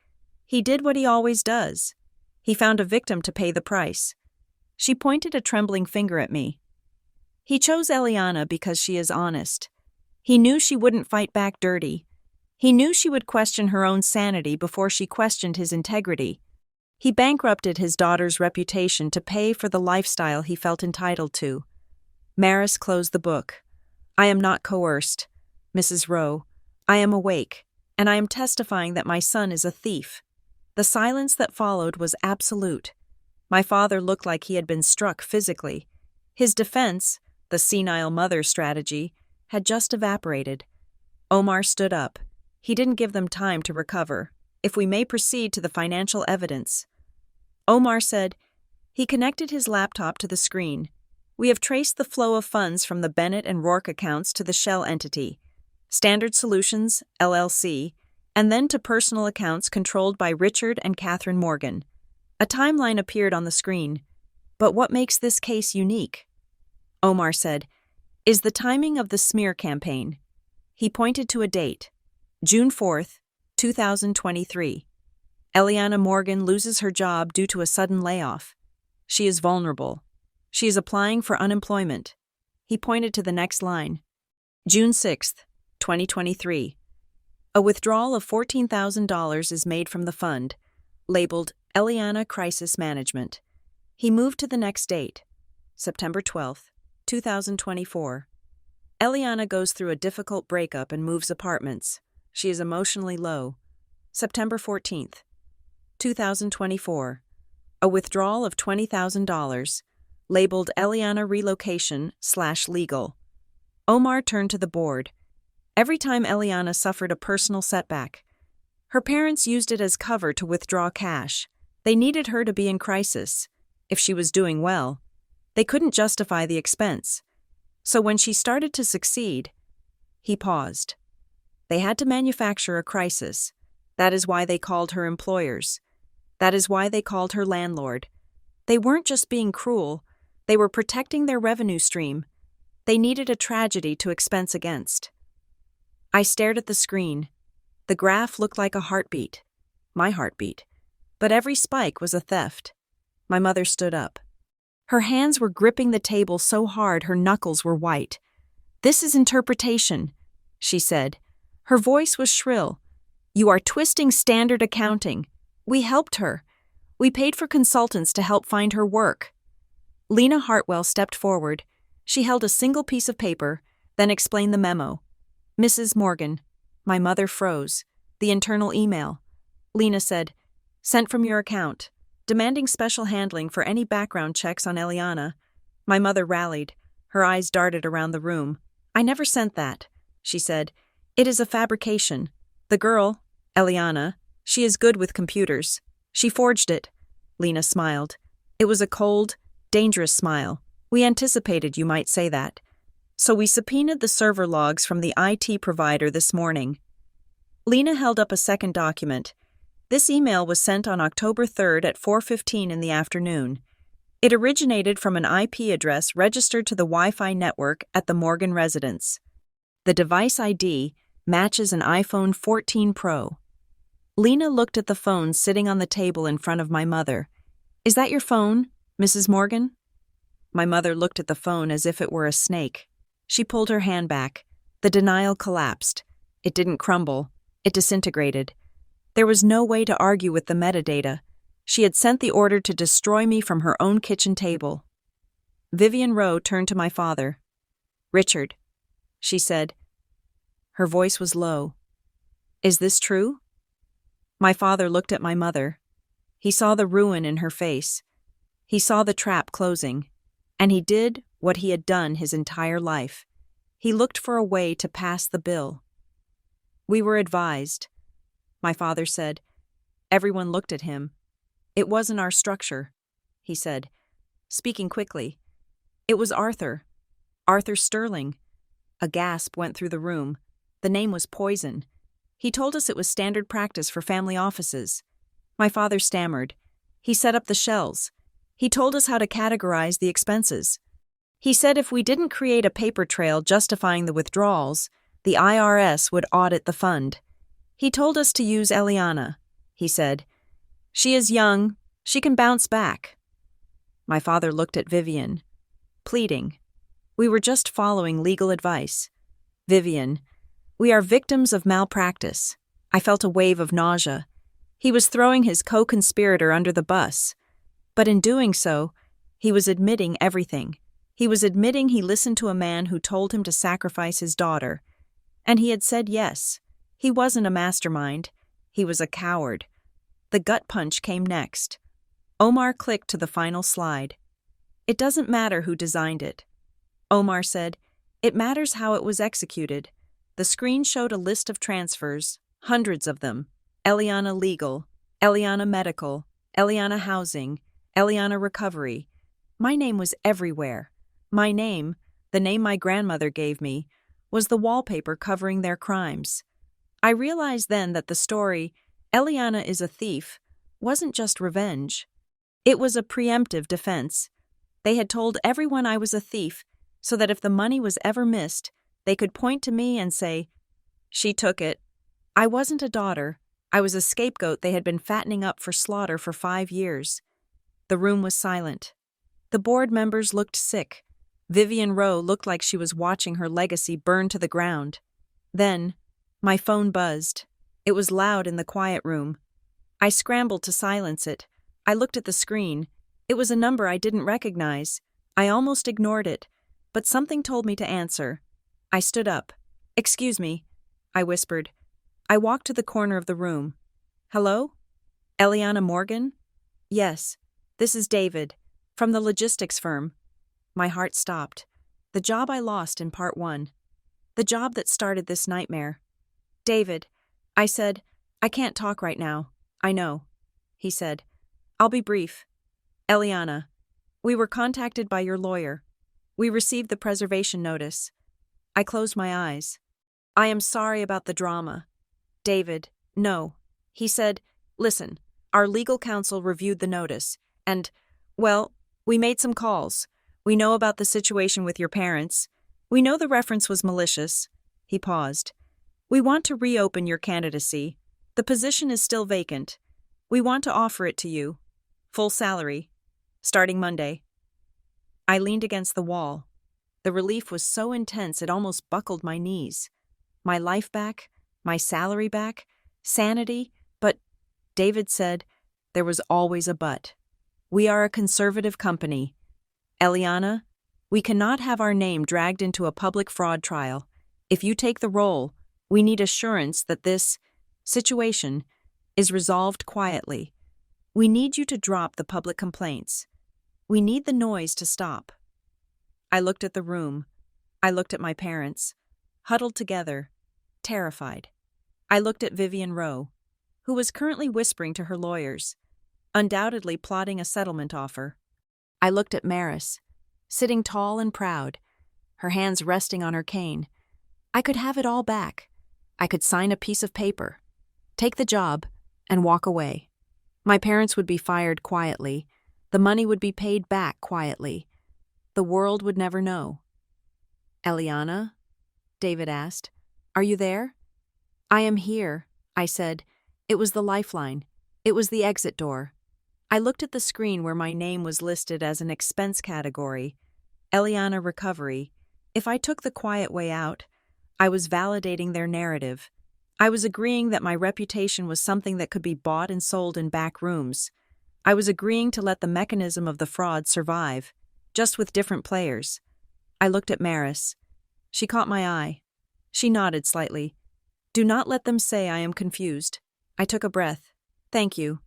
he did what he always does. He found a victim to pay the price." She pointed a trembling finger at me. "He chose Eliana because she is honest. He knew she wouldn't fight back dirty. He knew she would question her own sanity before she questioned his integrity. He bankrupted his daughter's reputation to pay for the lifestyle he felt entitled to." Maris closed the book. "I am not coerced, Mrs. Rowe. I am awake, and I am testifying that my son is a thief." The silence that followed was absolute. My father looked like he had been struck physically. His defense, the senile mother strategy, had just evaporated. Omar stood up. He didn't give them time to recover. "If we may proceed to the financial evidence," Omar said. He connected his laptop to the screen. "We have traced the flow of funds from the Bennett and Rourke accounts to the shell entity, Standard Solutions, LLC, and then to personal accounts controlled by Richard and Catherine Morgan." A timeline appeared on the screen. "But what makes this case unique," Omar said, "is the timing of the smear campaign." He pointed to a date, June 4th, 2023. Eliana Morgan loses her job due to a sudden layoff. She is vulnerable. She is applying for unemployment. He pointed to the next line, June 6th, 2023. A withdrawal of $14,000 is made from the fund, labeled Eliana Crisis Management. He moved to the next date, September 12th, 2024. Eliana goes through a difficult breakup and moves apartments. She is emotionally low. September 14th, 2024. A withdrawal of $20,000, labeled Eliana Relocation/Legal. Omar turned to the board. Every time Eliana suffered a personal setback, her parents used it as cover to withdraw cash. They needed her to be in crisis. If she was doing well, they couldn't justify the expense. So when she started to succeed, he paused. They had to manufacture a crisis. That is why they called her employers. That is why they called her landlord. They weren't just being cruel, they were protecting their revenue stream. They needed a tragedy to expense against. I stared at the screen. The graph looked like a heartbeat. My heartbeat. But every spike was a theft. My mother stood up. Her hands were gripping the table so hard her knuckles were white. "This is interpretation," she said. Her voice was shrill. "You are twisting standard accounting. We helped her. We paid for consultants to help find her work." Lena Hartwell stepped forward. She held a single piece of paper, then explained the memo. "Mrs. Morgan." My mother froze. "The internal email." Lena said, "Sent from your account, demanding special handling for any background checks on Eliana." My mother rallied. Her eyes darted around the room. "I never sent that," she said. "It is a fabrication. The girl, Eliana, she is good with computers. She forged it." Lena smiled. It was a cold, dangerous smile. "We anticipated you might say that. So we subpoenaed the server logs from the IT provider this morning." Lena held up a second document. This email was sent on October 3rd at 4:15 in the afternoon. It originated from an IP address registered to the Wi-Fi network at the Morgan residence. The device ID matches an iPhone 14 Pro. Lena looked at the phone sitting on the table in front of my mother. "Is that your phone, Mrs. Morgan?" My mother looked at the phone as if it were a snake. She pulled her hand back. The denial collapsed. It didn't crumble. It disintegrated. There was no way to argue with the metadata. She had sent the order to destroy me from her own kitchen table. Vivian Rowe turned to my father. "Richard," she said. Her voice was low. "Is this true?" My father looked at my mother. He saw the ruin in her face. He saw the trap closing. And he did what he had done his entire life. He looked for a way to pass the bill. "We were advised," my father said. Everyone looked at him. "It wasn't our structure," he said, speaking quickly. "It was Arthur. Arthur Sterling." A gasp went through the room. The name was poison. He told us it was standard practice for family offices. My father stammered. "He set up the shells. He told us how to categorize the expenses. He said if we didn't create a paper trail justifying the withdrawals, the IRS would audit the fund. He told us to use Eliana," he said. "She is young. She can bounce back." My father looked at Vivian, pleading. "We were just following legal advice. Vivian, we are victims of malpractice." I felt a wave of nausea. He was throwing his co-conspirator under the bus. But in doing so, he was admitting everything. He was admitting he listened to a man who told him to sacrifice his daughter. And he had said yes. He wasn't a mastermind. He was a coward. The gut punch came next. Omar clicked to the final slide. "It doesn't matter who designed it." Omar said, "It matters how it was executed." The screen showed a list of transfers, hundreds of them. Eliana Legal, Eliana Medical, Eliana Housing, Eliana Recovery. My name was everywhere. My name, the name my grandmother gave me, was the wallpaper covering their crimes. I realized then that the story, "Eliana is a thief," wasn't just revenge. It was a preemptive defense. They had told everyone I was a thief, so that if the money was ever missed, they could point to me and say, "She took it." I wasn't a daughter. I was a scapegoat they had been fattening up for slaughter for 5 years. The room was silent. The board members looked sick. Vivian Rowe looked like she was watching her legacy burn to the ground. Then, my phone buzzed. It was loud in the quiet room. I scrambled to silence it. I looked at the screen. It was a number I didn't recognize. I almost ignored it, but something told me to answer. I stood up. "Excuse me," I whispered. I walked to the corner of the room. "Hello? Eliana Morgan?" "Yes. This is David, from the logistics firm." My heart stopped. The job I lost in part 1. The job that started this nightmare. "David," I said, "I can't talk right now." "I know," he said. "I'll be brief. Eliana, we were contacted by your lawyer. We received the preservation notice." I closed my eyes. "I am sorry about the drama." "David, no." He said, "Listen, our legal counsel reviewed the notice, and, well, we made some calls. We know about the situation with your parents. We know the reference was malicious. He paused. We want to reopen your candidacy. The position is still vacant. We want to offer it to you. Full salary. Starting Monday. I leaned against the wall. The relief was so intense it almost buckled my knees. My life back, my salary back, sanity, but, David said, there was always a but. We are a conservative company. Eliana, we cannot have our name dragged into a public fraud trial. If you take the role, we need assurance that this situation is resolved quietly. We need you to drop the public complaints. We need the noise to stop. I looked at the room. I looked at my parents, huddled together, terrified. I looked at Vivian Rowe, who was currently whispering to her lawyers, undoubtedly plotting a settlement offer. I looked at Maris, sitting tall and proud, her hands resting on her cane. I could have it all back. I could sign a piece of paper, take the job, and walk away. My parents would be fired quietly. The money would be paid back quietly. The world would never know. Eliana? David asked. Are you there? I am here, I said. It was the lifeline. It was the exit door. I looked at the screen where my name was listed as an expense category. Eliana Recovery. If I took the quiet way out, I was validating their narrative. I was agreeing that my reputation was something that could be bought and sold in back rooms. I was agreeing to let the mechanism of the fraud survive, just with different players. I looked at Maris. She caught my eye. She nodded slightly. Do not let them say I am confused. I took a breath. Thank you.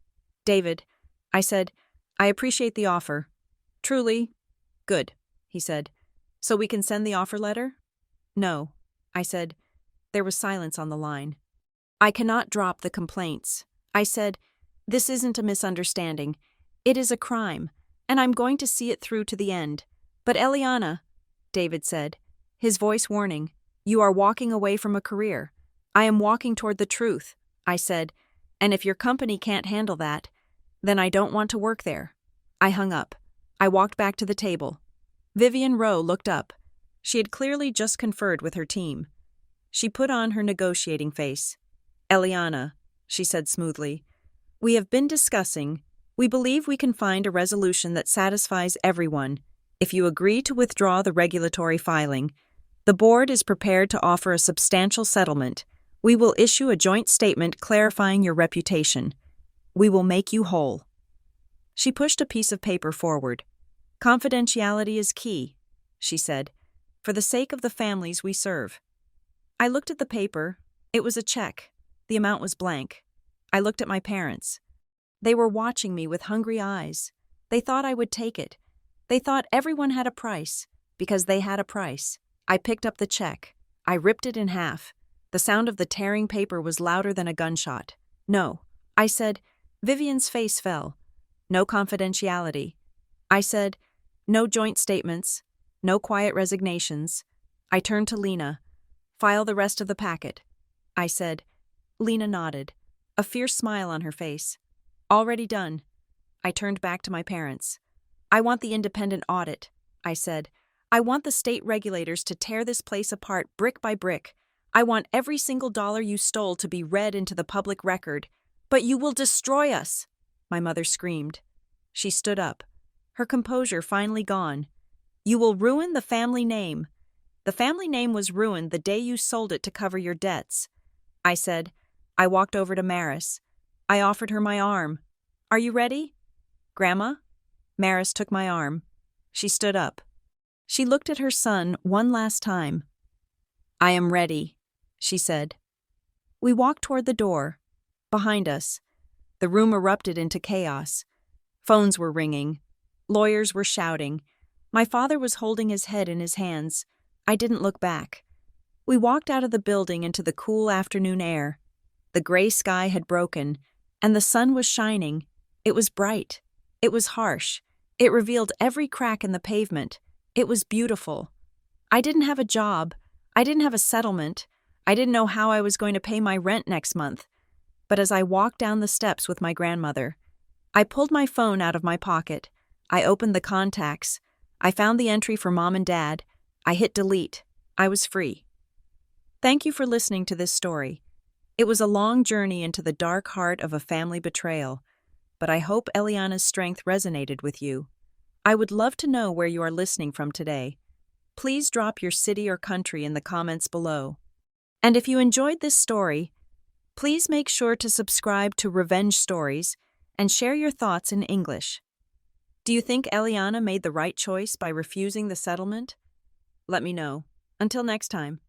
David, I said, I appreciate the offer. Truly? Good, he said. So we can send the offer letter? No, I said. There was silence on the line. I cannot drop the complaints. I said, this isn't a misunderstanding. It is a crime, and I'm going to see it through to the end. But Eliana, David said, his voice warning, you are walking away from a career. I am walking toward the truth, I said, and if your company can't handle that, then I don't want to work there. I hung up. I walked back to the table. Vivian Rowe looked up. She had clearly just conferred with her team. She put on her negotiating face. Eliana, she said smoothly, we have been discussing. We believe we can find a resolution that satisfies everyone. If you agree to withdraw the regulatory filing, the board is prepared to offer a substantial settlement. We will issue a joint statement clarifying your reputation. We will make you whole. She pushed a piece of paper forward. Confidentiality is key, she said, for the sake of the families we serve. I looked at the paper. It was a check. The amount was blank. I looked at my parents. They were watching me with hungry eyes. They thought I would take it. They thought everyone had a price, because they had a price. I picked up the check. I ripped it in half. The sound of the tearing paper was louder than a gunshot. No, I said. Vivian's face fell. No confidentiality. I said, no joint statements, no quiet resignations. I turned to Lena. File the rest of the packet. I said. Lena nodded, a fierce smile on her face. Already done. I turned back to my parents. I want the independent audit, I said. I want the state regulators to tear this place apart brick by brick. I want every single dollar you stole to be read into the public record. But you will destroy us, my mother screamed. She stood up, her composure finally gone. You will ruin the family name. The family name was ruined the day you sold it to cover your debts. I said. I walked over to Maris. I offered her my arm. Are you ready? Grandma? Maris took my arm. She stood up. She looked at her son one last time. I am ready, she said. We walked toward the door. Behind us, the room erupted into chaos. Phones were ringing. Lawyers were shouting. My father was holding his head in his hands. I didn't look back. We walked out of the building into the cool afternoon air. The gray sky had broken, and the sun was shining. It was bright. It was harsh. It revealed every crack in the pavement. It was beautiful. I didn't have a job. I didn't have a settlement. I didn't know how I was going to pay my rent next month. But as I walked down the steps with my grandmother, I pulled my phone out of my pocket. I opened the contacts. I found the entry for Mom and Dad. I hit delete. I was free. Thank you for listening to this story. It was a long journey into the dark heart of a family betrayal, but I hope Eliana's strength resonated with you. I would love to know where you are listening from today. Please drop your city or country in the comments below. And if you enjoyed this story, please make sure to subscribe to Revenge Stories and share your thoughts in English. Do you think Eliana made the right choice by refusing the settlement? Let me know. Until next time.